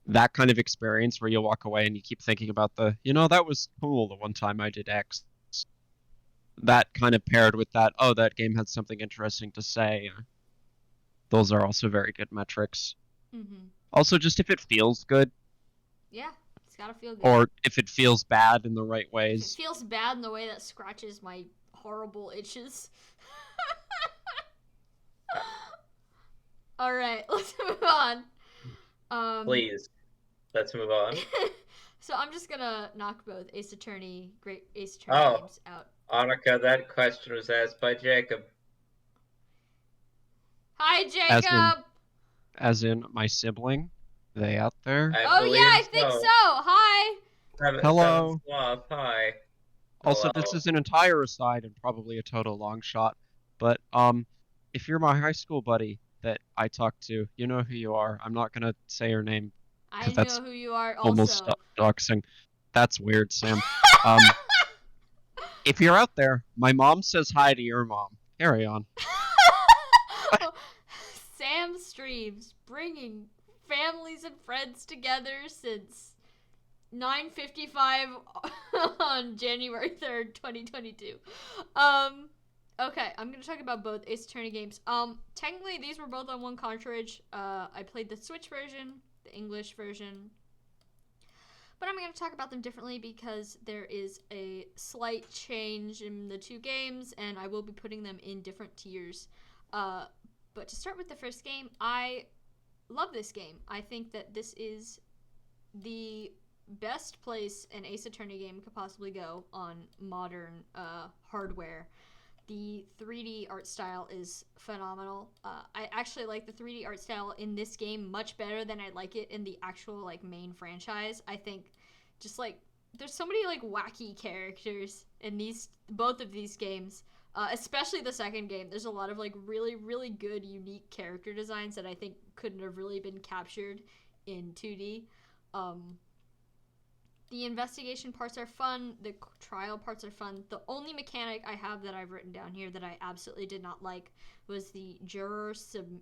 that kind of experience where you walk away and you keep thinking about that was cool the one time I did X. That kind of paired with that, oh, that game had something interesting to say. Those are also very good metrics. Mm-hmm. Also, just if it feels good. Yeah, it's gotta feel good. Or if it feels bad in the right ways. If it feels bad in the way that scratches my horrible itches. Alright, let's move on. Please, let's move on. So I'm just gonna knock both Ace Attorney games out. Annika, that question was asked by Jacob. Hi, Jacob! As in my sibling? They out there? I think so. Hi. Hello. Hi. Also, Hello. this is an entire aside and probably a total long shot, but if you're my high school buddy that I talked to, you know who you are. I'm not gonna say your name. I know who you are. Almost doxing. That's weird, Sam. If you're out there, my mom says hi to your mom. Carry on. Sam streams, bringing families and friends together since 9:55 on January 3rd, 2022. Okay, I'm gonna talk about both Ace Attorney games. Technically, these were both on one cartridge. I played the Switch version, the English version, but I'm gonna talk about them differently because there is a slight change in the two games, and I will be putting them in different tiers. But to start with the first game, I love this game. I think that this is the best place an Ace Attorney game could possibly go on modern hardware. The 3D art style is phenomenal. I actually like the 3D art style in this game much better than I like it in the actual like main franchise. I think just like there's so many like wacky characters in both of these games. Especially the second game, there's a lot of like really, really good, unique character designs that I think couldn't have really been captured in 2D. The investigation parts are fun. The trial parts are fun. The only mechanic I have that I've written down here that I absolutely did not like was the juror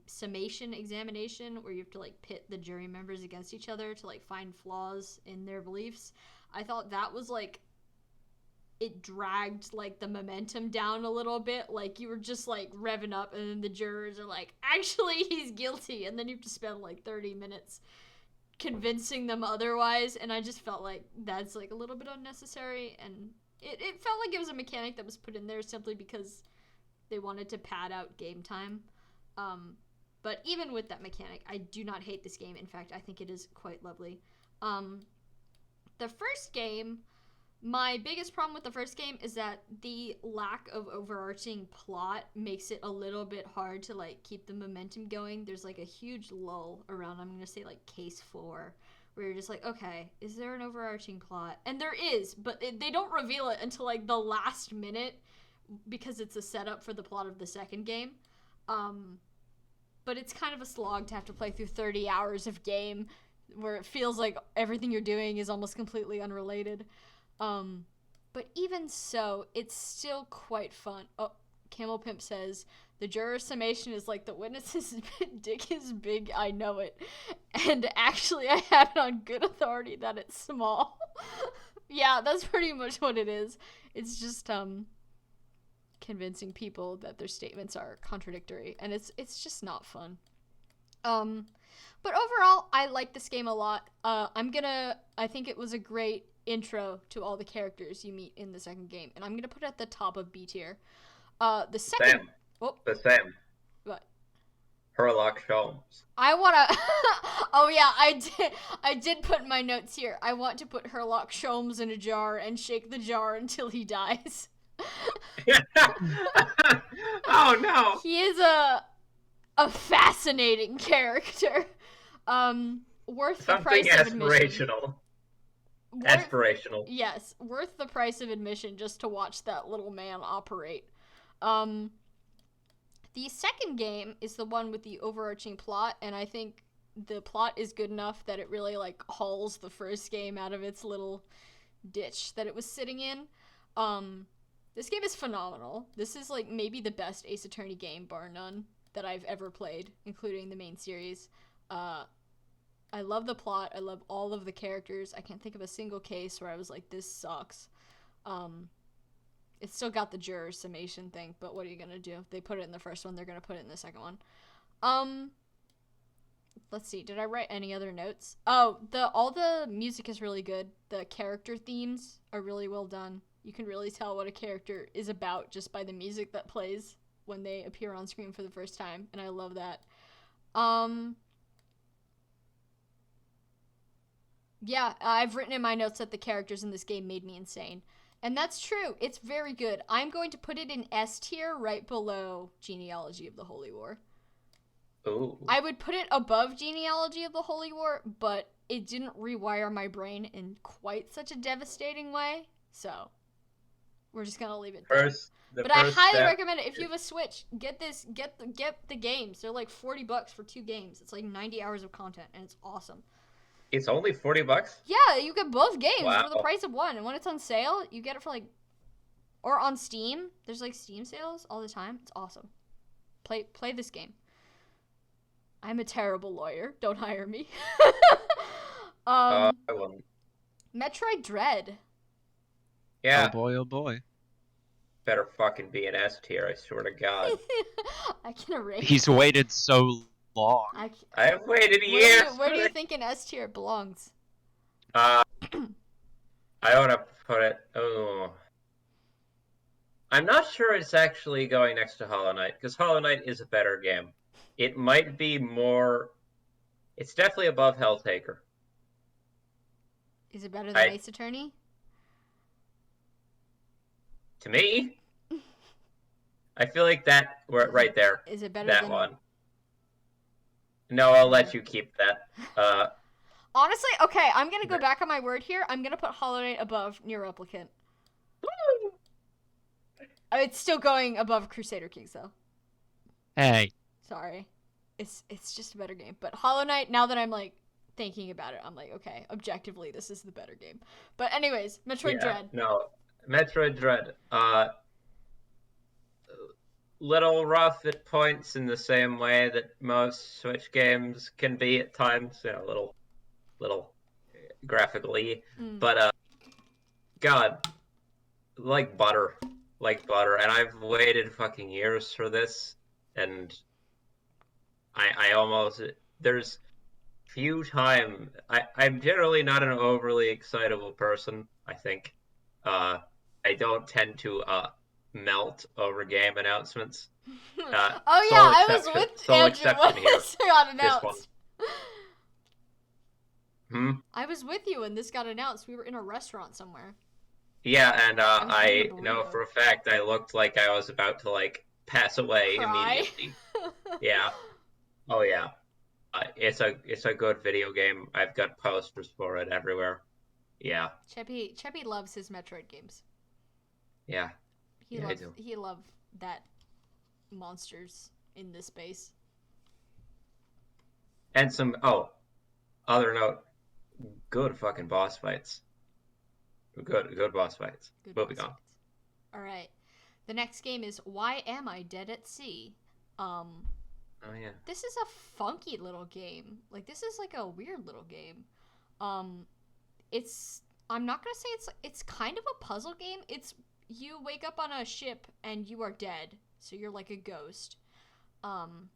summation examination, where you have to like pit the jury members against each other to like find flaws in their beliefs. I thought that was like, it dragged like the momentum down a little bit. Like you were just like revving up and then the jurors are like, actually he's guilty, and then you have to spend like 30 minutes convincing them otherwise, and I just felt like that's like a little bit unnecessary, and it felt like it was a mechanic that was put in there simply because they wanted to pad out game time. But even with that mechanic, I do not hate this game. In fact, I think it is quite lovely. The first game, my biggest problem with the first game is that the lack of overarching plot makes it a little bit hard to like keep the momentum going. There's like a huge lull around, I'm gonna say like case 4, where you're just like, okay, is there an overarching plot? And there is, but they don't reveal it until like the last minute because it's a setup for the plot of the second game. But it's kind of a slog to have to play through 30 hours of game where it feels like everything you're doing is almost completely unrelated. But even so, it's still quite fun. Oh, Camel Pimp says, the juror summation is like the witness's dick is big, I know it. And actually, I have it on good authority that it's small. Yeah, that's pretty much what it is. It's just, convincing people that their statements are contradictory. And it's just not fun. But overall, I like this game a lot. I think it was a great intro to all the characters you meet in the second game. And I'm gonna put it at the top of B tier. The second... Sam. Oh. The Sam. What? Herlock Sholmes. I wanna... Oh yeah, I did put in my notes here. I want to put Herlock Sholmes in a jar and shake the jar until he dies. Oh no! He is a fascinating character. Worth the price of admission. Aspirational. Yes, worth the price of admission just to watch that little man operate. The second game is the one with the overarching plot, and I think the plot is good enough that it really like hauls the first game out of its little ditch that it was sitting in. This game is phenomenal. This is like maybe the best Ace Attorney game, bar none, that I've ever played, including the main series. I love the plot. I love all of the characters. I can't think of a single case where I was like, this sucks. It's still got the juror summation thing, but what are you gonna do? They put it in the first one, they're gonna put it in the second one. Let's see, did I write any other notes? Oh, all the music is really good. The character themes are really well done. You can really tell what a character is about just by the music that plays when they appear on screen for the first time, and I love that. Yeah, I've written in my notes that the characters in this game made me insane. And that's true. It's very good. I'm going to put it in S tier right below Genealogy of the Holy War. Ooh. I would put it above Genealogy of the Holy War, but it didn't rewire my brain in quite such a devastating way. So, we're just going to leave it there. But I highly recommend it. If you have a Switch, get the games. They're like $40 for 2 games. It's like 90 hours of content, and it's awesome. It's only $40? Yeah, you get both games Wow. for the price of one. And when it's on sale, you get it for like... Or on Steam. There's like Steam sales all the time. It's awesome. Play this game. I'm a terrible lawyer. Don't hire me. I won't. Metroid Dread. Yeah. Oh boy, oh boy. Better fucking be an S tier, I swear to God. I can erase. He's waited so long. I have waited years. Where do you think an S tier belongs? I want to put it... Oh. I'm not sure it's actually going next to Hollow Knight, because Hollow Knight is a better game. It might be more... It's definitely above Helltaker. Is it better than Ace Attorney? To me? I feel like that... right there. Is it better that than... one. No, I'll let you keep that. Honestly, okay, I'm gonna go back on my word here. I'm gonna put Hollow Knight above Nier Replicant. It's still going above Crusader Kings, though. Hey. Sorry. It's just a better game. But Hollow Knight, now that I'm, like, thinking about it, I'm like, okay, objectively, this is the better game. But anyways, Metroid Dread. No, Metroid Dread. Little rough at points in the same way that most Switch games can be at times. You know, little graphically. But, God, like butter. And I've waited fucking years for this, and I almost... There's few time... I'm generally not an overly excitable person, I think. I don't tend to, melt over game announcements. I was with Andrew when this got announced. I was with you when this got announced. We were in a restaurant somewhere. Yeah, and I know for a fact I looked like I was about to, like, pass away immediately. Yeah. Oh, yeah. It's a good video game. I've got posters for it everywhere. Yeah, Cheppy loves his Metroid games. yeah, yeah. I do. He loved that monsters in this space. And some other note, good fucking boss fights. Good boss fights. Good Moving boss on. fights. All right. The next game is Why Am I Dead at Sea? Oh yeah. This is a funky little game. Like, this is like a weird little game. It's I'm not gonna say it's kind of a puzzle game. It's you wake up on a ship and you are dead, so you're like a ghost. And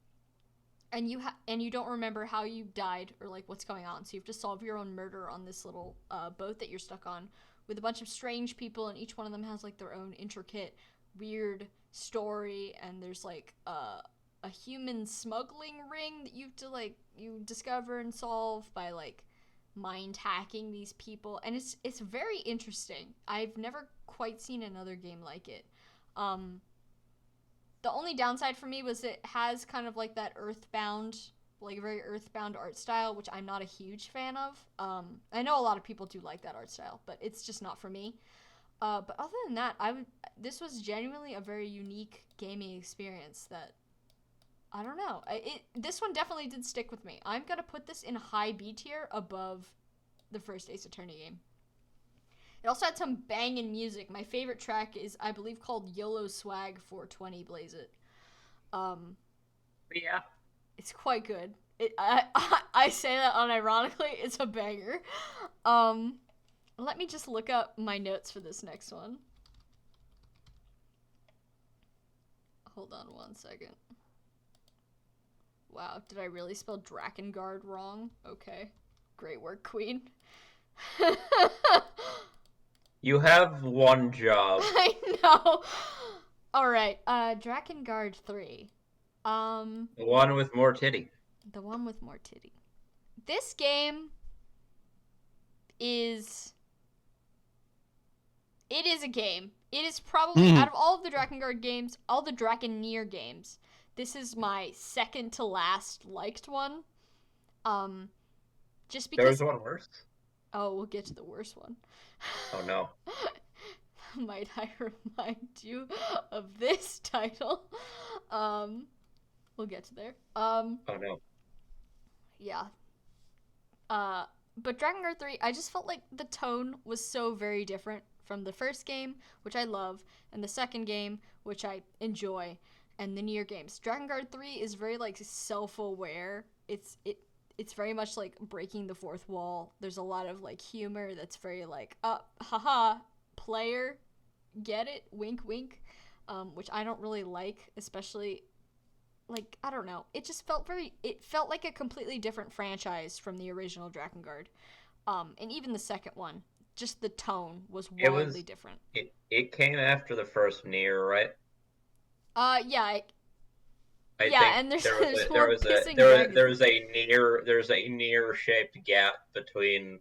you don't remember how you died or like what's going on. So you have to solve your own murder on this little boat that you're stuck on with a bunch of strange people, and each one of them has like their own intricate, weird story. And there's like a human smuggling ring that you discover and solve by like mind hacking these people, and it's very interesting. I've never quite seen another game like it. The only downside for me was it has kind of like that Earthbound, like very Earthbound art style, which I'm not a huge fan of. I know a lot of people do like that art style, but it's just not for me. But other than that, this was genuinely a very unique gaming experience that I don't know. This one definitely did stick with me. I'm gonna put this in high B tier above the first Ace Attorney game. It also had some banging music. My favorite track is, I believe, called YOLO Swag 420 Blaze It. Yeah. It's quite good. I say that unironically. It's a banger. Let me just look up my notes for this next one. Hold on one second. Wow, did I really spell Drakengard wrong? Okay. Great work, Queen. You have one job. I know. Alright, Drakengard 3. The one with more titty. The one with more titty. This game is... It is a game. It is probably, out of all of the Drakengard games, all the Drakenir games, this is my second to last liked one. Just because... There was one worse? Oh, we'll get to the worst one. Oh no. Might I remind you of this title? We'll get to there. Oh no. Yeah. But Drakengard 3, I just felt like the tone was so very different from the first game, which I love, and the second game, which I enjoy, and the Nier games. Drakengard 3 is very like self-aware. It's very much like breaking the fourth wall. There's a lot of like humor that's very like, haha, player, get it, wink wink, which I don't really like, especially like, I don't know. It just felt like a completely different franchise from the original Drakengard. And even the second one, just the tone was wildly different. It came after the first Nier, right? Yeah. I yeah, think and there's there's a Nier shaped gap between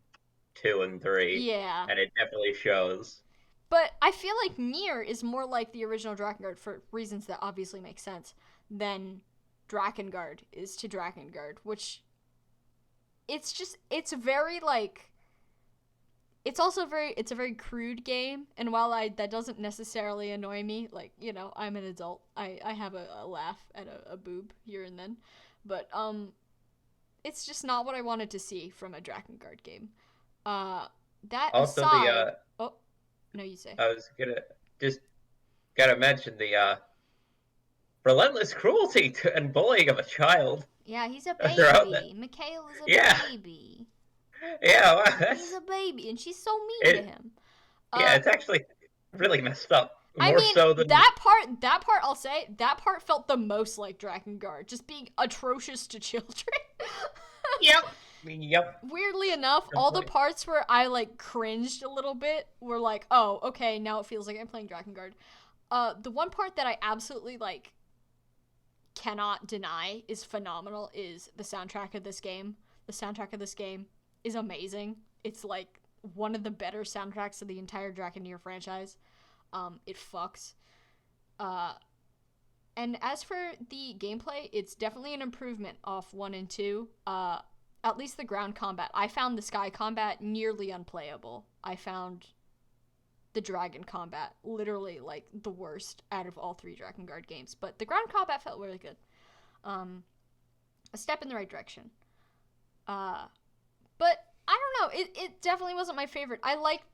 2 and 3. Yeah. And it definitely shows. But I feel like Nier is more like the original Drakengard for reasons that obviously make sense than Drakengard is to Drakengard, which it's very like, it's a very crude game, and while that doesn't necessarily annoy me, like, you know, I'm an adult, I have a laugh at a boob here and then, but it's just not what I wanted to see from a Drakengard game. That also aside, oh no, you say. I was gotta mention the relentless cruelty and bullying of a child. Yeah, he's a baby. Mikhail is a baby. Yeah, well, he's a baby, and she's so mean to him. Yeah, it's actually really messed up. I mean, so than that part, I'll say, that part felt the most like Drakengard, just being atrocious to children. Yep. Weirdly enough, all the parts where I like cringed a little bit were like, oh, okay, now it feels like I'm playing Drakengard. The one part that I absolutely like cannot deny is phenomenal is the soundtrack of this game. The soundtrack of this game is amazing. It's like one of the better soundtracks of the entire Drakengard franchise. It fucks. And as for the gameplay, it's definitely an improvement off 1 and 2. At least the ground combat. I found the sky combat nearly unplayable. I found the dragon combat literally like the worst out of all 3 Drakengard games. But the ground combat felt really good. A step in the right direction. But I don't know. It definitely wasn't my favorite. I liked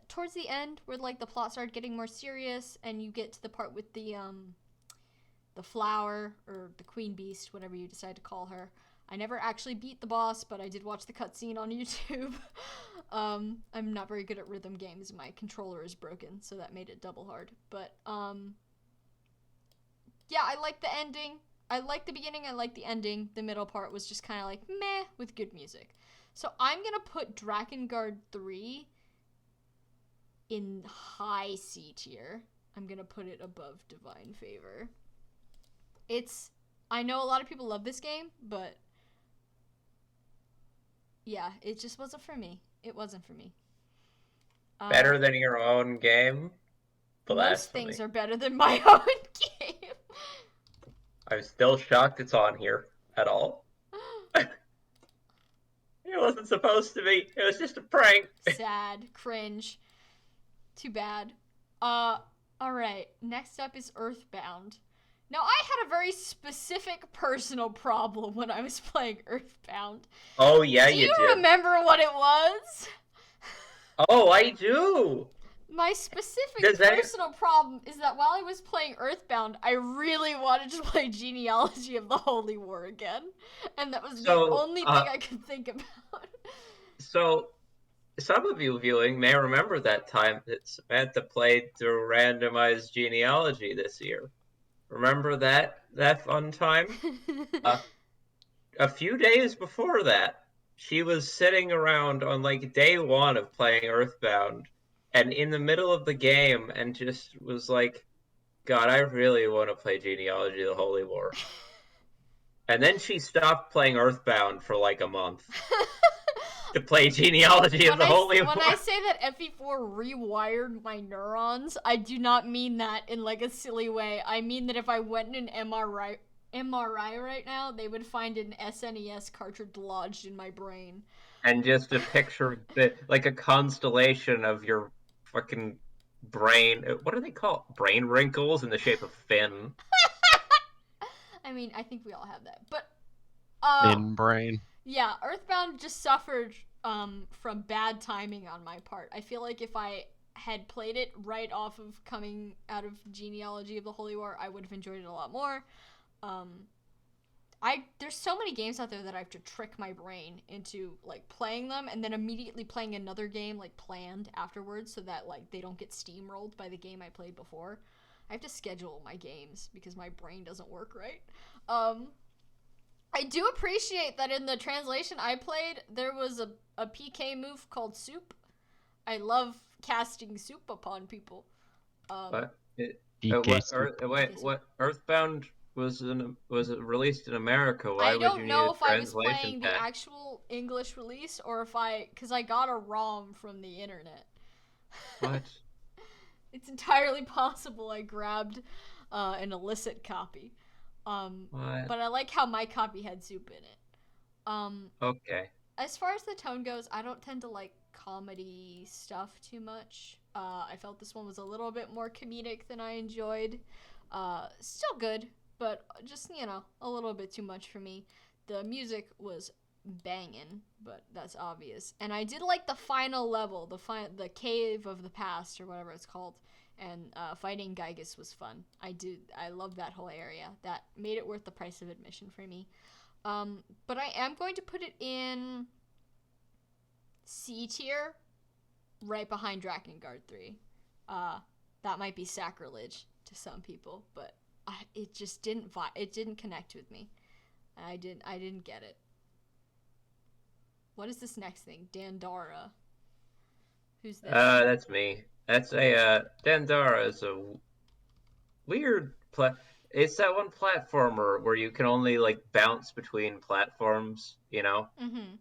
towards the end where like the plot started getting more serious and you get to the part with the flower or the queen beast, whatever you decide to call her. I never actually beat the boss, but I did watch the cutscene on YouTube. I'm not very good at rhythm games. My controller is broken, so that made it double hard. But yeah, I like the ending. I like the beginning. I like the ending. The middle part was just kind of like meh with good music. So I'm gonna put Drakengard 3 in high C tier. I'm gonna put it above Divine Favor. I know a lot of people love this game, but yeah, it just wasn't for me. It wasn't for me. Better than your own game? Blasphemy. Most things are better than my own game. I'm still shocked it's on here at all. It wasn't supposed to be. It was just a prank. Sad. Cringe. Too bad. Alright. Next up is Earthbound. Now, I had a very specific personal problem when I was playing Earthbound. Oh, yeah, you did. Do you remember what it was? Oh, I do! My specific personal problem is that while I was playing Earthbound, I really wanted to play Genealogy of the Holy War again. And that was the only thing I could think about. So, some of you viewing may remember that time that Samantha played through randomized Genealogy this year. Remember that fun time? A few days before that, she was sitting around on like day 1 of playing Earthbound, and in the middle of the game, and just was like, God, I really want to play Genealogy of the Holy War. And then she stopped playing Earthbound for like a month. To play Genealogy of the Holy War. When I say that FE4 rewired my neurons, I do not mean that in like a silly way. I mean that if I went in an MRI right now, they would find an SNES cartridge lodged in my brain. And just a picture, like a constellation of your fucking brain. What are they called? Brain wrinkles in the shape of Finn. I mean, I think we all have that. But Finn brain. Yeah, Earthbound just suffered from bad timing on my part. I feel like if I had played it right off of coming out of Genealogy of the Holy War, I would have enjoyed it a lot more. There's so many games out there that I have to trick my brain into like playing them and then immediately playing another game like planned afterwards so that like they don't get steamrolled by the game I played before. I have to schedule my games because my brain doesn't work right. I do appreciate that in the translation I played, there was a PK move called soup. I love casting soup upon people. What Earthbound was released in America? Why would you need a translation? I don't know if I was playing the actual English release or because I got a ROM from the internet. What? It's entirely possible I grabbed an illicit copy. But I like how my copy had soup in it. Okay. As far as the tone goes, I don't tend to like comedy stuff too much. I felt this one was a little bit more comedic than I enjoyed. Still good, but just, a little bit too much for me. The music was banging, but that's obvious. And I did like the final level, the Cave of the Past, or whatever it's called. And fighting Gygus was fun. I love that whole area. That made it worth the price of admission for me. But I am going to put it in C tier, right behind Drakengard 3. That might be sacrilege to some people, but it just didn't it didn't connect with me. I didn't get it. What is this next thing? Dandara. Who's this? That's me. That's Dandara is a weird it's that one platformer where you can only like bounce between platforms, Mm-hmm.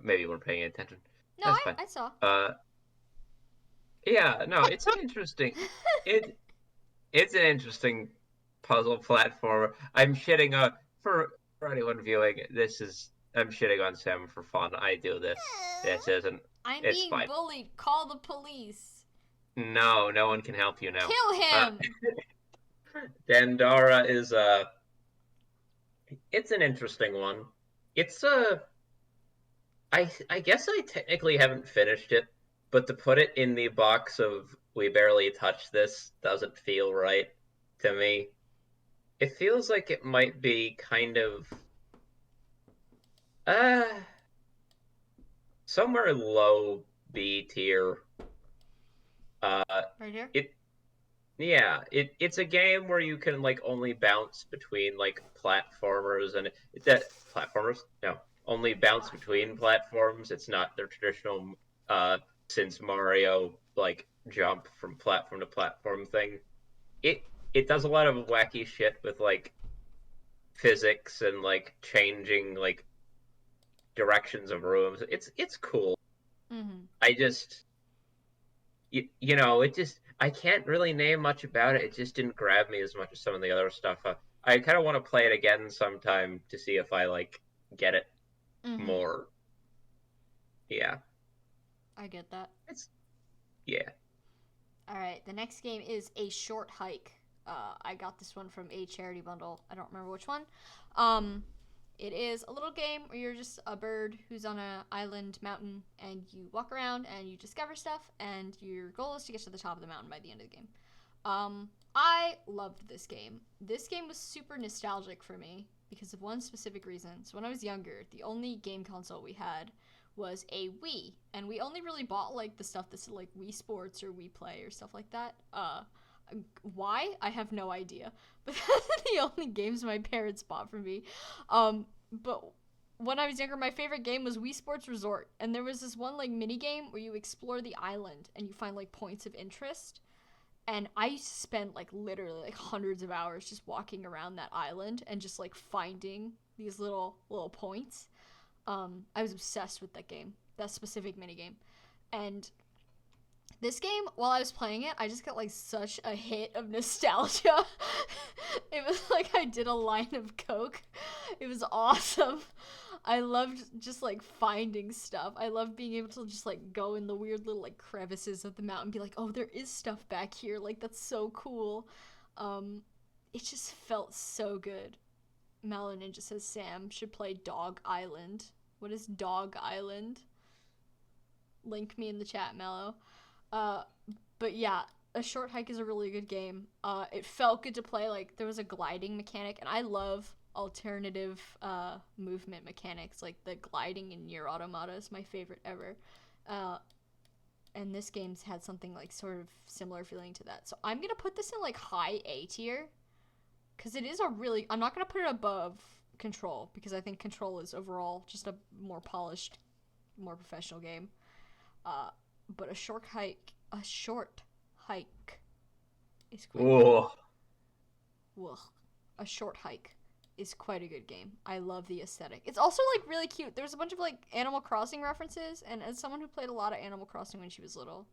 Maybe you weren't paying attention. No, I saw. Yeah, no, it's an interesting it's an interesting puzzle platformer. I'm shitting on for anyone viewing. I'm shitting on Sam for fun. I do this. This isn't. I'm It's being fine. bullied. Call the police. No one can help you now. Kill him. Dandara is it's an interesting one. It's I guess I technically haven't finished it, but to put it in the box of we barely touched this doesn't feel right to me. It feels like it might be kind of uh somewhere low B tier. Right here. It's a game where you can like only bounce between like platformers and that platformers? No, only bounce between platforms. It's not the traditional since Mario like jump from platform to platform thing. It it does a lot of wacky shit with like physics and like changing like directions of rooms. It's cool. Mm-hmm. I just you know, it just I can't really name much about it. It just didn't grab me as much as some of the other stuff. I kind of want to play it again sometime to see if I like get it Mm-hmm. more. Yeah, I get that. it's yeah. All right, the next game is A Short Hike. I got this one from a charity bundle. I don't remember which one. It is a little game where you're just a bird who's on an island mountain, and you walk around and you discover stuff, and your goal is to get to the top of the mountain by the end of the game. I loved this game. This game was super nostalgic for me because of one specific reason. So when I was younger, the only game console we had was a Wii, and we only really bought like the stuff that's like Wii Sports or Wii Play or stuff like that. Why? I have no idea. But that's the only games my parents bought for me. But when I was younger, my favorite game was Wii Sports Resort, and there was this one like mini game where you explore the island and you find like points of interest. And I used to spend like literally like hundreds of hours just walking around that island and just like finding these little points. I was obsessed with that game, that specific mini game. And this game, while I was playing it, I just got like such a hit of nostalgia. It was like I did a line of coke. It was awesome. I loved just like finding stuff. I loved being able to just like go in the weird little like crevices of the mountain and be like, oh, there is stuff back here. Like that's so cool. It just felt so good. Mallow Ninja says Sam should play Dog Island. What is Dog Island? Link me in the chat, Mallow. But yeah, A Short Hike is a really good game. It felt good to play. Like there was a gliding mechanic, and I love alternative movement mechanics. Like the gliding in Nier Automata is my favorite ever. And this game's had something like sort of similar feeling to that. So I'm gonna put this in like high A tier, because it is a really. I'm not gonna put it above Control because I think Control is overall just a more polished, more professional game. But a short hike is quite. Ooh. Ugh. A short hike is quite a good game. I love the aesthetic. It's also like really cute. There's a bunch of like Animal Crossing references, and as someone who played a lot of Animal Crossing when she was little,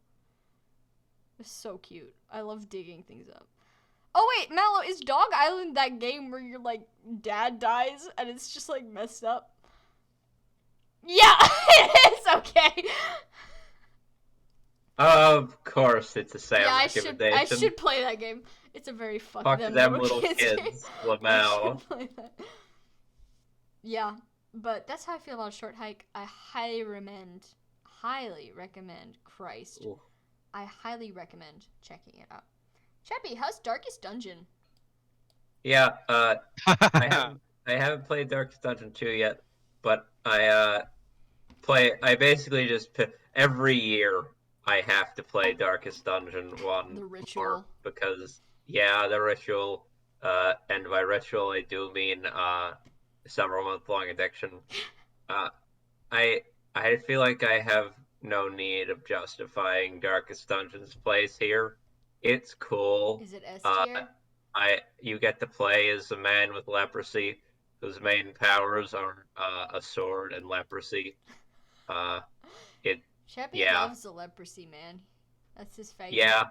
it's so cute. I love digging things up. Oh wait, Mallow, is Dog Island that game where your like dad dies and it's just like messed up? Yeah, it is. Okay. Of course, it's a Sam Yeah, recommendation. I should play that game. It's a very fuck Fuck them little kids. Lamau. I should play that. Yeah, but that's how I feel about a short hike. I highly recommend. Christ, Ooh. I highly recommend checking it out. Chappie, how's Darkest Dungeon? Yeah, I haven't played Darkest Dungeon 2 yet, but I basically just every year I have to play Darkest Dungeon 1 The ritual. more because the ritual, and by ritual I do mean several month-long addiction. I feel like I have no need of justifying Darkest Dungeon's place here. It's cool. Is it S tier? You get to play as a man with leprosy whose main powers are a sword and leprosy. Chappie loves the leprosy, man. That's his favorite. Yeah.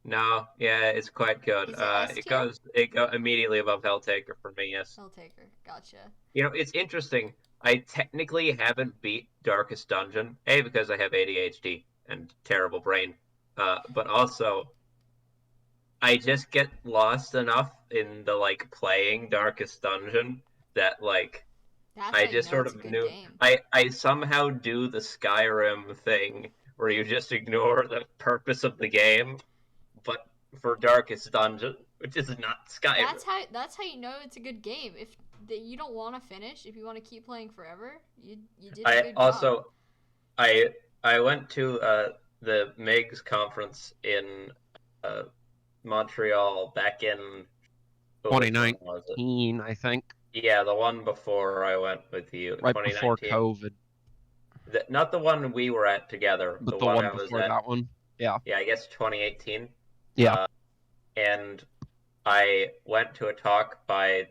No, yeah, it's quite good. Is it S tier? It goes immediately above Helltaker for me. Yes. Helltaker. Gotcha. You know, it's interesting. I technically haven't beat Darkest Dungeon, A, because I have ADHD and terrible brain, but also I just get lost enough in the like playing Darkest Dungeon that like That's I how you just know sort it's a of good knew game. I somehow do the Skyrim thing where you just ignore the purpose of the game, but for Darkest Dungeon, which is not Skyrim. That's how you know it's a good game. If you don't want to finish, if you want to keep playing forever, you did a I good job. also I I went to the MIGS conference in uh, Montreal back in which one was it? 2019, I think, Yeah, the one before I went with you, right before 2019. COVID, Not the one we were at together, the but the one one I was before at. that one. Yeah. Yeah, I guess 2018. Yeah. And I went to a talk by,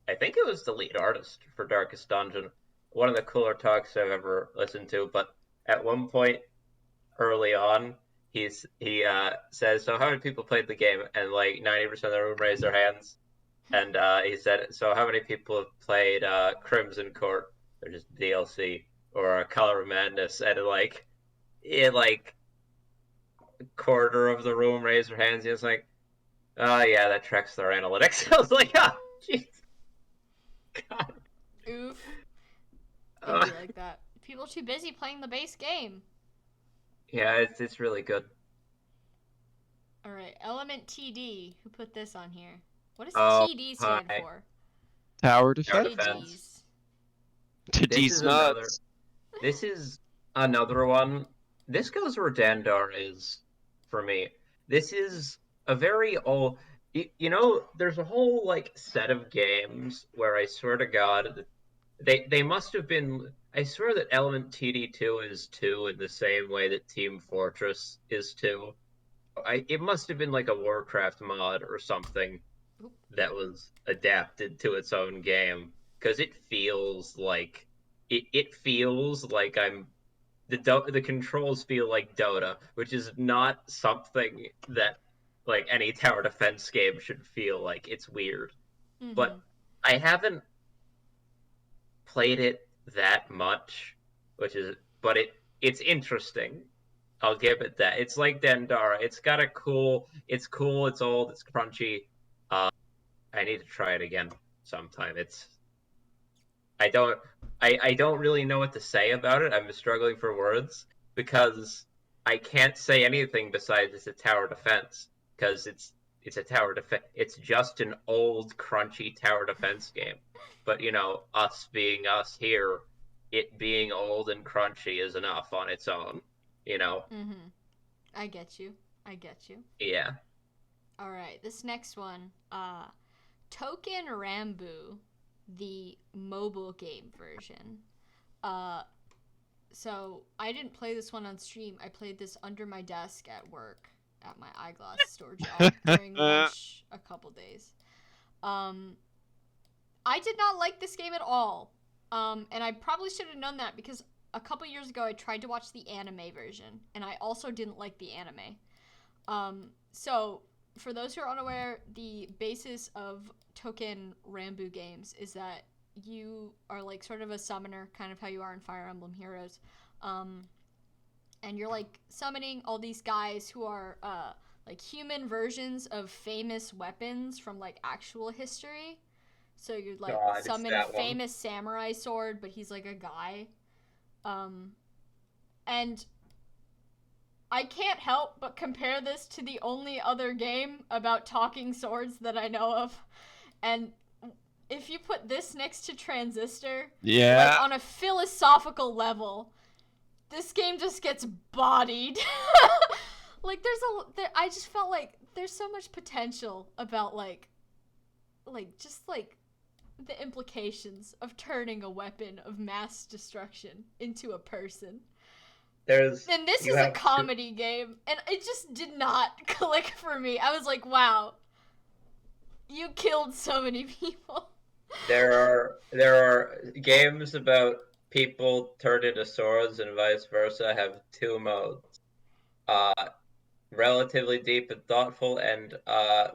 I think it was the lead artist for Darkest Dungeon. One of the cooler talks I've ever listened to. But at one point early on, he says, "So how many people played the game?" And like 90% of the room raised their hands. And he said, "So how many people have played Crimson Court, or just DLC, or Color of Madness?" And like quarter of the room raised their hands. He was like, "Oh yeah, that tracks their analytics." I was like, "Oh, jeez, God." Oof. It'd be like that. People are too busy playing the base game. Yeah, it's really good. All right, Element TD. Who put this on here? What does Oh, TD stand hi. for? Tower Tower defense. defense. To This D's is another. nuts. This is another one. This goes where Dandar is for me. This is a very old. You know, there's a whole like set of games where I swear to God, they must have been. I swear that Element TD2 is 2 in the same way that Team Fortress is 2. It must have been like a Warcraft mod or something Oop. that was adapted to its own game because it feels like I'm the controls feel like Dota, which is not something that like any tower defense game should feel like. It's weird, Mm-hmm. but I haven't played it that much, but it's interesting. I'll give it that. It's like Dendara. It's cool, it's old, it's crunchy. Uh, I need to try it again sometime. I don't I don't really know what to say about it. I'm struggling for words because I can't say anything besides it's a tower defense because it's a tower defense. It's just an old crunchy tower defense game. But you know, us being us here, it being old and crunchy is enough on its own. You know? Mm-hmm. I get you. I get you. Yeah. All right, this next one. Token Rambu, the mobile game version. Uh, so I didn't play this one on stream. I played this under my desk at work at my eyeglass store job during lunch a couple days. Um, I did not like this game at all. And I probably should have known that because a couple years ago I tried to watch the anime version, and I also didn't like the anime. So for those who are unaware, the basis of Token Rambu games is that you are like sort of a summoner, kind of how you are in Fire Emblem Heroes. And you're like summoning all these guys who are like human versions of famous weapons from like actual history. So you'd like God, it's summon that one. famous samurai sword, but he's like a guy. And I can't help but compare this to the only other game about talking swords that I know of. And if you put this next to Transistor, Yeah. like on a philosophical level, this game just gets bodied. Like I just felt like there's so much potential about like just like the implications of turning a weapon of mass destruction into a person. And this is a comedy game, and it just did not click for me. I was like, wow, you killed so many people. There are games about people turned into swords and vice versa have two modes. relatively deep and thoughtful, and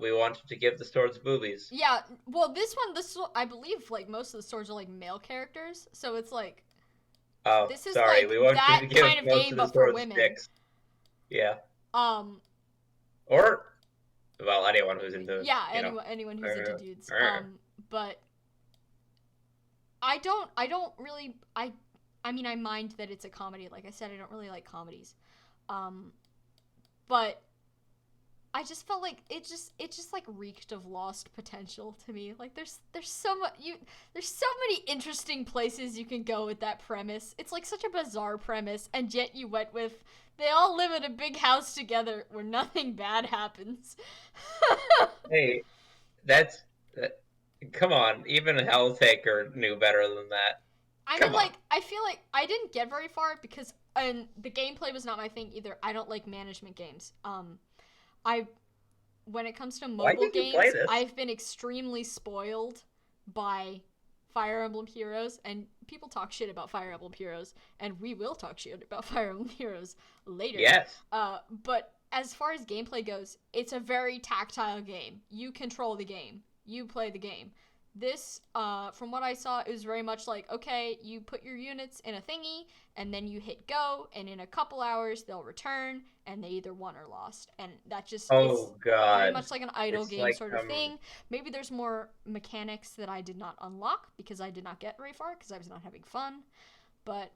we wanted to give the swords boobies. Yeah, well, I believe like most of the swords are like male characters, so it's like Oh, this is sorry, like we wanted that to give kind of most game of the but for swords women. dicks. Yeah. Um. Or, well, anyone who's into anyone who's into dudes. But I don't really I mean I mind that it's a comedy. Like I said, I don't really like comedies. But I just felt like it just like reeked of lost potential to me. Like there's so much there's so many interesting places you can go with that premise. It's like such a bizarre premise, and yet you went with they all live in a big house together where nothing bad happens. Hey, come on, even Helltaker knew better than that. I mean, like, I feel like I didn't get very far because the gameplay was not my thing either. I don't like management games. When it comes to mobile games, I've been extremely spoiled by Fire Emblem Heroes, and people talk shit about Fire Emblem Heroes, and we will talk shit about Fire Emblem Heroes later. Yes. But as far as gameplay goes, it's a very tactile game. You control the game. You play the game. This, from what I saw, it was very much like, okay, you put your units in a thingy, and then you hit go, and in a couple hours, they'll return, and they either won or lost. And that just is very much like an idle game like, sort of thing. Maybe there's more mechanics that I did not unlock, because I did not get very far, because I was not having fun. But,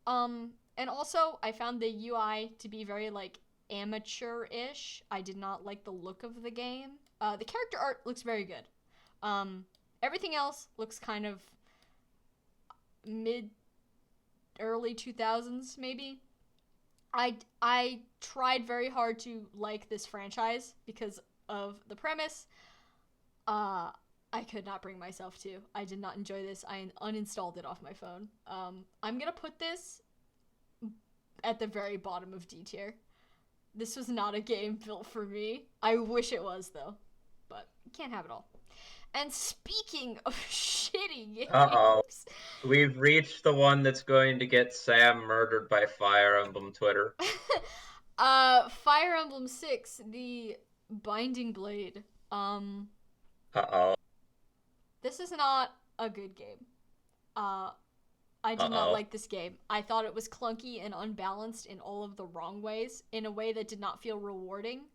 and also, I found the UI to be very, like, amateur-ish. I did not like the look of the game. The character art looks very good. Everything else looks kind of early 2000s, maybe. I tried very hard to like this franchise because of the premise. I could not bring myself to. I did not enjoy this. I uninstalled it off my phone. I'm gonna put this at the very bottom of D tier. This was not a game built for me. I wish it was, though. But can't have it all. And speaking of shitty games... We've reached the one that's going to get Sam murdered by Fire Emblem Twitter. Fire Emblem 6, the Binding Blade. This is not a good game. I did not like this game. I thought it was clunky and unbalanced in all of the wrong ways, in a way that did not feel rewarding.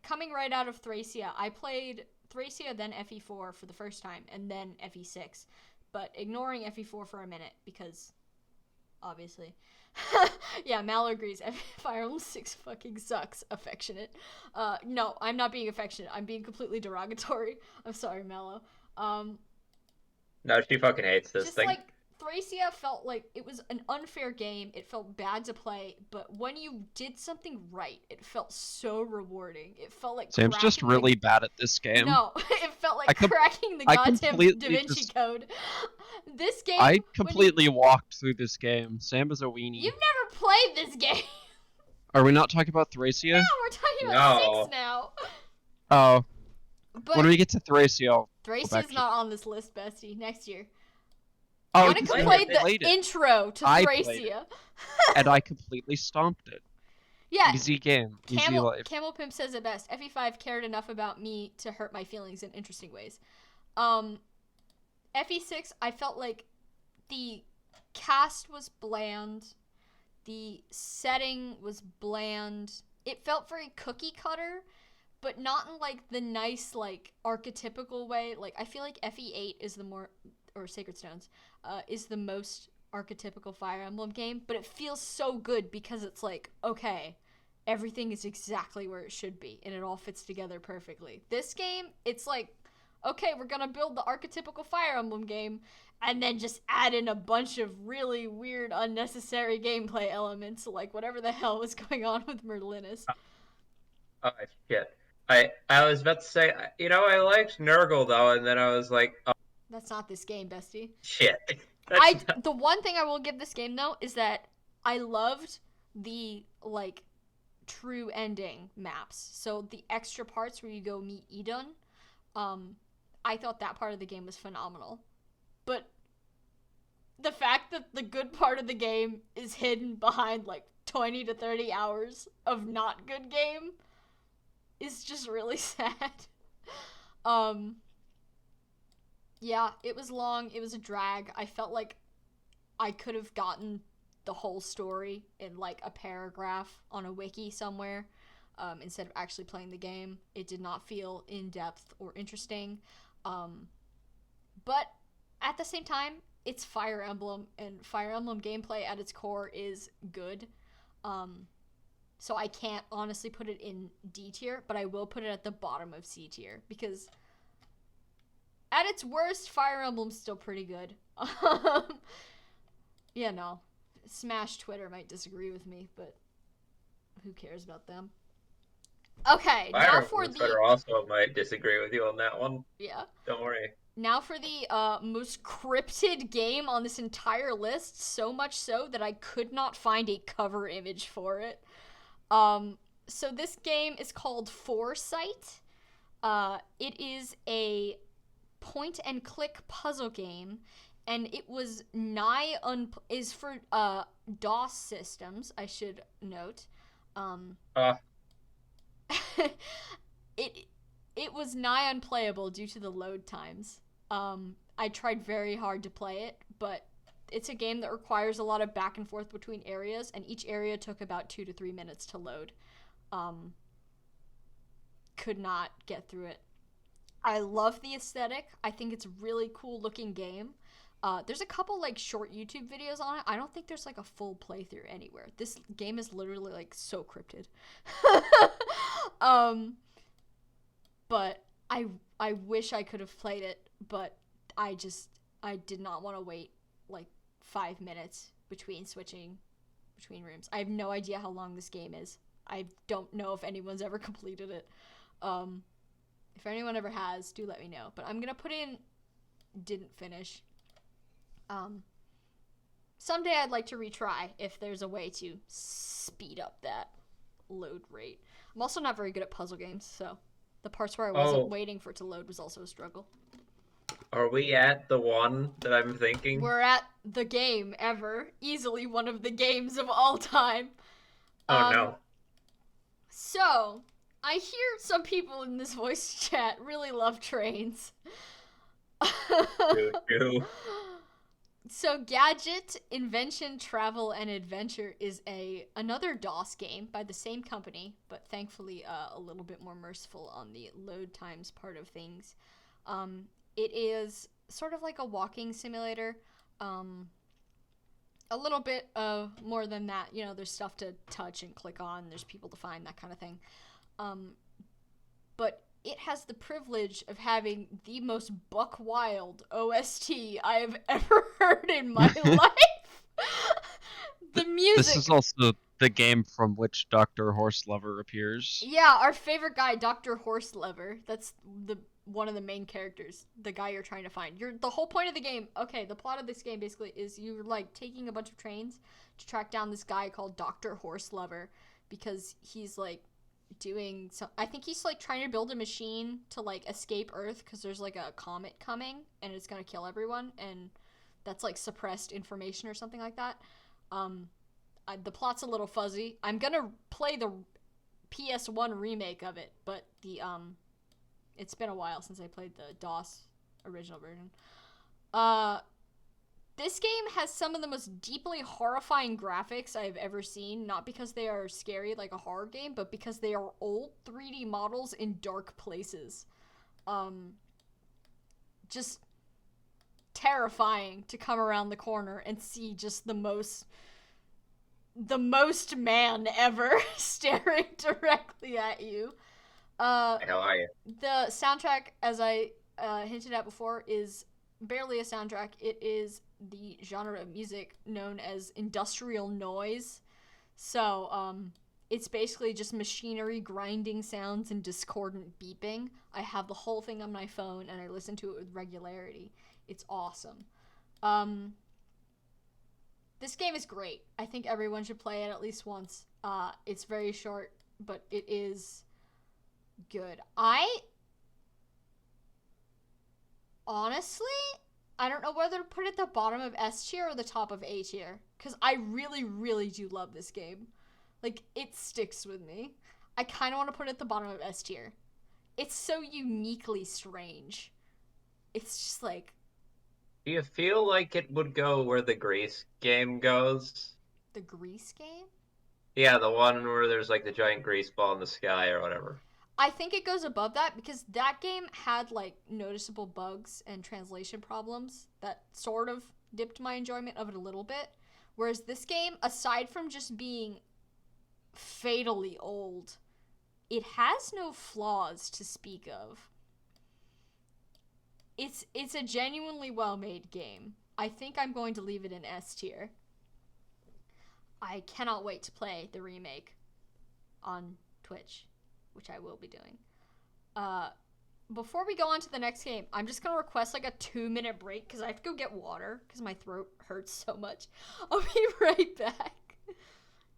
Coming right out of Thracia, I played Thracia, then FE4 for the first time, and then FE6. But ignoring FE4 for a minute, because, obviously. Yeah, Mal agrees. Fire Emblem 6 fucking sucks. Affectionate. No, I'm not being affectionate. I'm being completely derogatory. I'm sorry, Mallow. No, she fucking hates this thing. Like, Thracia felt like it was an unfair game. It felt bad to play, but when you did something right, it felt so rewarding. It felt like Sam's just really bad at this game. No, it felt like cracking the goddamn Da Vinci Code. This game... I completely walked through this game. Sam is a weenie. You've never played this game. Are we not talking about Thracia? No, we're talking about 6 now. Oh. But when we get to Thracia, Thracia's not on this list, bestie. Next year. Oh, Monica played the intro to Thracia. And I completely stomped it. Yeah. Easy game. Easy life. Camel Pimp says it best. FE5 cared enough about me to hurt my feelings in interesting ways. FE6, I felt like the cast was bland. The setting was bland. It felt very cookie cutter, but not in like the nice, like, archetypical way. Like, I feel like FE8 is the more... or Sacred Stones, is the most archetypical Fire Emblem game, but it feels so good because it's like, okay, everything is exactly where it should be, and it all fits together perfectly. This game, it's like, okay, we're gonna build the archetypical Fire Emblem game, and then just add in a bunch of really weird, unnecessary gameplay elements, like whatever the hell was going on with Merlinus. Oh, shit. I was about to say, I liked Nurgle, though, and then I was like, oh. That's not this game, bestie. Shit. The one thing I will give this game, though, is that I loved the, like, true ending maps. So the extra parts where you go meet Idun, I thought that part of the game was phenomenal. But the fact that the good part of the game is hidden behind like 20 to 30 hours of not good game is just really sad. Yeah, it was long, it was a drag. I felt like I could have gotten the whole story in like a paragraph on a wiki somewhere, instead of actually playing the game. It did not feel in-depth or interesting. But at the same time, it's Fire Emblem, and Fire Emblem gameplay at its core is good. So I can't honestly put it in D tier, but I will put it at the bottom of C tier, because at its worst, Fire Emblem's still pretty good. Yeah, no. Smash Twitter might disagree with me, but who cares about them? Okay, now for the... Twitter also might disagree with you on that one. Yeah. Don't worry. Now for the most cryptid game on this entire list, so much so that I could not find a cover image for it. So this game is called Foresight. It is a point-and-click puzzle game, and it was is for DOS systems, I should note. It was nigh unplayable due to the load times. I tried very hard to play it, but it's a game that requires a lot of back and forth between areas, and each area took about 2 to 3 minutes to load. Could not get through it. I love the aesthetic. I think it's a really cool looking game. There's a couple like short YouTube videos on it. I don't think there's like a full playthrough anywhere. This game is literally like so cryptid. But I wish I could have played it, but I did not want to wait like 5 minutes between switching between rooms. I have no idea how long this game is. I don't know if anyone's ever completed it. If anyone ever has, do let me know. But I'm gonna put in didn't finish. Someday I'd like to retry if there's a way to speed up that load rate. I'm also not very good at puzzle games, so the parts where I wasn't waiting for it to load was also a struggle. Are we at the one that I'm thinking? We're at the game ever. Easily one of the games of all time. Oh no. So, I hear some people in this voice chat really love trains. So Gadget, Invention, Travel, and Adventure is another DOS game by the same company, but thankfully a little bit more merciful on the load times part of things. It is sort of like a walking simulator. A little bit of more than that. You know, there's stuff to touch and click on. There's people to find, that kind of thing. But it has the privilege of having the most buck wild OST I have ever heard in my life. The music. This is also the game from which Dr. Horselover appears. Yeah, our favorite guy, Dr. Horselover. That's one of the main characters, the guy you're trying to find. The whole point of the game, okay, the plot of this game basically is you're like taking a bunch of trains to track down this guy called Dr. Horselover, because he's like doing some, I think he's like trying to build a machine to like escape Earth because there's like a comet coming and it's gonna kill everyone, and that's like suppressed information or something like that. The plot's a little fuzzy. I'm gonna play the PS1 remake of it, but it's been a while since I played the DOS original version. This game has some of the most deeply horrifying graphics I've ever seen, not because they are scary like a horror game, but because they are old 3D models in dark places. Just terrifying to come around the corner and see just the most man ever staring directly at you. How are you? The soundtrack, as I hinted at before, is barely a soundtrack. It is the genre of music known as industrial noise. So, it's basically just machinery grinding sounds and discordant beeping. I have the whole thing on my phone and I listen to it with regularity. It's awesome. This game is great. I think everyone should play it at least once. It's very short, but it is good. I honestly I don't know whether to put it at the bottom of S tier or the top of A tier. Because I really, really do love this game. Like, it sticks with me. I kind of want to put it at the bottom of S tier. It's so uniquely strange. It's just like... Do you feel like it would go where the Grease game goes? The Grease game? Yeah, the one where there's like the giant grease ball in the sky or whatever. I think it goes above that because that game had like noticeable bugs and translation problems that sort of dipped my enjoyment of it a little bit. Whereas this game, aside from just being fatally old, it has no flaws to speak of. It's a genuinely well-made game. I think I'm going to leave it in S tier. I cannot wait to play the remake on Twitch, which I will be doing. Before we go on to the next game, I'm just going to request like a 2-minute break because I have to go get water because my throat hurts so much. I'll be right back.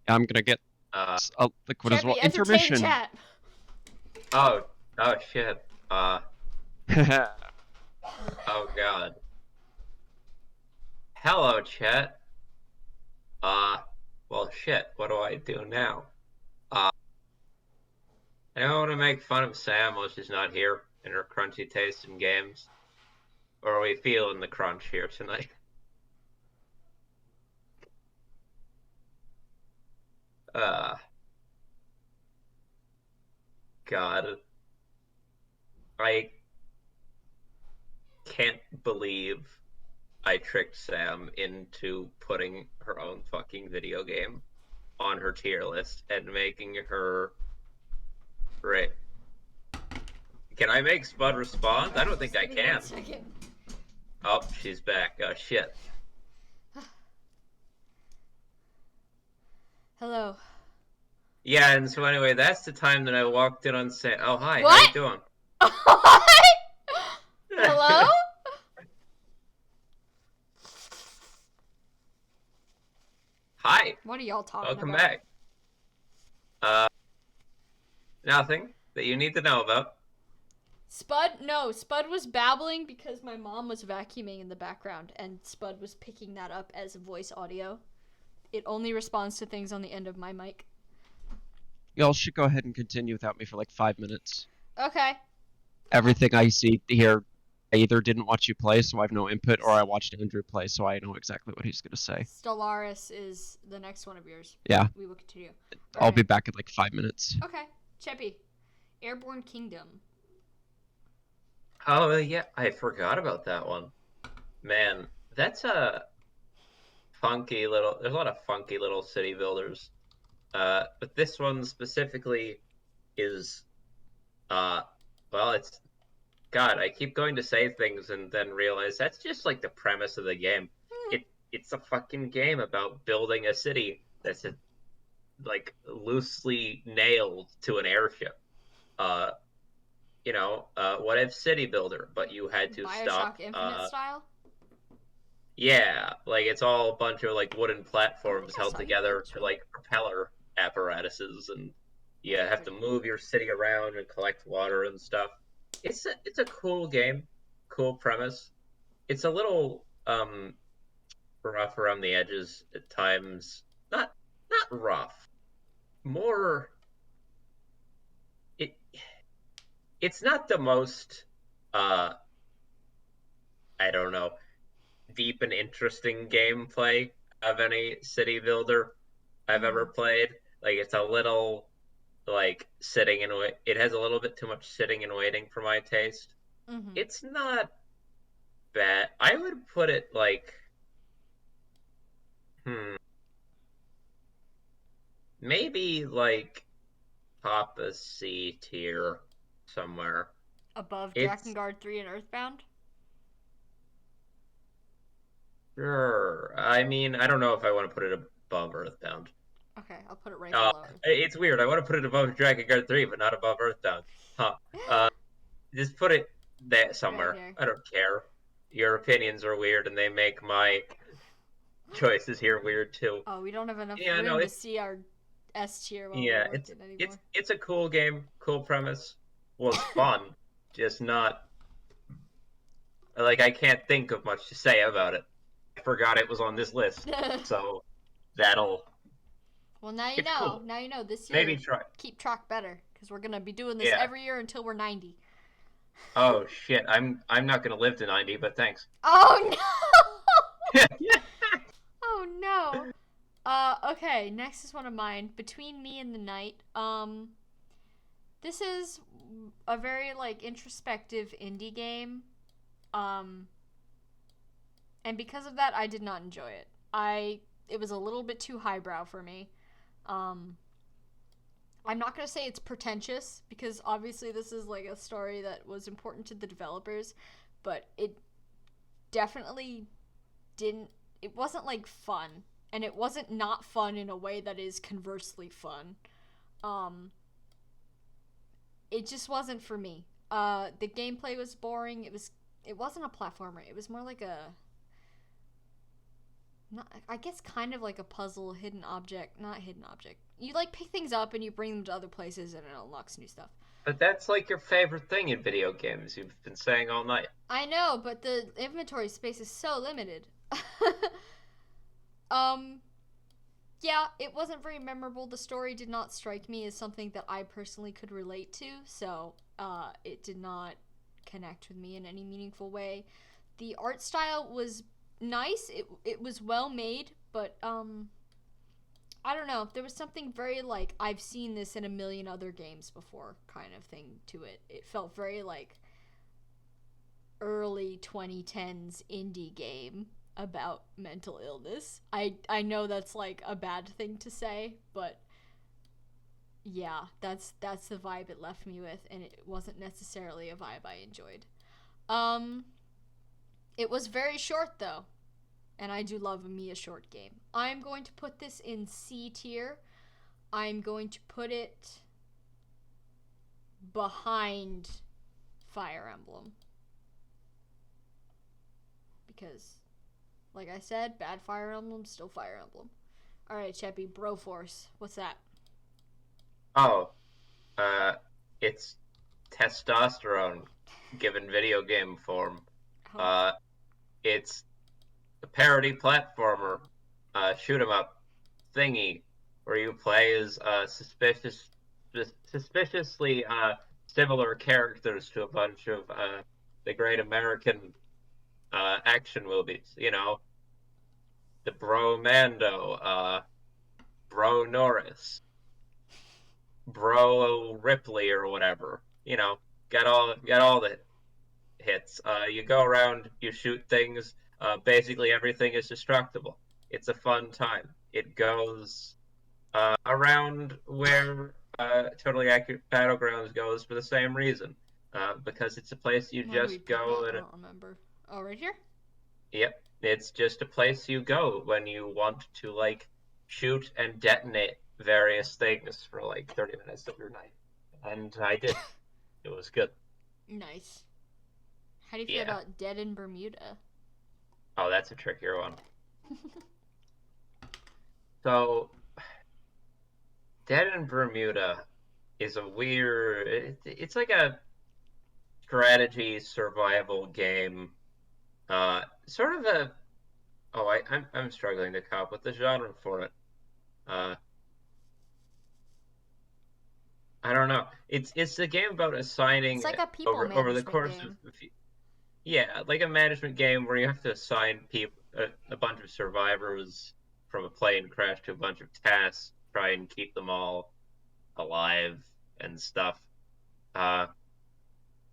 I'm going to get a liquid as well. Intermission. Chat. Oh shit. Oh god. Hello, chat. Well, shit, what do I do now? I don't want to make fun of Sam while she's not here and her crunchy taste in games. Or are we feeling the crunch here tonight? God. I can't believe I tricked Sam into putting her own fucking video game on her tier list and making her... Right. Can I make Spud respond? I don't think I can. Oh, she's back. Oh, shit. Hello. Yeah, and so anyway, that's the time that I walked in on Sam. Oh, hi. What? How you doing? Hello? Hi. What are y'all talking Welcome about? back. Nothing that you need to know about. Spud was babbling because my mom was vacuuming in the background and Spud was picking that up as voice audio. It only responds to things on the end of my mic. Y'all should go ahead and continue without me for like 5 minutes. Okay. Everything I see here, I either didn't watch you play, so I have no input, or I watched Andrew play, so I know exactly what he's going to say. Stellaris is the next one of yours. Yeah. We will continue. I'll be back in like 5 minutes. Okay. Cheppy. Airborne Kingdom. Oh, yeah. I forgot about that one. Man, that's a funky little... There's a lot of funky little city builders. But this one specifically is... well, it's... God, I keep going to say things and then realize that's just like the premise of the game. It's a fucking game about building a city that's like loosely nailed to an airship. What if City Builder, but you had to BioShock stop. Infinite style? Yeah, like it's all a bunch of like wooden platforms held together to like propeller apparatuses, and you have to move your city around and collect water and stuff. It's a cool game, cool premise. It's a little rough around the edges at times. Not rough. More it's not the most I don't know, deep and interesting gameplay of any city builder I've ever played. Like it's a little like it has a little bit too much sitting and waiting for my taste. Mm-hmm. It's not bad. I would put it like maybe like top of C tier somewhere. Above Drakengard 3 and Earthbound? Sure. I mean, I don't know if I want to put it above Earthbound. Okay, I'll put it right below. It's weird. I want to put it above Drakengard 3, but not above Earthbound. Huh. Just put it there somewhere. Right, I don't care. Your opinions are weird, and they make my choices here weird, too. Oh, we don't have enough room to see our S tier while we're working anymore. It's a cool game, cool premise. Well, it's fun, just not Like, I can't think of much to say about it. I forgot it was on this list, so that'll... Well, now you It's know. cool. Now you know. This Maybe year, try. keep track better, because we're gonna be doing this Yeah. every year until we're 90. Oh, shit. I'm not gonna live to 90, but thanks. Oh no! Oh no! Okay. Next is one of mine. Between Me and the Night. This is a very like introspective indie game. And because of that, I did not enjoy it. It was a little bit too highbrow for me. I'm not gonna say it's pretentious because obviously this is like a story that was important to the developers, but it definitely didn't. It wasn't like fun, and it wasn't not fun in a way that is conversely fun. It just wasn't for me. The gameplay was boring. It wasn't a platformer. It was more like I guess kind of like a puzzle, hidden object, not hidden object. You like pick things up and you bring them to other places and it unlocks new stuff. But that's like your favorite thing in video games. You've been saying all night. I know, but the inventory space is so limited. Yeah, it wasn't very memorable. The story did not strike me as something that I personally could relate to, so it did not connect with me in any meaningful way. The art style was nice. It was well made, but I don't know. There was something very like I've seen this in a million other games before kind of thing to it. It felt very like early 2010s indie game about mental illness. I know that's like a bad thing to say, but yeah, that's the vibe it left me with, and it wasn't necessarily a vibe I enjoyed. It was very short though, and I do love a short game. I'm going to put this in C tier. I'm going to put it behind Fire Emblem. Because, like I said, bad Fire Emblem, still Fire Emblem. Alright, Cheppy, Broforce. What's that? Oh, it's testosterone given video game form. Oh. It's a parody platformer, shoot 'em up thingy where you play as suspiciously similar characters to a bunch of the great American action movies. You know, the Bro Mando, Bro Norris, Bro Ripley, or whatever. You know, got all the hits. You go around, you shoot things. Basically, everything is destructible. It's a fun time. It goes around where Totally Accurate Battlegrounds goes for the same reason. Because it's a place you just go. I don't remember. Oh, right here? Yep. It's just a place you go when you want to, like, shoot and detonate various things for, like, 30 minutes of your night. And I did. It was good. Nice. How do you feel about Dead in Bermuda? Oh, that's a trickier one. So, Dead in Bermuda is a weird... It's like a strategy survival game. Sort of a... Oh, I'm struggling to come up with the genre for it. I don't know. It's a game about assigning... It's like a people over the course game. of... Yeah, like a management game where you have to assign people a bunch of survivors from a plane crash to a bunch of tasks, try and keep them all alive and stuff.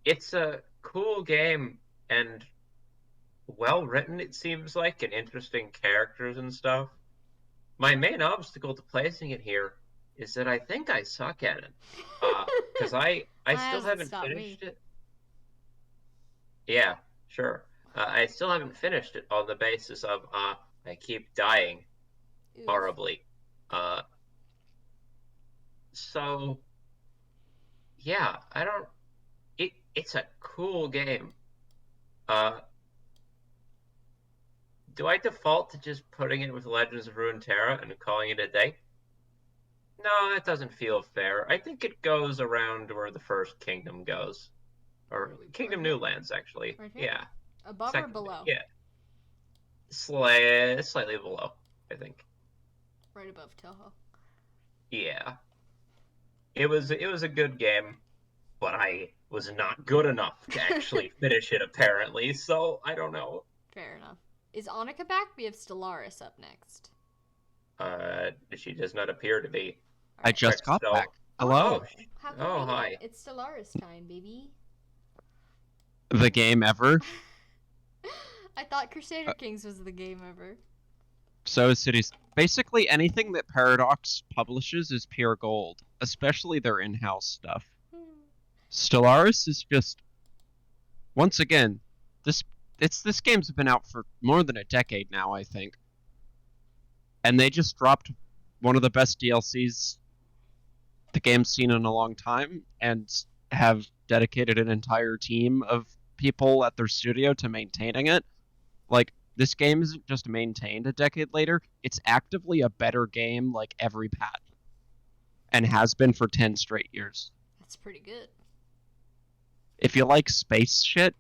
It's a cool game and well written, it seems like, and interesting characters and stuff. My main obstacle to placing it here is that I think I suck at it. Because I still haven't finished it. Yeah, sure. I still haven't finished it on the basis of I keep dying horribly. So yeah, I don't. It's a cool game. Do I default to just putting it with Legends of Runeterra and calling it a day? No, that doesn't feel fair. I think it goes around where the first kingdom goes. Or Kingdom Newlands, actually. Right here? Yeah. Above or below? Yeah. Slightly below, I think. Right above Toho. Yeah. It was a good game, but I was not good enough to actually finish it apparently, so I don't know. Fair enough. Is Annika back? We have Stellaris up next. She does not appear to be. I just got so... back. Hello. How oh, hi. It's Stellaris time, baby. The game ever. I thought Crusader Kings was the game ever. So is Cities. Basically, anything that Paradox publishes is pure gold, especially their in-house stuff. Stellaris is just, once again, this game's been out for more than a decade now, I think, and they just dropped one of the best DLCs the game's seen in a long time, and have dedicated an entire team of people at their studio to maintaining it. Like, this game isn't just maintained a decade later, it's actively a better game like every patch. And has been for 10 straight years. That's pretty good. If you like space shit...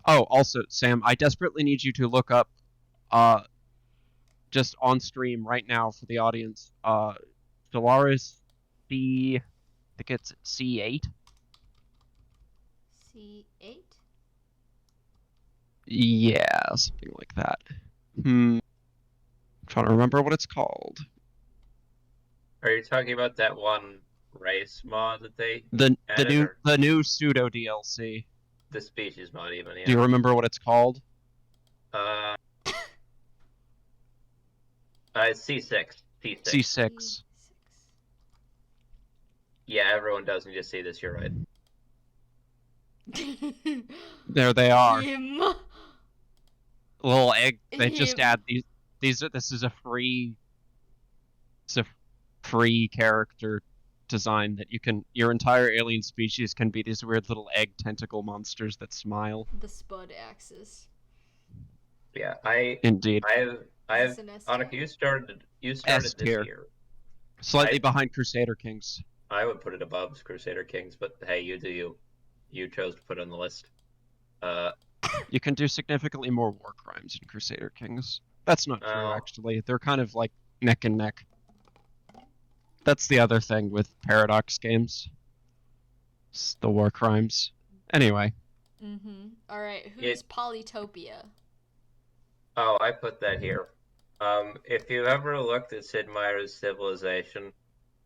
also, Sam, I desperately need you to look up, just on stream right now for the audience, Stellaris I think it's C8? C8? Yeah, something like that. I'm trying to remember what it's called. Are you talking about that one race mod that they the new pseudo DLC? The species mod, even. Yeah. Do you remember what it's called? It's C6. C6. Yeah, everyone doesn't just see this. You're right. There they are. Him. Little egg. They just add these. This is a free. It's a free character design that you can. Your entire alien species can be these weird little egg tentacle monsters that smile. The Spud Axis. Yeah, Indeed. I have. Annika, you started this year. Slightly behind Crusader Kings. I would put it above Crusader Kings, but hey, you do you. You chose to put it on the list. You can do significantly more war crimes in Crusader Kings. That's not true, actually. They're kind of like neck and neck. That's the other thing with Paradox games. It's the war crimes. Anyway. Alright, who's Polytopia? Oh, I put that here. If you ever looked at Sid Meier's Civilization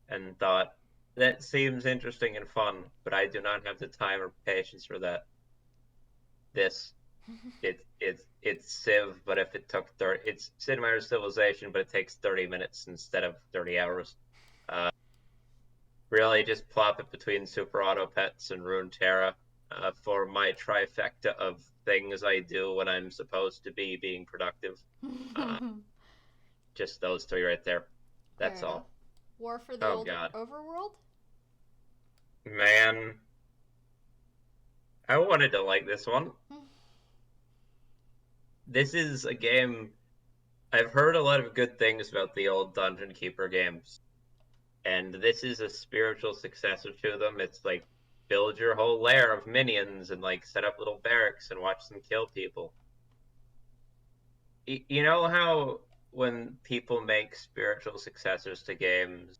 and thought, that seems interesting and fun, but I do not have the time or patience for that. It's Civ, but if it took it's Sid Meier's Civilization, but it takes 30 minutes instead of 30 hours. Really, just plop it between Super Auto Pets and Runeterra for my trifecta of things I do when I'm supposed to be being productive. Just those three right there. That's all. War for the Overworld? Man. I wanted to like this one. This is a game... I've heard a lot of good things about the old Dungeon Keeper games. And this is a spiritual successor to them. It's like, build your whole lair of minions and like set up little barracks and watch them kill people. You know how when people make spiritual successors to games,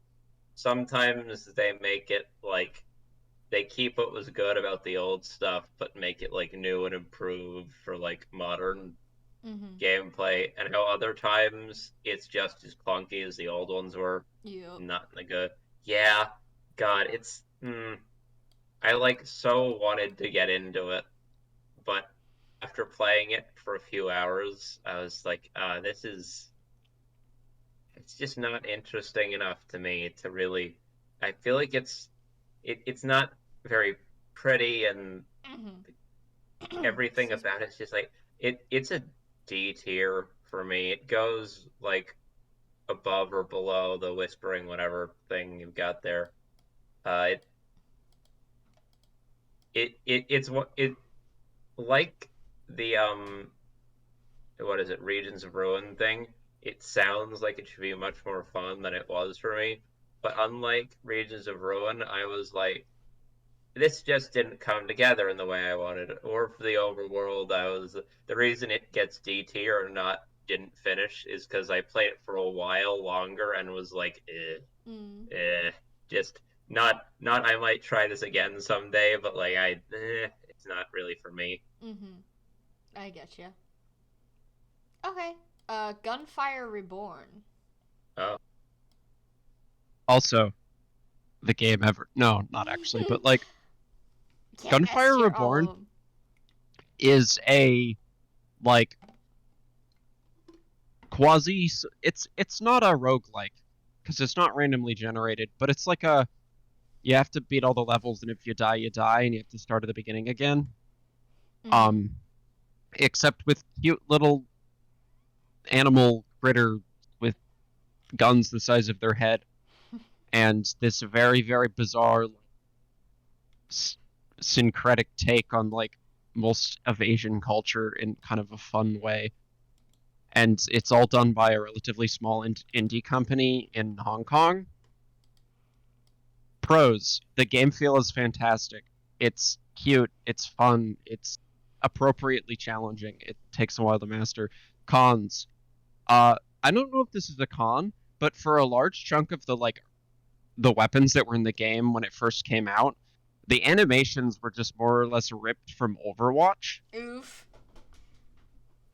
sometimes they make it like they keep what was good about the old stuff but make it like new and improved for like modern gameplay, and how other times it's just as clunky as the old ones were. Not in a good... Yeah, God, it's... I like so wanted to get into it, but after playing it for a few hours, I was like, this is... It's just not interesting enough to me to really... I feel like it's not very pretty, and everything about it's just like... It's a D tier for me. It goes like above or below the Whispering whatever thing you've got there. It's like the what is it, Regions of Ruin thing. It sounds like it should be much more fun than it was for me, but unlike Regions of Ruin, I was like, this just didn't come together in the way I wanted it. Or for the overworld, the reason it gets D tier or not didn't finish is because I played it for a while longer and was like, just not. I might try this again someday, but like it's not really for me. I get you. Okay. Gunfire Reborn. Oh. Also, the game ever. No, not actually, but like, Gunfire Reborn is a like quasi. It's not a roguelike because it's not randomly generated, but it's like a you have to beat all the levels, and if you die, you die, and you have to start at the beginning again. Except with cute little animal critter with guns the size of their head, and this very, very bizarre syncretic take on like most of Asian culture in kind of a fun way. And it's all done by a relatively small indie company in Hong Kong. Pros: the game feel is fantastic. It's cute, it's fun, it's appropriately challenging. It takes a while to master. Cons: I don't know if this is a con, but for a large chunk of the weapons that were in the game when it first came out, the animations were just more or less ripped from Overwatch. Oof.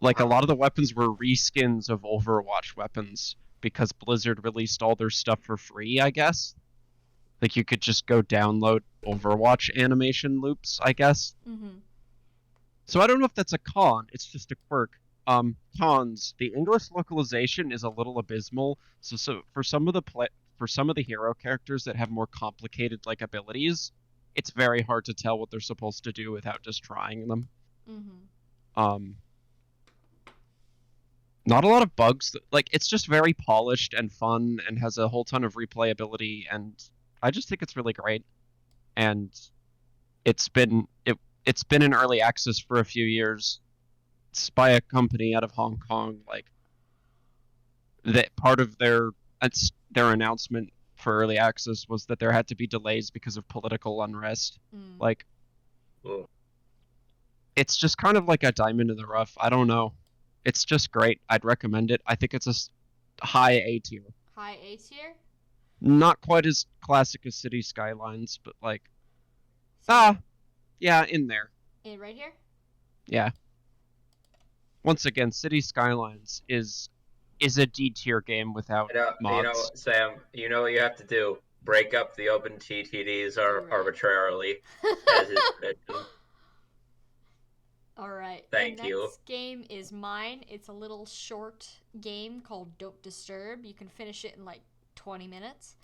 Like, a lot of the weapons were reskins of Overwatch weapons because Blizzard released all their stuff for free, I guess. Like, you could just go download Overwatch animation loops, I guess. So I don't know if that's a con. It's just a quirk. Cons: the English localization is a little abysmal. So for some of the hero characters that have more complicated like abilities, it's very hard to tell what they're supposed to do without just trying them. Not a lot of bugs. Like, it's just very polished and fun and has a whole ton of replayability, and I just think it's really great. And it's been in early access for a few years. It's by a company out of Hong Kong. Like, that part of their announcement for early access was that there had to be delays because of political unrest. Like, it's just kind of like a diamond in the rough. I don't know. It's just great. I'd recommend it. I think it's a high A tier. High A tier? Not quite as classic as City Skylines, but like, yeah, in there. Right here? Yeah. Once again, City Skylines is a D tier game without mods. Sam, you know what you have to do? Break up the open TTDs arbitrarily, as is tradition. Alright, Thank you. The next game is mine. It's a little short game called Don't Disturb. You can finish it in like 20 minutes.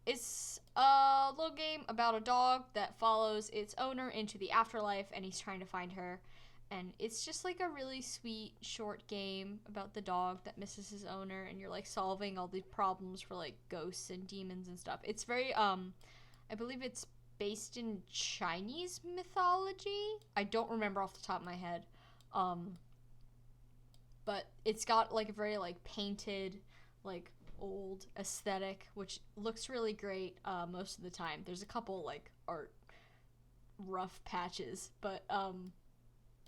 It's a little game about a dog that follows its owner into the afterlife, and he's trying to find her. And it's just like a really sweet short game about the dog that misses his owner, and you're like solving all these problems for like ghosts and demons and stuff. It's very I believe it's based in Chinese mythology. I don't remember off the top of my head. But it's got like a very like painted, like old aesthetic, which looks really great most of the time. There's a couple like art rough patches, but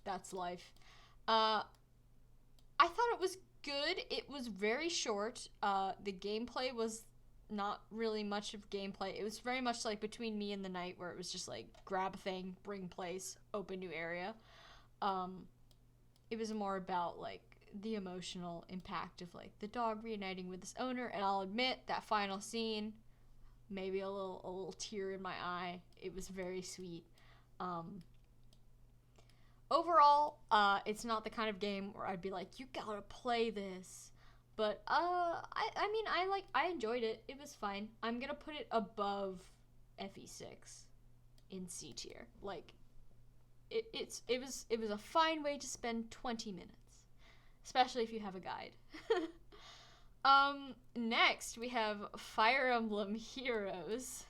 that's life. I thought it was good. It was very short. The gameplay was not really much of gameplay. It was very much like Between Me and the Night, where it was just like grab a thing, bring place, open new area. It was more about like the emotional impact of like the dog reuniting with its owner, and I'll admit that final scene, maybe a little tear in my eye. It was very sweet. Overall, it's not the kind of game where I'd be like, you gotta play this. But I mean, I enjoyed it. It was fine. I'm gonna put it above FE6 in C tier. Like, it was a fine way to spend 20 minutes, especially if you have a guide. Next we have Fire Emblem Heroes.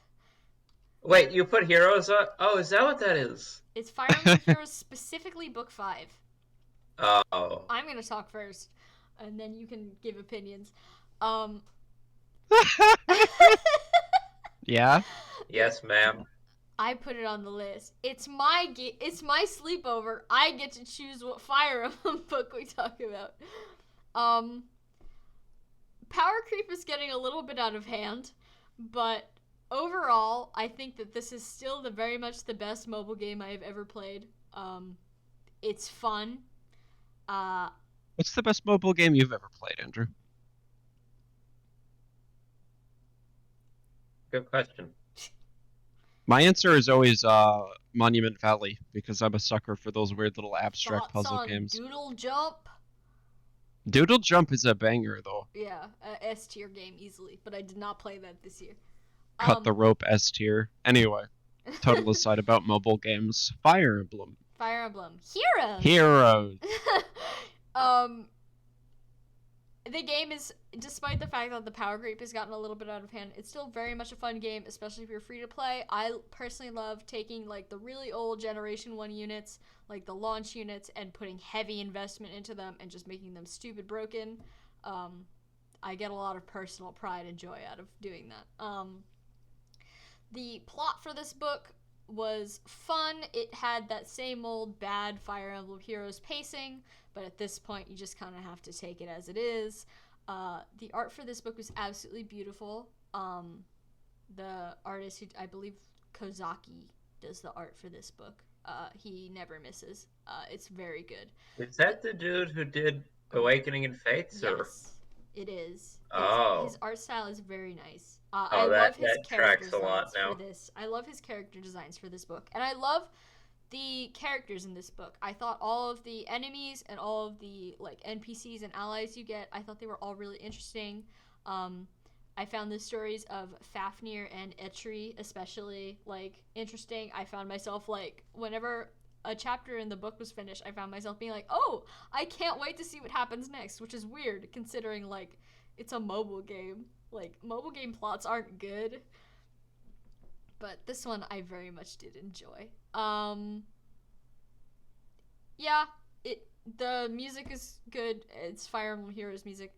Wait, you put Heroes on? Oh, is that what that is? It's Fire Emblem Heroes, specifically Book 5. Oh. I'm gonna talk first, and then you can give opinions. Yeah? Yes, ma'am. I put it on the list. It's my sleepover. I get to choose what Fire Emblem book we talk about. Power creep is getting a little bit out of hand, but overall, I think that this is still very much the best mobile game I have ever played. It's fun. What's the best mobile game you've ever played, Andrew? Good question. My answer is always Monument Valley, because I'm a sucker for those weird little abstract Thoughts puzzle on games. Doodle Jump? Doodle Jump is a banger, though. Yeah, S tier game easily, but I did not play that this year. Cut the rope S tier. Anyway, total aside about mobile games. Fire Emblem. Fire Emblem Heroes. Heroes. The game is, despite the fact that the power creep has gotten a little bit out of hand, it's still very much a fun game, especially if you're free to play. I personally love taking like the really old Generation 1 units, like the launch units, and putting heavy investment into them and just making them stupid broken. I get a lot of personal pride and joy out of doing that. The plot for this book was fun. It had that same old bad Fire Emblem Heroes pacing, but at this point you just kind of have to take it as it is. The art for this book was absolutely beautiful. The artist, who I believe Kozaki does the art for this book, he never misses. It's very good. Is that the dude who did Awakening and Fates? Yes, it is. His art style is very nice. I love his character designs for this. I love his character designs for this book, and I love the characters in this book. I thought all of the enemies and all of the like NPCs and allies you get, I thought they were all really interesting. I found the stories of Fafnir and Etri especially like interesting. I found myself like whenever a chapter in the book was finished, I found myself being like, "Oh, I can't wait to see what happens next," which is weird considering like it's a mobile game. Like mobile game plots aren't good. But this one I very much did enjoy. Yeah, the music is good. It's Fire Emblem Heroes music.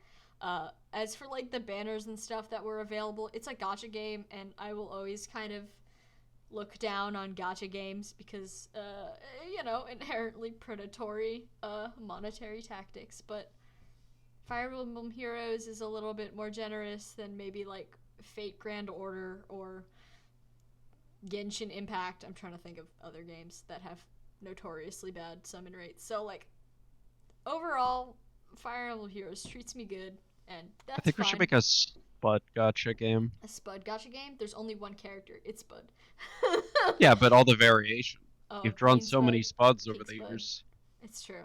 As for like the banners and stuff that were available, it's a gacha game, and I will always kind of look down on gacha games because inherently predatory monetary tactics. But Fire Emblem Heroes is a little bit more generous than maybe like Fate Grand Order or Genshin Impact. I'm trying to think of other games that have notoriously bad summon rates. So like overall, Fire Emblem Heroes treats me good, and that's I think fine. we should make a Spud gacha game. A Spud gacha game? There's only one character. It's Spud. Yeah, but all the variation. You've drawn so Spud, many Spuds over King the Spud. years. It's true.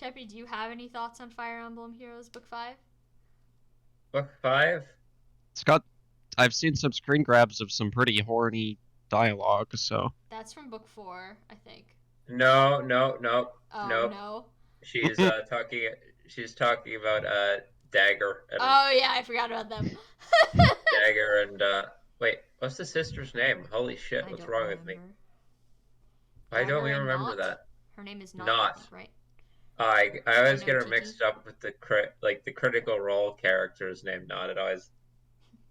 Cheppy, do you have any thoughts on Fire Emblem Heroes Book 5? Book 5? I've seen some screen grabs of some pretty horny dialogue, so. That's from Book 4, I think. No. Oh, no? She's talking about Dagger. And yeah, I forgot about them. Dagger and wait, what's the sister's name? Holy shit, what's wrong with me? Why don't we remember that? Her name is Not, right? I always get her mixed up with the Critical Role character's name. Not it always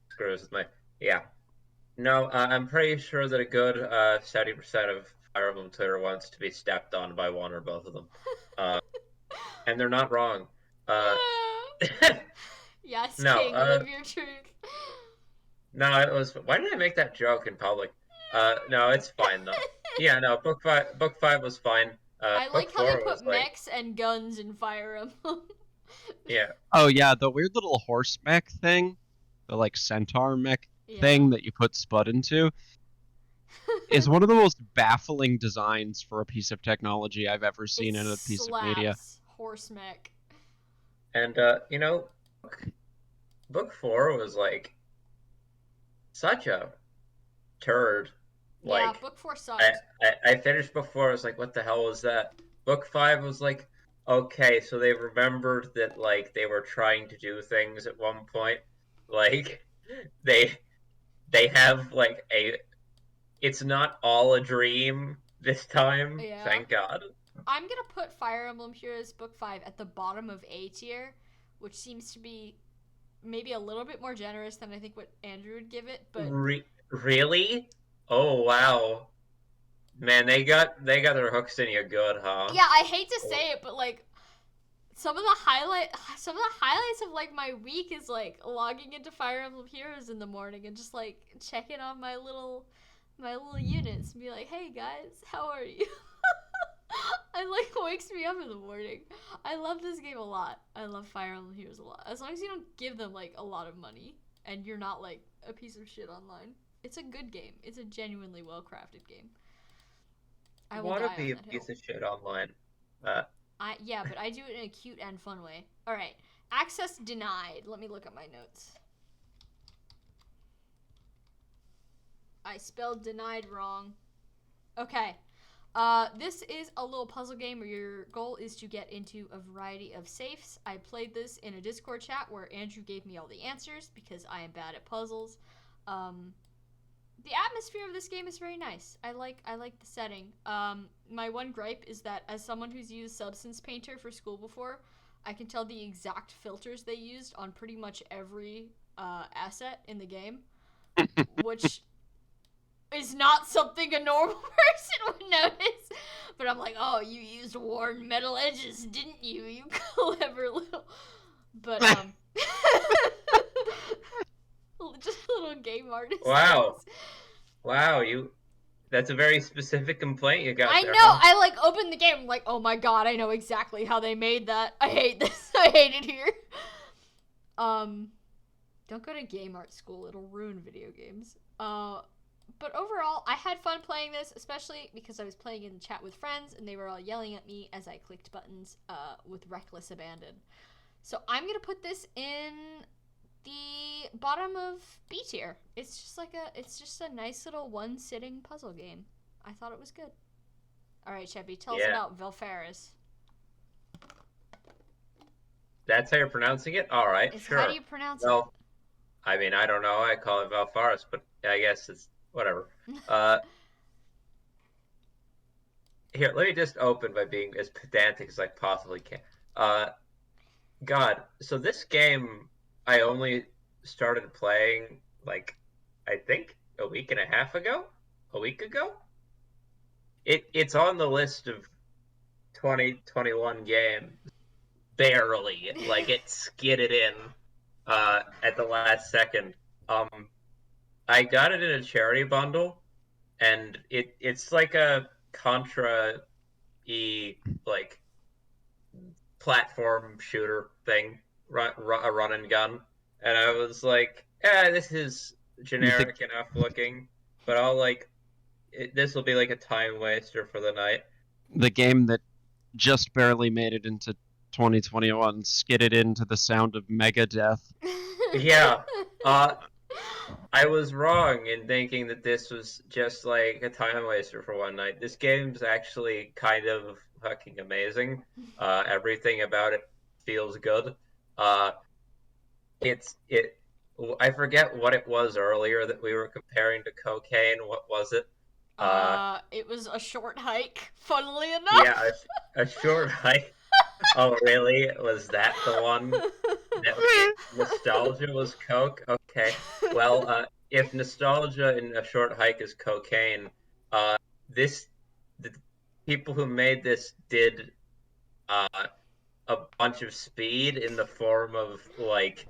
screws with my No, I'm pretty sure that a good 70% of Fire Emblem Twitter wants to be stepped on by one or both of them, and they're not wrong. Yes, no, King, live your truth. No, it was. Why did I make that joke in public? No, it's fine though. Yeah, no, book five was fine. I like how they put mechs and guns in Fire Emblem. Yeah. Oh yeah, the weird little horse mech thing, the like centaur mech thing that you put Spud into, is one of the most baffling designs for a piece of technology I've ever seen in a piece of media. Horse mech. And book 4 was like such a turd. Yeah, book 4 sucked. I finished book 4. I was like, what the hell was that? Book 5 was like, okay, so they remembered that like they were trying to do things at one point. Like they have like it's not all a dream this time. Yeah. Thank God. I'm gonna put Fire Emblem Heroes Book 5 at the bottom of A tier, which seems to be maybe a little bit more generous than I think what Andrew would give it, but Really? Oh wow, man, they got their hooks in you good, huh? Yeah, I hate to say it, but like some of the highlights of like my week is like logging into Fire Emblem Heroes in the morning and just like checking on my little units and be like, hey guys, how are you? It like wakes me up in the morning. I love this game a lot. I love Fire Emblem Heroes a lot. As long as you don't give them like a lot of money and you're not like a piece of shit online. It's a good game. It's a genuinely well crafted game. I will want to die be a on that piece hill. of shit online. Yeah, but I do it in a cute and fun way. All right, access denied. Let me look at my notes. I spelled denied wrong. Okay. This is a little puzzle game where your goal is to get into a variety of safes. I played this in a Discord chat where Andrew gave me all the answers because I am bad at puzzles. The atmosphere of this game is very nice. I like the setting. My one gripe is that as someone who's used Substance Painter for school before, I can tell the exact filters they used on pretty much every asset in the game, which is not something a normal person would notice. But I'm like, oh, you used worn metal edges, didn't you? You clever little. But just a little game artist. Wow. Wow, that's a very specific complaint you got I there, know. huh? I like opened the game. I'm like, oh my god, I know exactly how they made that. I hate this. I hate it here. Don't go to game art school. It'll ruin video games. But overall, I had fun playing this, especially because I was playing in the chat with friends and they were all yelling at me as I clicked buttons with reckless abandon. So I'm gonna put this in the bottom of B tier. It's just a nice little one sitting puzzle game. I thought it was good. All right, Cheppy, tell us about Velfaris. That's how you're pronouncing it? All right, sure. How do you pronounce it? I mean, I don't know. I call it Velfaris, but I guess it's whatever. Here, let me just open by being as pedantic as I possibly can. God, so this game I only started playing, like, I think a week and a half ago? A week ago? It's on the list of 2021 games. Barely. Like, it skidded in at the last second. I got it in a charity bundle, and it's like a Contra-y, like, platform shooter thing, a run and gun. And I was like, this is generic enough looking, but I'll like, this will be like a time waster for the night. The game that just barely made it into 2021 skidded into the sound of Megadeth. Yeah. I was wrong in thinking that this was just like a time waster for one night. This game's actually kind of fucking amazing. Everything about it feels good. I forget what it was earlier that we were comparing to cocaine. What was it? It was a short hike, funnily enough. Yeah, a short hike. Oh, really? Was that the one? Nostalgia was coke? Okay. Well, if nostalgia in a short hike is cocaine, the people who made this did a bunch of speed in the form of like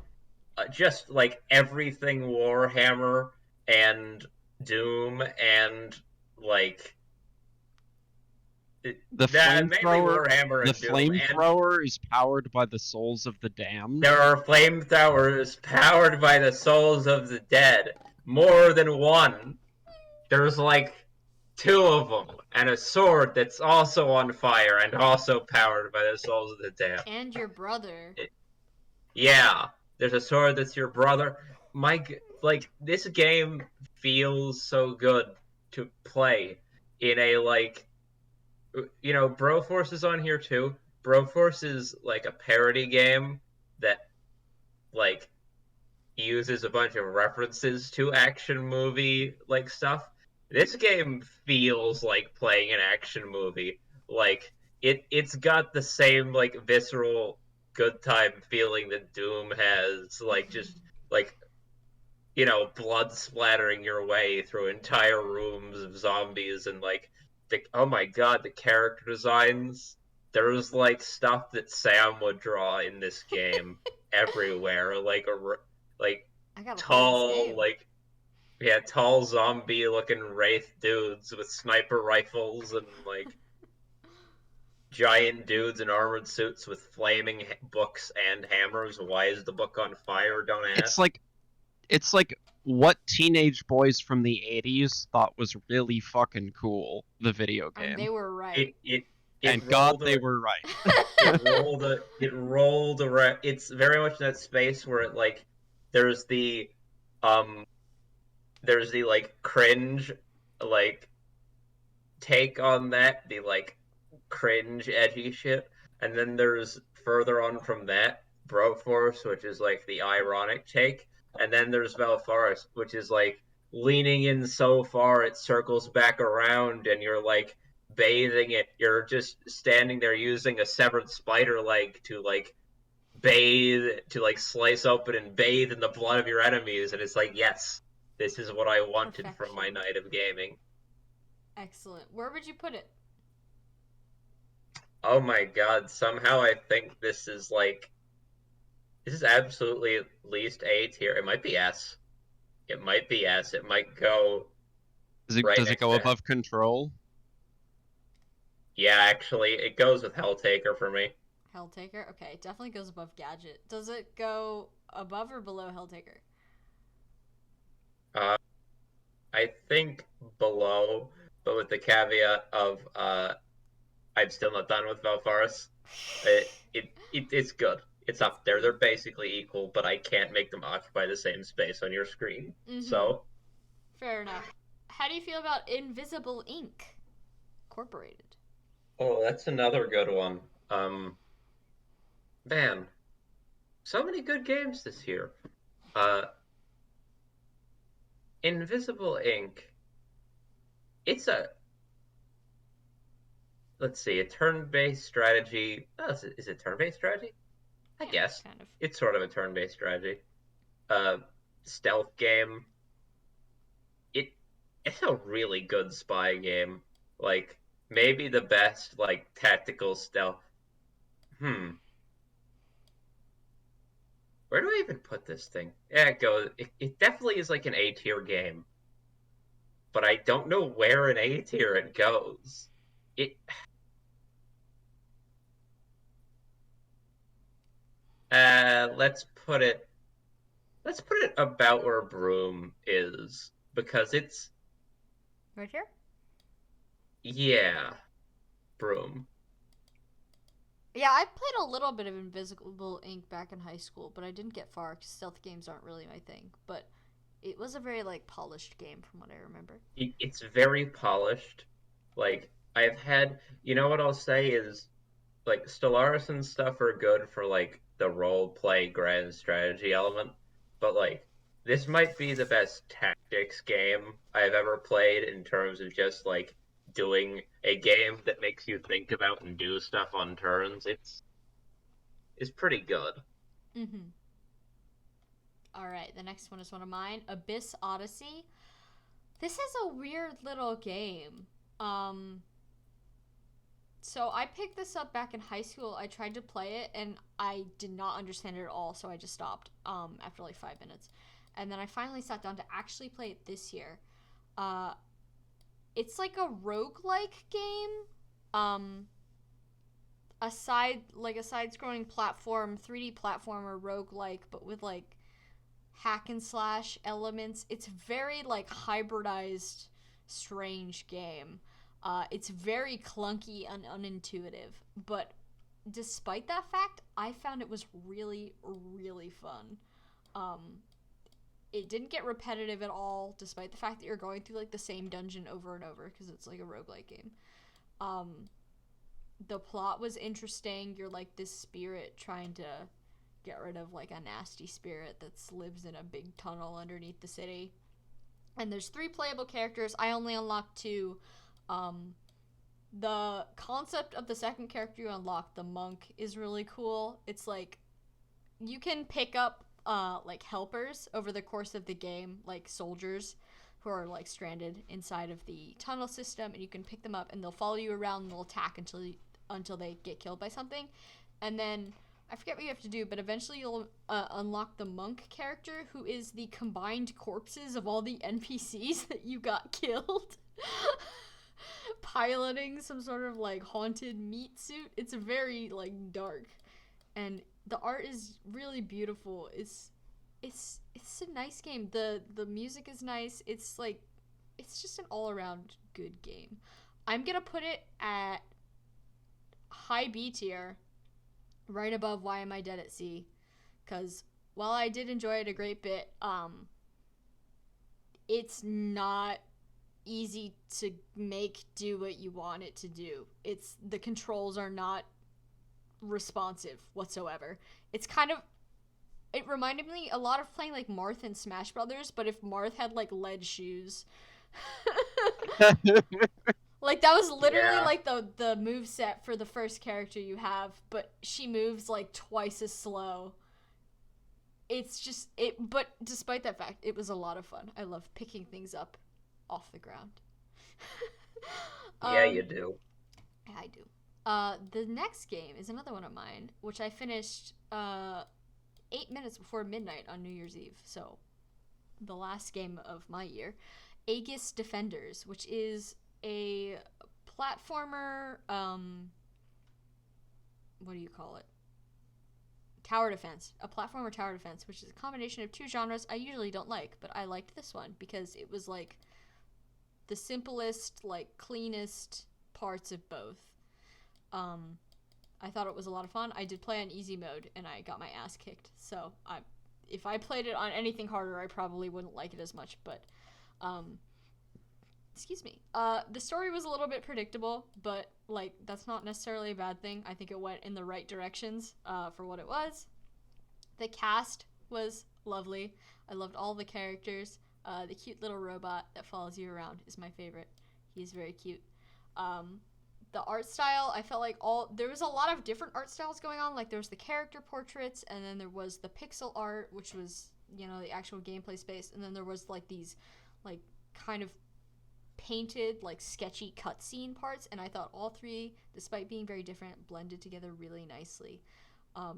just like everything Warhammer and Doom and like the flamethrower is powered by the souls of the damned. There are flamethrowers powered by the souls of the dead. More than one. There's like 2 of them, and a sword that's also on fire and also powered by the souls of the damned. And your brother. Yeah, there's a sword that's your brother. Like, this game feels so good to play in a, like, you know, Broforce is on here too. Broforce is like a parody game that, like, uses a bunch of references to action movie, like, stuff. This game feels like playing an action movie. Like, it's got the same, like, visceral good time feeling that Doom has. Like, just, like, blood splattering your way through entire rooms of zombies and oh my god, the character designs. There was stuff that Sam would draw in this game everywhere, like I gotta play this tall, game. tall zombie looking wraith dudes with sniper rifles and giant dudes in armored suits with flaming books and hammers. Why is the book on fire? Don't ask. It's like what teenage boys from the 80s thought was really fucking cool, the video game. And they were right. And God, they were right. It rolled around. It's very much in that space where there's the cringe take on that, the cringe edgy shit, and then there's further on from that Broforce, which is the ironic take, and then there's Valfaris, which is leaning in so far it circles back around and you're bathing it. You're just standing there using a severed spider leg to bathe, to slice open and bathe in the blood of your enemies, and it's yes, this is what I wanted from my night of gaming. Excellent. Where would you put it? Oh my god, somehow I think this is absolutely at least A tier. It might be S. It might go. Does it go above Control? Yeah, actually, it goes with Helltaker for me. Helltaker? Okay, it definitely goes above Gadget. Does it go above or below Helltaker? I think below, but with the caveat of I'm still not done with Valfaris. It's good. It's up there. They're basically equal, but I can't make them occupy the same space on your screen. Mm-hmm. So, fair enough. How do you feel about Invisible Ink Incorporated? Oh, that's another good one. Man, so many good games this year. Invisible Ink. It's a turn-based strategy. Oh, is it turn-based strategy? I guess. Kind of. It's sort of a turn-based strategy. Stealth game. It's a really good spy game. Maybe the best, tactical stealth. Where do I even put this thing? Yeah, it goes. It definitely is an A tier game. But I don't know where in A tier it goes. Let's put it about where Broom is, because it's right here. Yeah, Broom. Yeah, I played a little bit of Invisible Ink back in high school, but I didn't get far because stealth games aren't really my thing. But it was a very polished game from what I remember. It's very polished. I've had, what I'll say is, Stellaris and stuff are good for the role play grand strategy element, but this might be the best tactics game I've ever played in terms of just doing a game that makes you think about and do stuff on turns. It's pretty good. Mm-hmm. All right, the next one is one of mine, Abyss Odyssey. This is a weird little game. So I picked this up back in high school. I tried to play it and I did not understand it at all, so I just stopped after 5 minutes. And then I finally sat down to actually play it this year. It's a roguelike game. A side-scrolling platform, 3D platformer roguelike, but with hack and slash elements. It's very hybridized, strange game. It's very clunky and unintuitive, but despite that fact, I found it was really, really fun. It didn't get repetitive at all, despite the fact that you're going through the same dungeon over and over, because it's a roguelike game. The plot was interesting. You're this spirit trying to get rid of a nasty spirit that lives in a big tunnel underneath the city. And there's 3 playable characters. I only unlocked 2. The concept of the second character you unlock, the monk, is really cool. It's you can pick up like helpers over the course of the game, like soldiers who are like stranded inside of the tunnel system, and you can pick them up and they'll follow you around and they'll attack until they get killed by something. And then I forget what you have to do, but eventually you'll unlock the monk character, who is the combined corpses of all the NPCs that you got killed. Piloting some sort of like haunted meat suit. It's very like dark, and the art is really beautiful. It's a nice game. The music is nice. It's just an all around good game. I'm gonna put it at high B tier, right above Why Am I Dead at Sea, because while I did enjoy it a great bit, it's not easy to make do what you want it to do. The controls are not responsive whatsoever. It reminded me a lot of playing like Marth in Smash Brothers, but if Marth had like lead shoes. Like that was literally like the move set for the first character you have, but she moves like twice as slow. But despite that fact, it was a lot of fun. I love picking things up off the ground. Yeah, you do. I do. The next game is another one of mine, which I finished 8 minutes before midnight on New Year's Eve. So, the last game of my year, Aegis Defenders, which is a platformer. What do you call it? Tower defense. A platformer tower defense, which is a combination of two genres I usually don't like, but I liked this one because it was like the simplest, like cleanest parts of both. I thought it was a lot of fun. I did play on easy mode and I got my ass kicked. So if I played it on anything harder, I probably wouldn't like it as much. But excuse me. The story was a little bit predictable, but like that's not necessarily a bad thing. I think it went in the right directions for what it was. The cast was lovely. I loved all the characters. The cute little robot that follows you around is my favorite. He's very cute. The art style, I felt like there was a lot of different art styles going on. Like there was the character portraits, and then there was the pixel art, which was, the actual gameplay space, and then there was like these like kind of painted, like sketchy cutscene parts, and I thought all three, despite being very different, blended together really nicely. I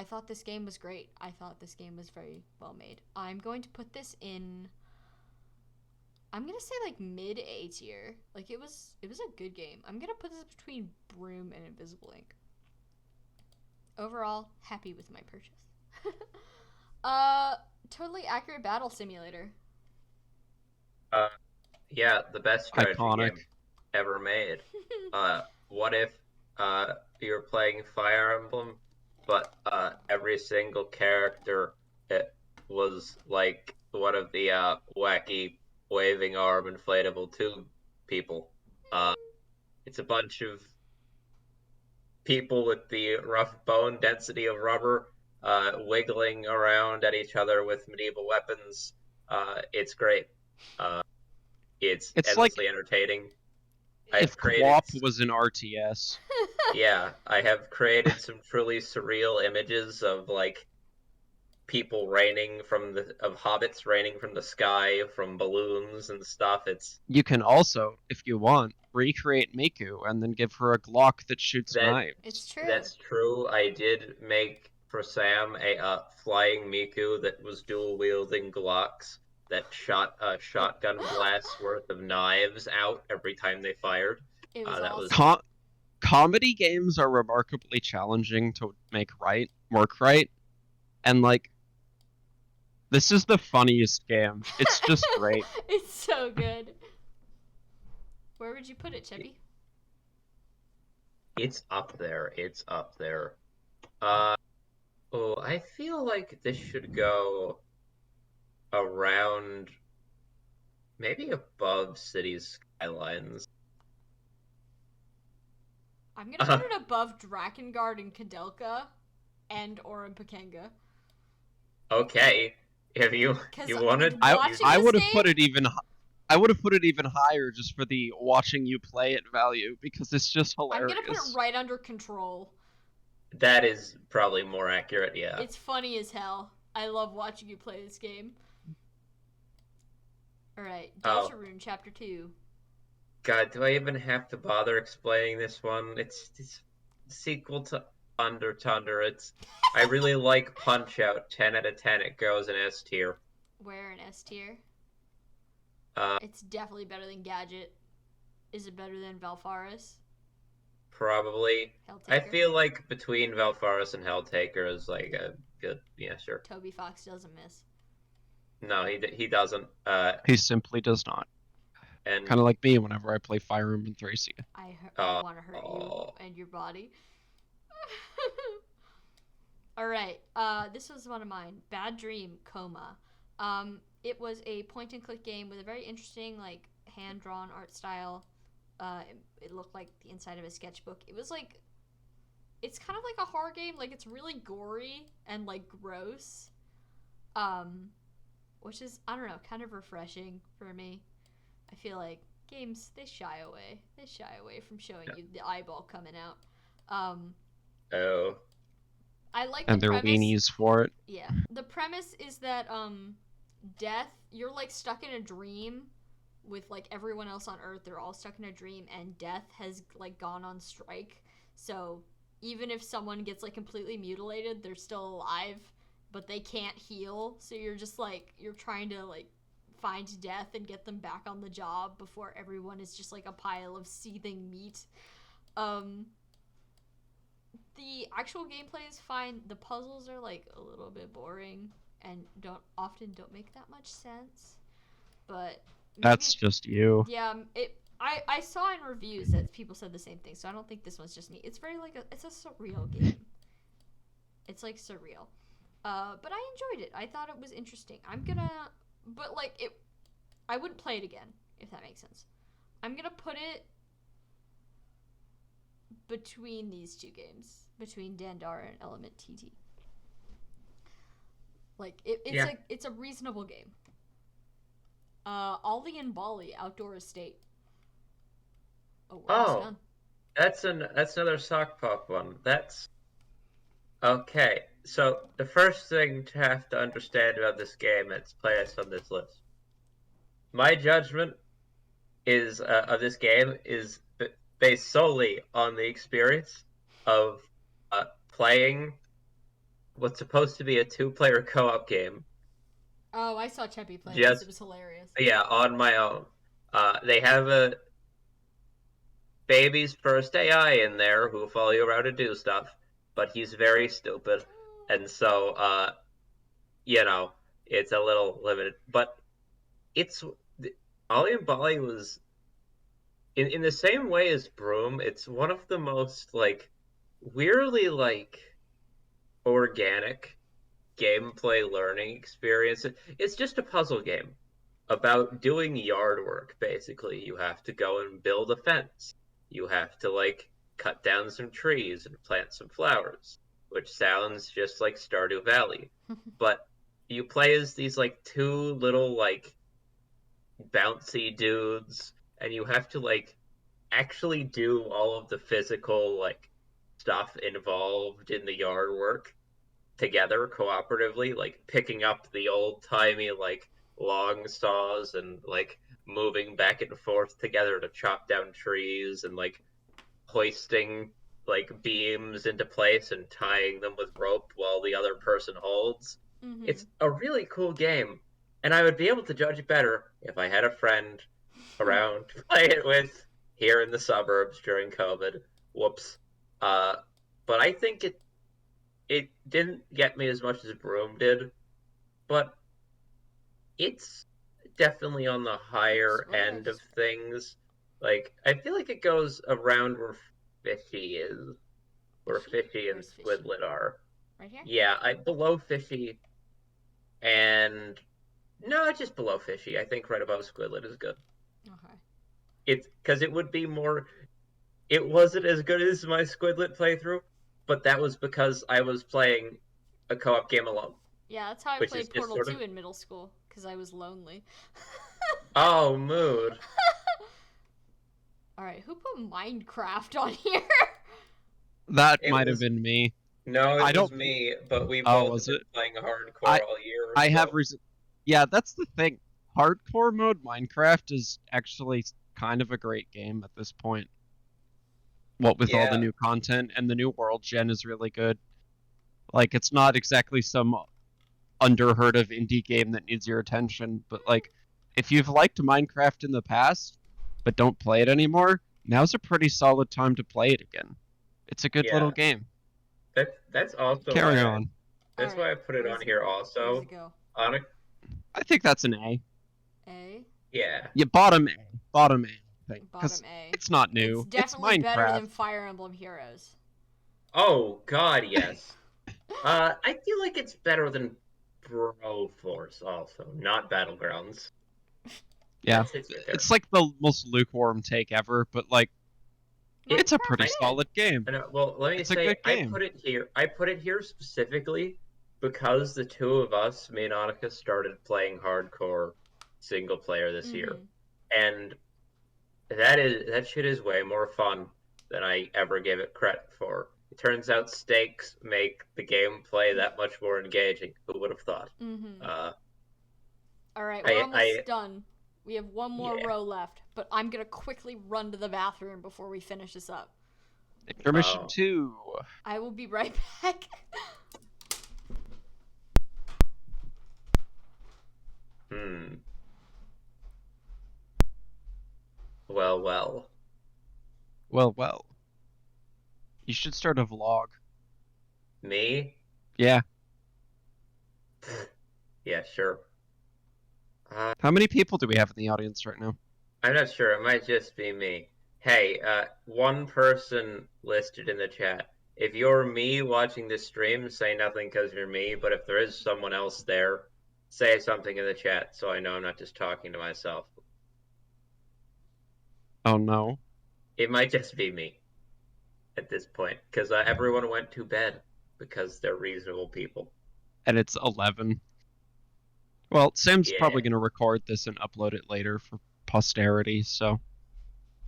thought this game was great. I thought this game was very well made. I'm going to put this in, I'm going to say like mid A tier. Like it was a good game. I'm going to put this between Broom and Invisible Ink. Overall, happy with my purchase. Totally Accurate Battle Simulator. Yeah, the best strategy Iconic. game ever made. What if you're playing Fire Emblem, but every single character was like one of the wacky waving arm inflatable tube people. It's a bunch of people with the rough bone density of rubber wiggling around at each other with medieval weapons. It's great. It's endlessly entertaining. If Co-op was an RTS. Yeah, I have created some truly surreal images of like people of hobbits raining from the sky from balloons and stuff. You can also, if you want, recreate Miku and then give her a Glock that shoots knives. It's true. That's true. I did make for Sam a flying Miku that was dual wielding Glocks that shot a shotgun blast worth of knives out every time they fired. It was awesome. Comedy games are remarkably challenging to work right, and like, this is the funniest game. It's just great. It's so good. Where would you put it, Chippy? It's up there. I feel like this should go around, maybe above Cities Skylines. I'm gonna put it above Drakengard and Kadelka and Oren Pakenga. Okay, if you wanted, I would have put it even. I would have put it even higher just for the watching you play it value, because it's just hilarious. I'm gonna put it right under Control. That is probably more accurate, yeah. It's funny as hell. I love watching you play this game. Alright, Deltarune Chapter 2. God, do I even have to bother explaining this one? It's sequel to Under Thunder. I really like Punch-Out. 10 out of 10. It goes in S tier. Where in S tier? Uh, It's definitely better than Gadget. Is it better than Valfaris? Probably. Helltaker? I feel like between Valfaris and Helltaker is like a good, yeah, sure. Toby Fox doesn't miss. No, he doesn't. He simply does not. And kind of like me whenever I play Fire Emblem Thracia. I want to hurt you and your body. Alright, this was one of mine. Bad Dream Coma. It was a point-and-click game with a very interesting, like, hand-drawn art style. It looked like the inside of a sketchbook. It was like, it's kind of like a horror game. Like, it's really gory and, like, gross. Which is, I don't know, kind of refreshing for me. I feel like games, they shy away. They shy away from showing you the eyeball coming out. Oh. I like and the their premise. weenies for it. Yeah. The premise is that, death, you're, like, stuck in a dream with, like, everyone else on Earth. They're all stuck in a dream, and death has, like, gone on strike. So even if someone gets, like, completely mutilated, they're still alive, but they can't heal. So you're just, like, you're trying to, like, find death and get them back on the job before everyone is just, like, a pile of seething meat. The actual gameplay is fine. The puzzles are, like, a little bit boring and don't make that much sense. But that's just you. Yeah, I saw in reviews that people said the same thing, so I don't think this one's just me. It's very like it's a surreal game. It's like surreal. But I enjoyed it. I thought it was interesting. But like I wouldn't play it again, if that makes sense. I'm gonna put it between these two games, between Dandara and Element TT. Like it's a reasonable game. Ollie and Bali Outdoor Estate. Oh, that's another sock pop one. That's okay. So the first thing to have to understand about this game that's placed on this list, my judgment is of this game is based solely on the experience of playing what's supposed to be a 2-player co-op game. Oh, I saw Cheppy play this. It was hilarious. Yeah, on my own. They have a baby's first AI in there who will follow you around and do stuff, but he's very stupid, and so, it's a little limited. But Ollie and Bali was, in the same way as Broom, it's one of the most, like, weirdly, like, organic gameplay learning experience. It's just a puzzle game about doing yard work, basically. You have to go and build a fence. You have to, like, cut down some trees and plant some flowers, which sounds just like Stardew Valley. But you play as these, like, two little, like, bouncy dudes, and you have to, like, actually do all of the physical, like, stuff involved in the yard work together cooperatively, like picking up the old-timey, like, long saws and, like, moving back and forth together to chop down trees and, like, hoisting, like, beams into place and tying them with rope while the other person holds. Mm-hmm. It's a really cool game, and I would be able to judge it better if I had a friend around to play it with here in the suburbs during COVID. Whoops. But I think it didn't get me as much as Broom did, but it's definitely on the higher end of things. Like, I feel like it goes around where Fishy is, where Fishy and Squidlet are. Right here? Yeah, below Fishy, and no, just below Fishy. I think right above Squidlet is good. Okay. It's because it would be more. It wasn't as good as my Squidlet playthrough, but that was because I was playing a co-op game alone. Yeah, that's how I played Portal 2 in middle school, because I was lonely. Oh, mood. Alright, who put Minecraft on here? That might have been me. No, I it was don't. me, but we Oh, both have was been it? playing hardcore I all year, I have so reason. Yeah, that's the thing. Hardcore mode Minecraft is actually kind of a great game at this point. What with all the yeah, new content and the new world gen is really good. Like it's not exactly some underheard of indie game that needs your attention, but like if you've liked Minecraft in the past but don't play it anymore, now's a pretty solid time to play it again. It's a good little yeah. game. That's also Carry why on. All that's right. why I put it Where on does here where does also. it go? On a I think that's an A. A. yeah. Yeah, bottom A. Bottom A, I think. Bottom Because A. it's not It's new. It's definitely better Minecraft. than Fire Emblem Heroes. Oh God, yes. I feel like it's better than Broforce also, not Battlegrounds. Yeah. It's right there. It's like the most lukewarm take ever, but like it's a Minecraft's pretty I good. solid game. know. Well, let me It's a say good game. I put it here specifically because the two of us, me and Annika, started playing hardcore single player this year, Mm-hmm. and that shit is way more fun than I ever gave it credit for. It turns out stakes make the gameplay that much more engaging. Who would have thought? Mm-hmm. Uh, All right, we're I almost done. We have one more yeah. row left, but I'm gonna quickly run to the bathroom before we finish this up. Intermission Oh, 2. I will be right back. hmm. Well, well. Well, well. You should start a vlog. Me? Yeah. Yeah, sure. How many people do we have in the audience right now? I'm not sure. It might just be me. Hey, one person listed in the chat. If you're me watching this stream, say nothing because you're me, but if there is someone else there, say something in the chat so I know I'm not just talking to myself. Oh no. It might just be me at this point because everyone went to bed because they're reasonable people. And it's 11. Well, Sam's probably Yeah. going to record this and upload it later for posterity, so.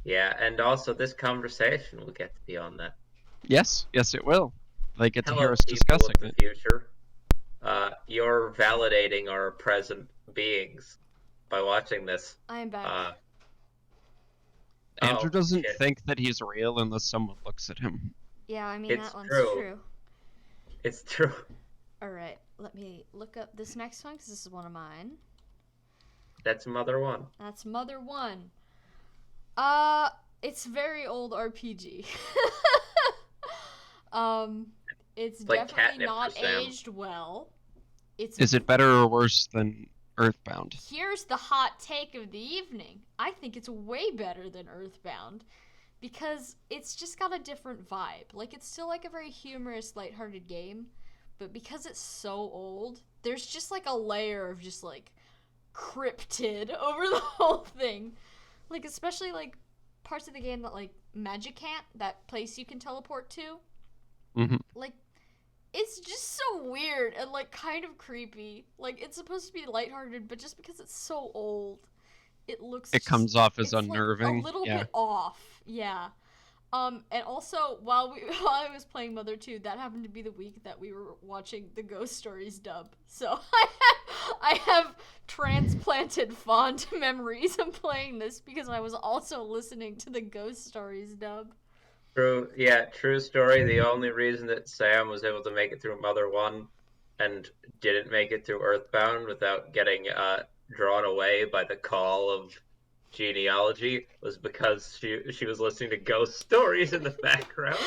Yeah, and also this conversation will get to be on that. Yes, yes, it will. They get to hear Hello, us people discussing of the it. future. You're validating our present beings by watching this. I am back. Andrew Oh, doesn't shit. think that he's real unless someone looks at him. Yeah, I mean It's that one's true. true. It's true. All right, let me look up this next one because this is one of mine. That's Mother 1. That's Mother 1. It's very old RPG. It's Like definitely catnip not for Sam. aged well. It's Is it better or worse than Earthbound? Here's the hot take of the evening. I think it's way better than Earthbound because it's just got a different vibe. Like it's still like a very humorous, lighthearted game, but because it's so old, there's just like a layer of just like cryptid over the whole thing. Like especially like parts of the game that like Magicant, that place you can teleport to. Mm-hmm. Like it's just so weird and like kind of creepy. Like it's supposed to be lighthearted, but just because it's so old, it looks It just, comes off as it's unnerving. like a little Yeah. bit off. Yeah. And also while I was playing Mother 2, that happened to be the week that we were watching the Ghost Stories dub. So I have transplanted fond memories of playing this because I was also listening to the Ghost Stories dub. True. Yeah, true story. The only reason that Sam was able to make it through Mother 1 and didn't make it through Earthbound without getting drawn away by the call of genealogy was because she was listening to ghost stories in the background.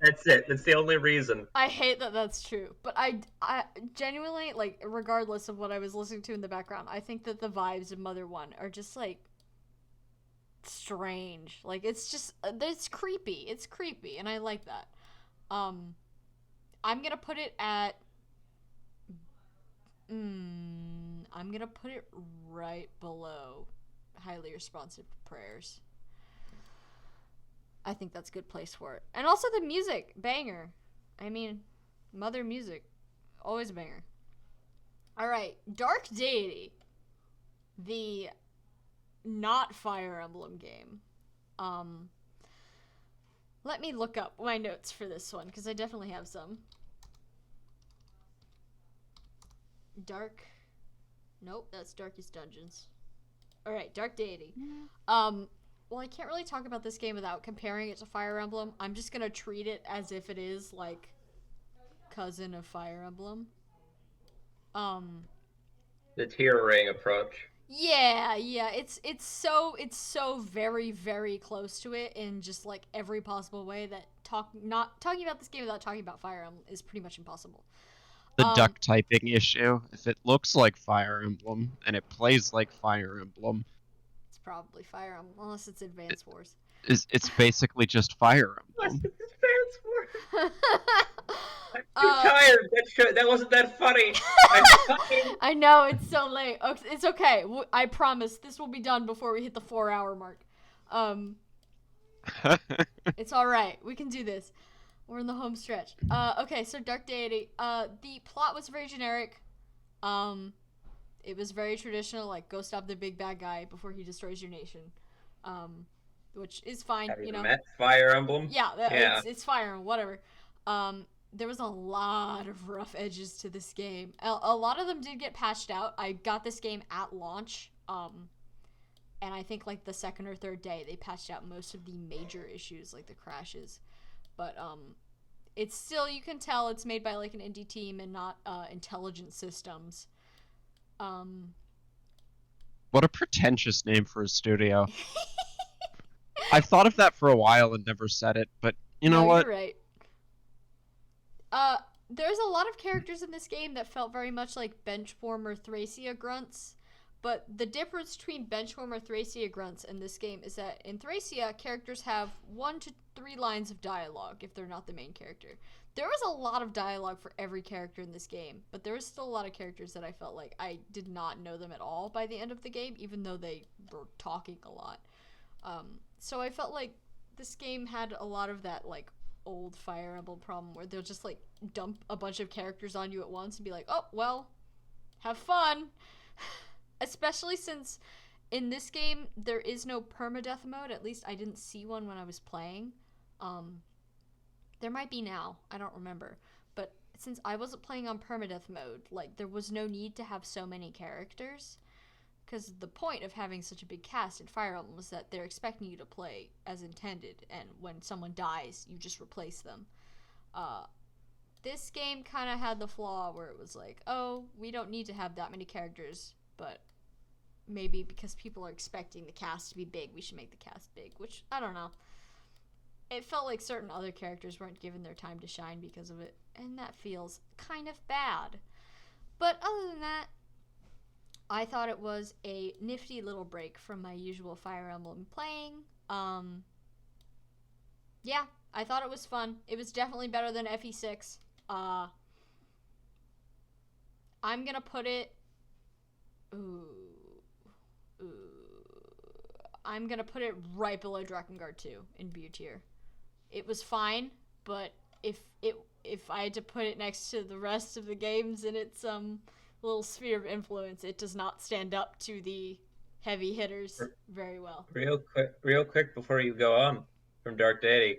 That's it. That's the only reason. I hate that that's true, but I genuinely, like, regardless of what I was listening to in the background, I think that the vibes of Mother 1 are just, like, strange. Like, it's just, it's creepy. It's creepy, and I like that. I'm gonna put it at, I'm gonna put it right below Highly Responsive Prayers. I think that's a good place for it. And also the music, banger. I mean, Mother music, always a banger. Alright, Dark Deity. The not Fire Emblem game. Let me look up my notes for this one, because I definitely have some. Dark. Nope, that's Darkest Dungeons. Alright, Dark Deity. Well, I can't really talk about this game without comparing it to Fire Emblem. I'm just gonna treat it as if it is, like, cousin of Fire Emblem. The tier ring approach. Yeah, it's so very, very close to it in just like every possible way that not talking about this game without talking about Fire Emblem is pretty much impossible. The duck typing issue. If it looks like Fire Emblem and it plays like Fire Emblem, it's probably Fire Emblem, unless it's Advance Wars. It's basically just Fire Emblem. Advance Wars. I'm too tired. That wasn't that funny. I know, it's so late. It's okay. I promise this will be done before we hit the 4-hour mark. It's alright. We can do this. We're in the home stretch. Okay, so Dark Deity. The plot was very generic. It was very traditional, like, go stop the big bad guy before he destroys your nation. Which is fine, Have you know. met Fire Emblem? Yeah. It's Fire Emblem, whatever. There was a lot of rough edges to this game. A lot of them did get patched out. I got this game at launch, and I think like the second or third day they patched out most of the major issues, like the crashes. But it's still, you can tell it's made by like an indie team and not Intelligent Systems. What a pretentious name for a studio. I've thought of that for a while and never said it, but you know what? You're right. There's a lot of characters in this game that felt very much like Benchwarmer Thracia grunts, but the difference between Benchwarmer Thracia grunts and this game is that in Thracia, characters have 1 to 3 lines of dialogue if they're not the main character. There was a lot of dialogue for every character in this game, but there was still a lot of characters that I felt like I did not know them at all by the end of the game, even though they were talking a lot. So I felt like this game had a lot of that, like, old Fire Emblem problem where they'll just, like, dump a bunch of characters on you at once and be like, oh, well, have fun. Especially since in this game, there is no permadeath mode. At least I didn't see one when I was playing. There might be now. I don't remember. But since I wasn't playing on permadeath mode, like, there was no need to have so many characters. Because the point of having such a big cast in Fire Emblem was that they're expecting you to play as intended, and when someone dies, you just replace them. This game kind of had the flaw where it was like, oh, we don't need to have that many characters, but maybe because people are expecting the cast to be big, we should make the cast big, which, I don't know. It felt like certain other characters weren't given their time to shine because of it, and that feels kind of bad. But other than that, I thought it was a nifty little break from my usual Fire Emblem playing. Yeah, I thought it was fun. It was definitely better than FE6. I'm gonna put it... I'm gonna put it right below Drakengard 2 in View tier. It was fine, but if I had to put it next to the rest of the games in its little sphere of influence, it does not stand up to the heavy hitters very well. Real quick before you go on from Dark Deity,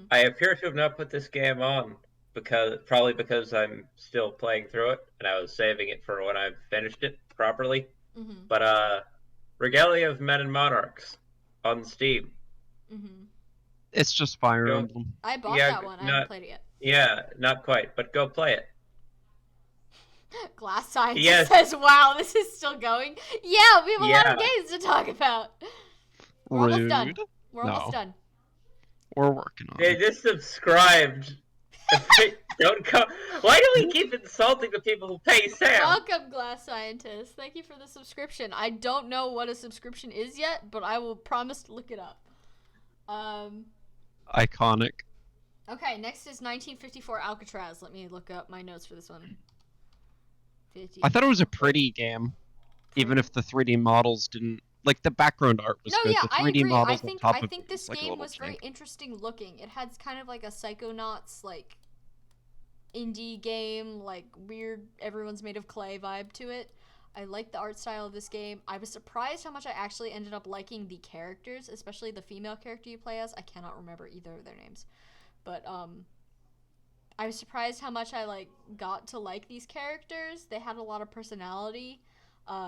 I appear to have not put this game on probably because I'm still playing through it and I was saving it for when I've finished it properly. But Regalia of Men and Monarchs on Steam. It's just Fire Emblem. I bought that one. I haven't played it yet. Yeah, not quite, but go play it. Glass Scientist says, wow, this is still going. Yeah, we have a lot of games to talk about. We're almost done. Almost done. We're working on it. They just subscribed. Don't come. Why do we keep insulting the people who pay Sam? Welcome, Glass Scientist. Thank you for the subscription. I don't know what a subscription is yet, but I will promise to look it up. Iconic. Okay, next is 1954 Alcatraz. Let me look up my notes for this one. I thought it was a pretty game, even if the 3D models didn't... Like, the background art was good. Yeah, the 3D I agree. models I think, on top I think this like game was very interesting looking. It had kind of like a Psychonauts, like, indie game, like, weird, everyone's made of clay vibe to it. I like the art style of this game. I was surprised how much I actually ended up liking the characters, especially the female character you play as. I cannot remember either of their names. But I was surprised how much I got to like these characters. They had a lot of personality,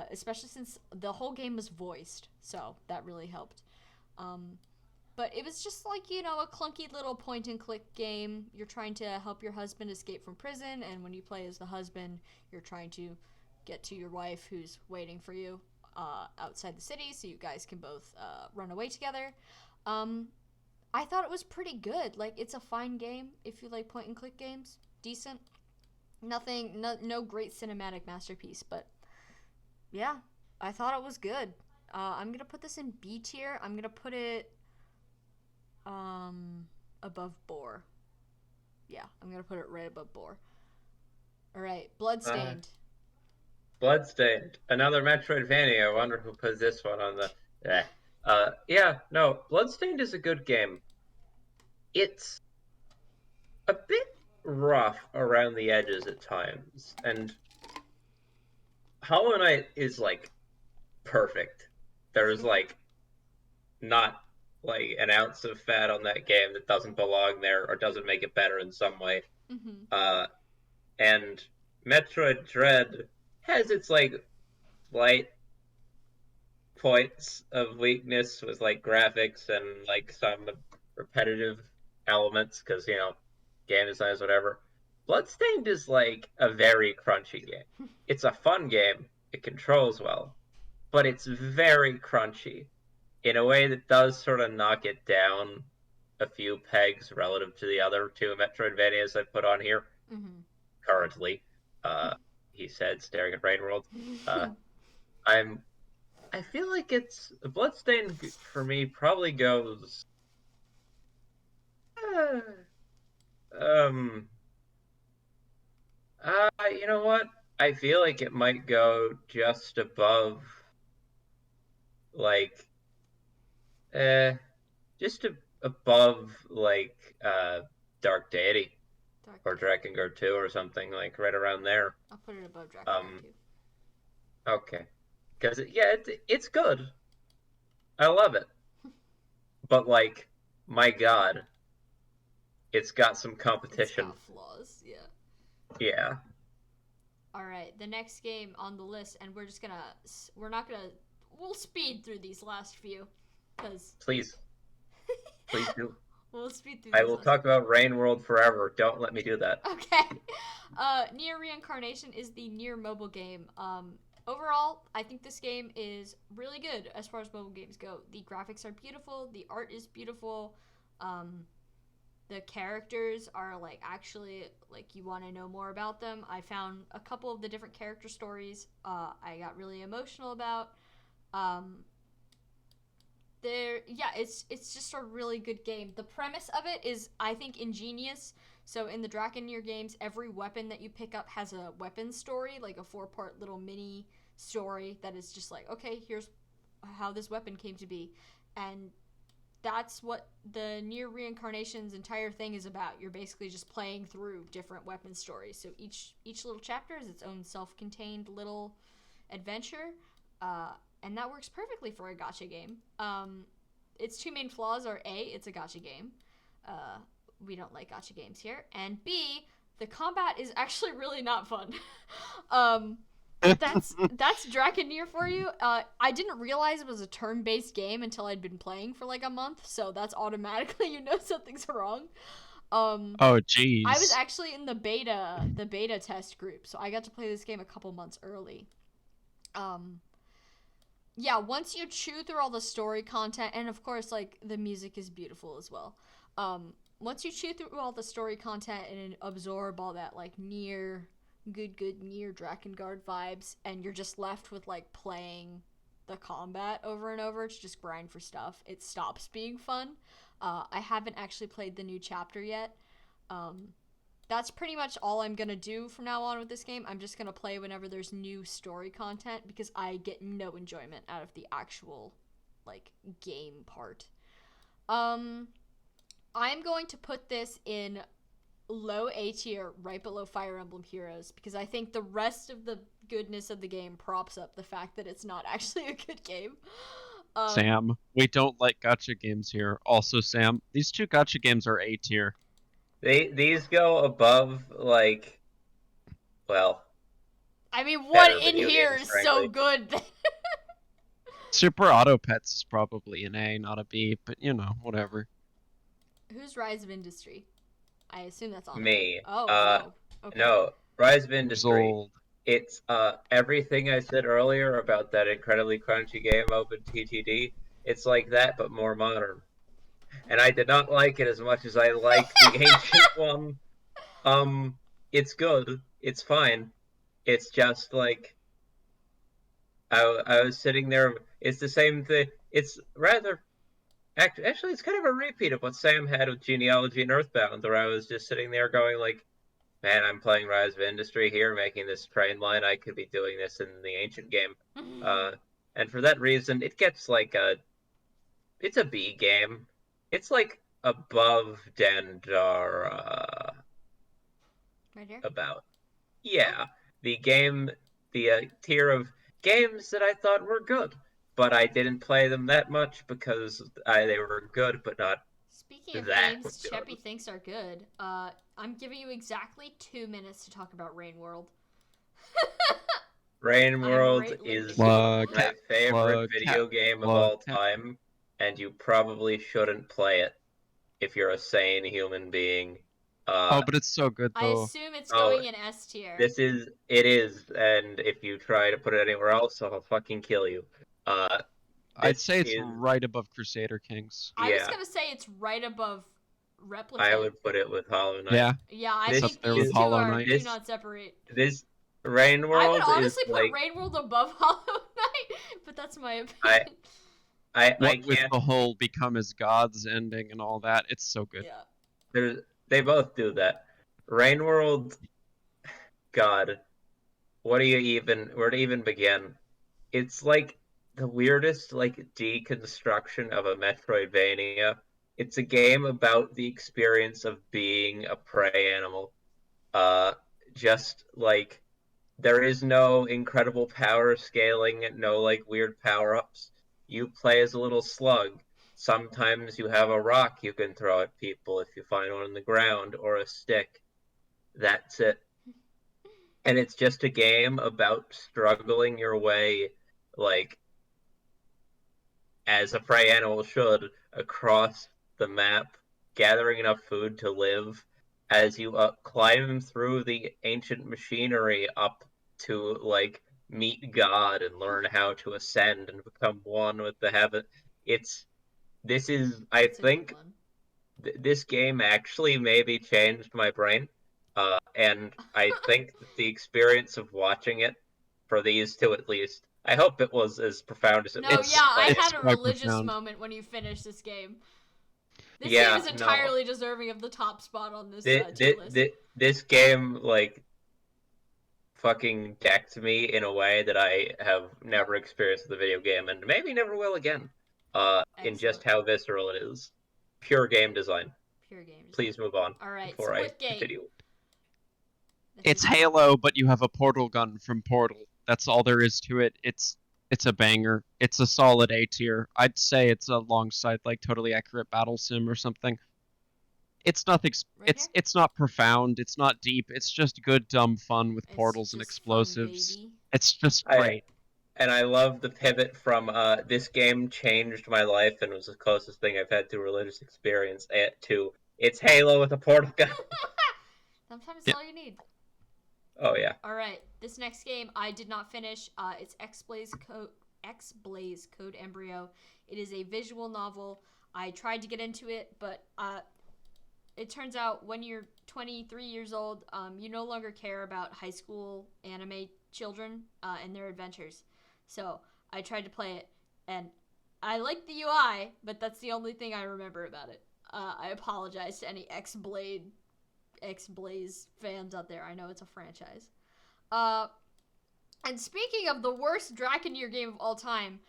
especially since the whole game was voiced, so that really helped. But it was just a clunky little point and click game. You're trying to help your husband escape from prison, and when you play as the husband, you're trying to get to your wife who's waiting for you outside the city, so you guys can both run away together. I thought it was pretty good. It's a fine game if you like point and click games. Decent. No great cinematic masterpiece, but yeah, I thought it was good. I'm gonna put this in B tier. I'm gonna put it above Boar. Yeah, I'm gonna put it right above Boar. Alright, Bloodstained. Bloodstained. Another Metroidvania. I wonder who put this one on the... yeah, no, Bloodstained is a good game. It's a bit rough around the edges at times, and Hollow Knight is, perfect. There's, not an ounce of fat on that game that doesn't belong there or doesn't make it better in some way. Mm-hmm. And Metroid Dread has its light points of weakness with graphics and some repetitive elements because game design is whatever. Bloodstained is a very crunchy game. It's a fun game. It controls well, but it's very crunchy in a way that does sort of knock it down a few pegs relative to the other two Metroidvanias I put on here. Mm-hmm. Currently, he said, staring at Rain World. I feel like it's Bloodstained for me probably goes. You know what? I feel like it might go just above, above Dark Deity or Drakengard 2 or something right around there. I'll put it above Drakengard 2. Okay, because it's good. I love it, but my God, it's got some competition. It's got flaws, yeah. Yeah. Alright, the next game on the list, and we'll speed through these last few, because... Please do. We'll speed through I will talk about Rain World forever. Don't let me do that. Okay. Nier Reincarnation is the Nier mobile game. Overall, I think this game is really good as far as mobile games go. The graphics are beautiful. The art is beautiful. The characters are actually you want to know more about them. I found a couple of the different character stories I got really emotional about. It's just a really good game. The premise of it is, I think, ingenious. So in the Drakengard games, every weapon that you pick up has a weapon story, a 4-part little mini story that is just okay, here's how this weapon came to be. And that's what the Nier Reincarnation's entire thing is about. You're basically just playing through different weapon stories. So each little chapter is its own self-contained little adventure. And that works perfectly for a gacha game. Its two main flaws are A, it's a gacha game. We don't like gacha games here. And B, the combat is actually really not fun. That's Drakengard for you. I didn't realize it was a turn-based game until I'd been playing for a month, so that's automatically something's wrong. Oh jeez. I was actually in the beta test group, so I got to play this game a couple months early. Yeah, once you chew through all the story content, and of course, the music is beautiful as well. Once you chew through all the story content and absorb all that, Nier, good Nier Drakengard vibes, and you're just left with, playing the combat over and over to just grind for stuff, it stops being fun. I haven't actually played the new chapter yet. That's pretty much all I'm gonna do from now on with this game. I'm just gonna play whenever there's new story content, because I get no enjoyment out of the actual, game part. I'm going to put this in low A tier, right below Fire Emblem Heroes, because I think the rest of the goodness of the game props up the fact that it's not actually a good game. Sam, we don't like gacha games here. Also, Sam, these 2 gacha games are A tier. These go above, like, well... I mean, what in video here games, is frankly. so good? Super Auto Pets is probably an A, not a B, but you know, whatever. Who's Rise of Industry? I assume that's on Me. there. Oh, okay. No, Rise of Industry. Old. It's everything I said earlier about that incredibly crunchy game, Open TTD. It's like that, but more modern. And I did not like it as much as I liked the ancient one. It's good. It's fine. It's just like I was sitting there. It's the same thing. It's rather actually it's kind of a repeat of what Sam had with Genealogy and Earthbound, where I was just sitting there going like, man, I'm playing Rise of Industry here, making this train line. I could be doing this in the ancient game. And for that reason, it gets like it's a B game. It's like above Dandara. Right here? About. Yeah. The game, the tier of games that I thought were good, but I didn't play them that much because they were good, but not Speaking of that games good. Cheppy thinks are good, I'm giving you exactly 2 minutes to talk about Rain World. Rain World greatly is Plug, my favorite video game of all time, and you probably shouldn't play it if you're a sane human being. But it's so good I though. assume it's going in S tier. It is, and if you try to put it anywhere else, I'll fucking kill you. I'd say it's right above Crusader Kings. I was gonna say it's right above Replicant. I would put it with Hollow Knight. Yeah. Yeah, I think these two do not separate. This Rain World I would honestly is put like... Rain World above Hollow Knight, but that's my opinion. What with the whole become as gods ending and all that, it's so good. Yeah. They both do that. Rain World, God, where to even begin? It's like the weirdest like deconstruction of a Metroidvania. It's a game about the experience of being a prey animal. Just like there is no incredible power scaling, no like weird power-ups. You play as a little slug. Sometimes you have a rock you can throw at people if you find one on the ground, or a stick. That's it. And it's just a game about struggling your way, like, as a prey animal should, across the map, gathering enough food to live, as you climb through the ancient machinery up to, like, meet God and learn how to ascend and become one with the heaven. I think this game actually maybe changed my brain. And I think that the experience of watching it, for these two at least, I hope it was as profound as it was. No, yeah, I had a religious moment when you finished this game. This game is entirely deserving of the top spot on this tier list. This game, like, fucking decked me in a way that I have never experienced with a video game, and maybe never will again, in just how visceral it is. Pure game design. Pure game design. Please move on. Alright, before I continue. It's Halo, but you have a portal gun from Portal. That's all there is to it. It's a banger. It's a solid A tier. I'd say it's alongside like Totally Accurate Battle Sim or something. It's nothing. It's not profound. It's not deep. It's just good dumb fun with portals and explosives. Fun, it's just great. And I love the pivot from this game changed my life and was the closest thing I've had to a religious experience to it's Halo with a portal gun. Sometimes it's all you need. Oh yeah. All right, this next game I did not finish. It's X-Blaze Code Embryo. It is a visual novel. I tried to get into it, but it turns out when you're 23 years old, you no longer care about high school anime children and their adventures. So I tried to play it, and I like the UI, but that's the only thing I remember about it. I apologize to any X-Blaze fans out there. I know it's a franchise. And speaking of the worst Drakengard game of all time,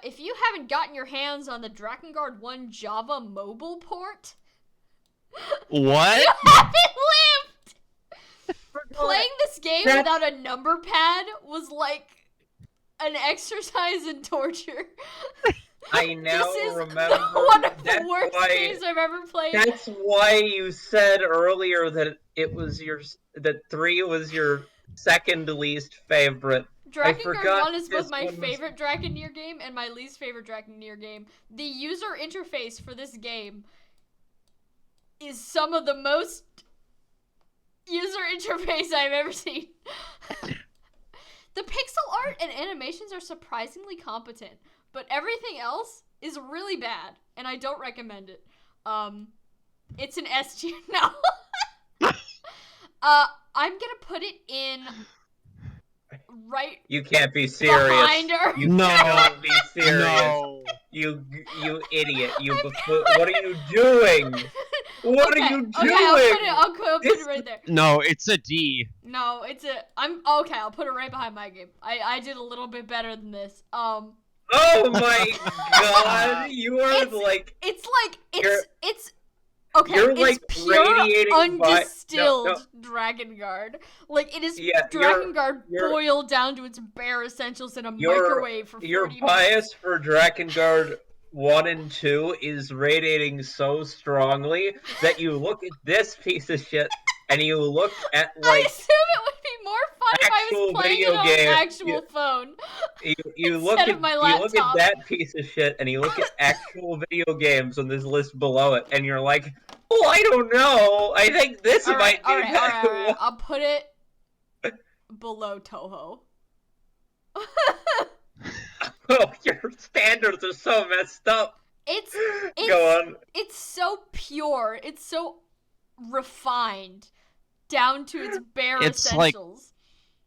if you haven't gotten your hands on the Drakengard 1 Java mobile port, what? you haven't lived! Playing this This game without a number pad was like an exercise in torture. I now this is remember one of the worst games I've ever played. That's why you said earlier that that 3 was your second least favorite. Drakengard 1 is both my favorite Dragoneer game and my least favorite Dragoneer game. The user interface for this game is some of the most user interface I've ever seen. The pixel art and animations are surprisingly competent, but everything else is really bad, and I don't recommend it. It's an S tier now. I'm gonna put it in right. You can't be serious. Behind her. You cannot be serious. No. You idiot. What are you doing? What are you doing? I'll put it right there. No, it's a D. No, I'll put it right behind my game. I did a little bit better than this. Oh my god, you are it's pure undistilled Drakengard. Like, it is Drakengard boiled down to its bare essentials in a microwave for 40 minutes. Your bias for Drakengard 1 and 2 is radiating so strongly that you look at this piece of shit and you look at, like, I assume it would be more fun if I was playing it on an actual phone. You look at that piece of shit and you look at actual video games on this list below it and you're like, oh, I don't know. I think this might be better. I'll put it below Toho. Oh, your standards are so messed up. Go on. It's so pure. It's so refined down to its bare essentials.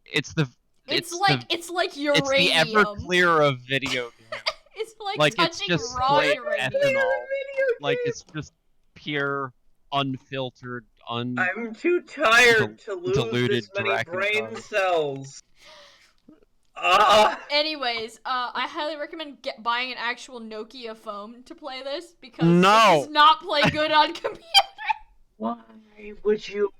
It's like uranium. It's the Everclear of video games. It's like touching it's just raw uranium. ethanol. Like, it's just pure, unfiltered, I'm too tired to lose this many brain cells. Anyways, I highly recommend buying an actual Nokia phone to play this because it does not play good on computer. Why would you?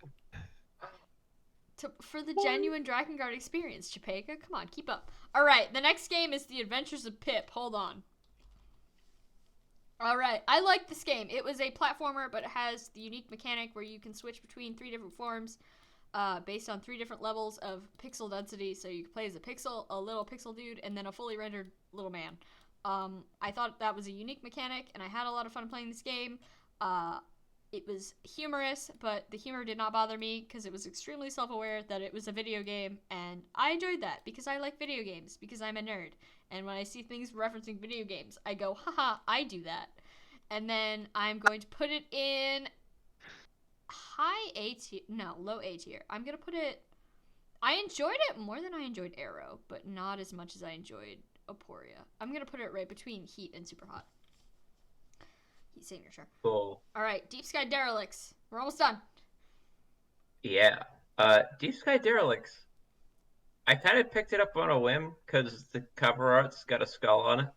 For the genuine Drakengard experience, Chapeka. Come on, keep up. Alright, the next game is The Adventures of Pip. Hold on. Alright, I like this game. It was a platformer, but it has the unique mechanic where you can switch between 3 different forms based on 3 different levels of pixel density. So you can play as a little pixel dude, and then a fully rendered little man. I thought that was a unique mechanic, and I had a lot of fun playing this game. It was humorous, but the humor did not bother me because it was extremely self-aware that it was a video game, and I enjoyed that because I like video games, because I'm a nerd. And when I see things referencing video games, I go, haha, I do that. And then I'm going to put it in low A tier. I'm going to put it, I enjoyed it more than I enjoyed Arrow, but not as much as I enjoyed Aporia. I'm going to put it right between Heat and Super Hot. Heat signature. Cool. Alright, Deep Sky Derelicts. We're almost done. Yeah. Deep Sky Derelicts. I kind of picked it up on a whim because the cover art's got a skull on it.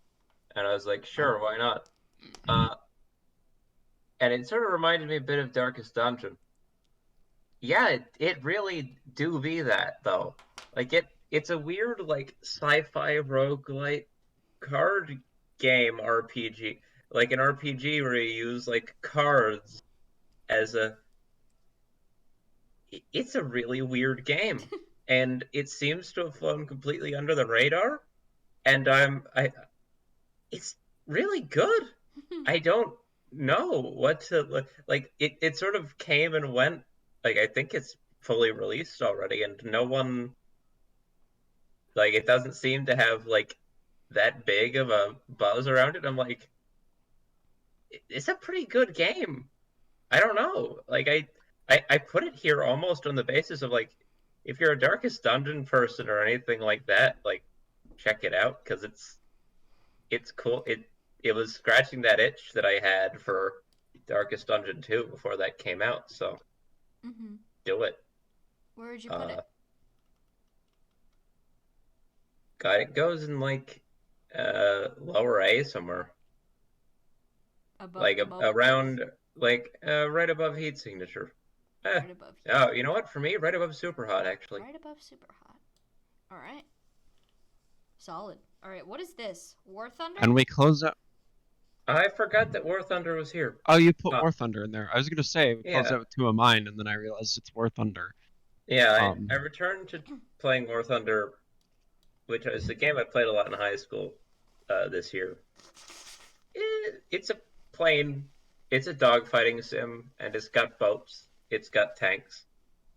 And I was like, sure, why not? And it sort of reminded me a bit of Darkest Dungeon. Yeah, it really do be that, though. Like, it's a weird, like, sci-fi roguelite card game RPG. Like an RPG where you use, like, cards as a... It's a really weird game. And it seems to have flown completely under the radar. And it's really good. I don't know what to... Like, it sort of came and went. Like, I think it's fully released already, and no one... Like, it doesn't seem to have, like, that big of a buzz around it. I'm like... It's a pretty good game. I don't know. Like, I put it here almost on the basis of, like, if you're a Darkest Dungeon person or anything like that, like, check it out, because it's cool. It was scratching that itch that I had for Darkest Dungeon 2 before that came out, so do it. Where would you put it? God, it goes in, like, lower A somewhere. Above like around, like, right above Heat signature. Right above you. Oh, you know what? For me, right above super hot, actually. Right above super hot. All right. Solid. All right. What is this? War Thunder? And we close out. I forgot that War Thunder was here. Oh, you put War Thunder in there. I was gonna say we close Yeah. out with two of mine, and then I realized it's War Thunder. Yeah, I returned to playing War Thunder, which is a game I played a lot in high school this year. It's a plane, it's a dogfighting sim, and it's got boats, it's got tanks.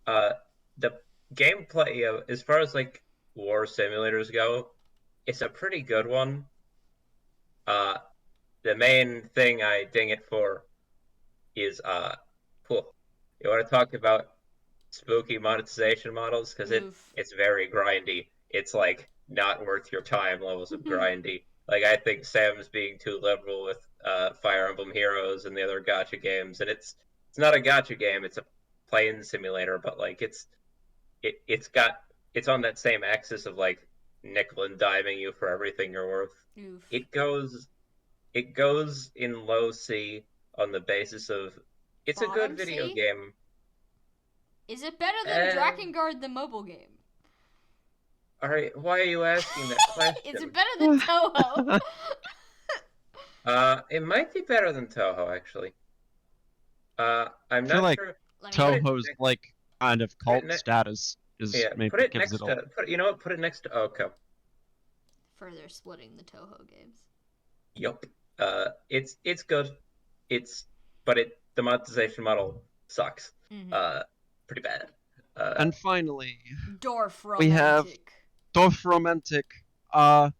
The gameplay, as far as like war simulators go, it's a pretty good one. The main thing I ding it for is cool. You want to talk about spooky monetization models, because it's very grindy. It's like not worth your time levels of grindy. Like, I think Sam's being too liberal with Fire Emblem Heroes and the other gacha games, and it's not a gacha game, it's a plane simulator, but like it's on that same axis of like nickel and diming you for everything you're worth. Oof. It goes in low C on the basis of it's Bottom a good video C? game. Is it better than Drakengard, the mobile game? All right, why are you asking that question? Is it better than Touhou? It might be better than Touhou, actually. I'm not like sure. Touhou's like kind of cult status is maybe put it gives next it a... to. You know what? Put it next to Oko. Further splitting the Touhou games. Yup. It's good. But the monetization model sucks. Pretty bad. And finally, Dorf Romantic. We have Dorf Romantic, a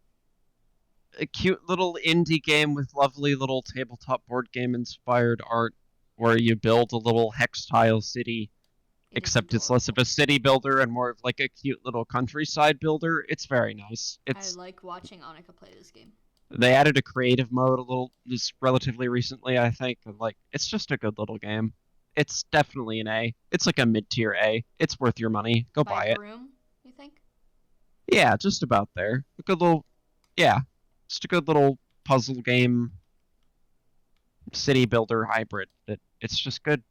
cute little indie game with lovely little tabletop board game inspired art where you build a little hex tile city, except it's less of a city builder and more of like a cute little countryside builder. It's very nice. I like watching Annika play this game. They added a creative mode just relatively recently, I think. And like, it's just a good little game. It's definitely an A. It's like a mid-tier A. It's worth your money. Go buy it. Broom, you think? Yeah, just about there. A good little, just a good little puzzle game, city builder hybrid. It's just good.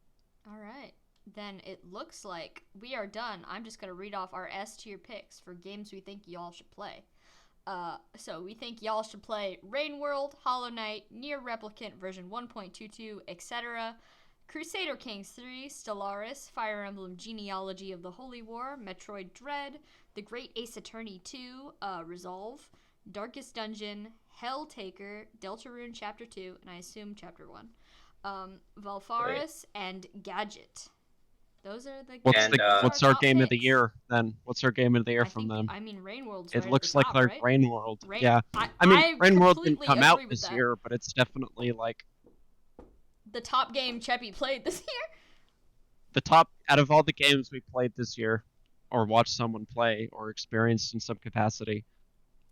All right. Then it looks like we are done. I'm just going to read off our S tier picks for games we think y'all should play. So we think y'all should play Rain World, Hollow Knight, Nier Replicant version 1.22, etc., Crusader Kings 3, Stellaris, Fire Emblem Genealogy of the Holy War, Metroid Dread, The Great Ace Attorney 2, Resolve, Darkest Dungeon, Helltaker, Deltarune Chapter 2, and I assume Chapter 1, Valfaris, and Gadget. Those are the what's our game of the year then? What's our game of the year from them? I mean, Rain World's It right looks at the like top, like right? Rain World. Yeah. I mean, Rain World didn't come out this year, but it's definitely like the top game Cheppy played this year. The top out of all the games we played this year, or watched someone play, or experienced in some capacity.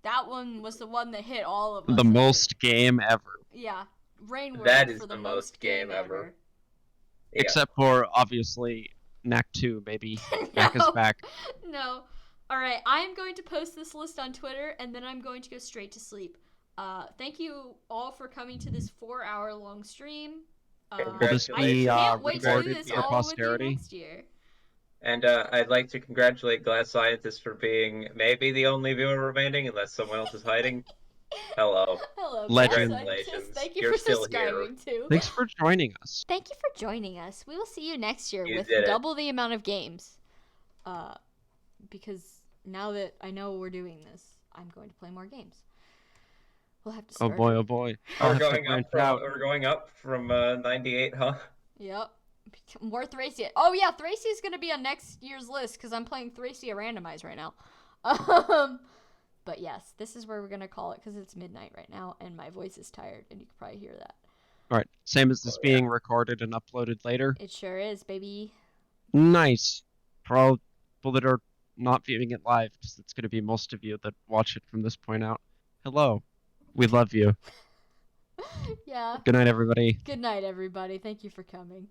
That one was the one that hit all of us. The most game ever. Yeah, Rain World that is for the most game ever. Yeah. Except for obviously Knack 2, baby. Knack is back. No. All right, I'm going to post this list on Twitter, and then I'm going to go straight to sleep. Thank you all for coming to this 4-hour-long stream. Will this be recorded for posterity? Next year. And I'd like to congratulate Glass Scientist for being maybe the only viewer remaining, unless someone else is hiding. Hello. Hello, Congratulations. Thank you You're for still subscribing here. too. Thanks for joining us. Thank you for joining us. We will see you next year with did it. double the amount of games. Because now that I know we're doing this, I'm going to play more games. We'll have to start. Oh boy. We're going up from 98, huh? Yep. More Thracia. Oh yeah, Thracia is gonna be on next year's list because I'm playing Thracia randomized right now. But yes, this is where we're gonna call it because it's midnight right now and my voice is tired and you can probably hear that. All right. Same as this being recorded and uploaded later. It sure is, baby. Nice. For all people that are not viewing it live, because it's gonna be most of you that watch it from this point out. Hello. We love you. Yeah. Good night, everybody. Good night, everybody. Thank you for coming.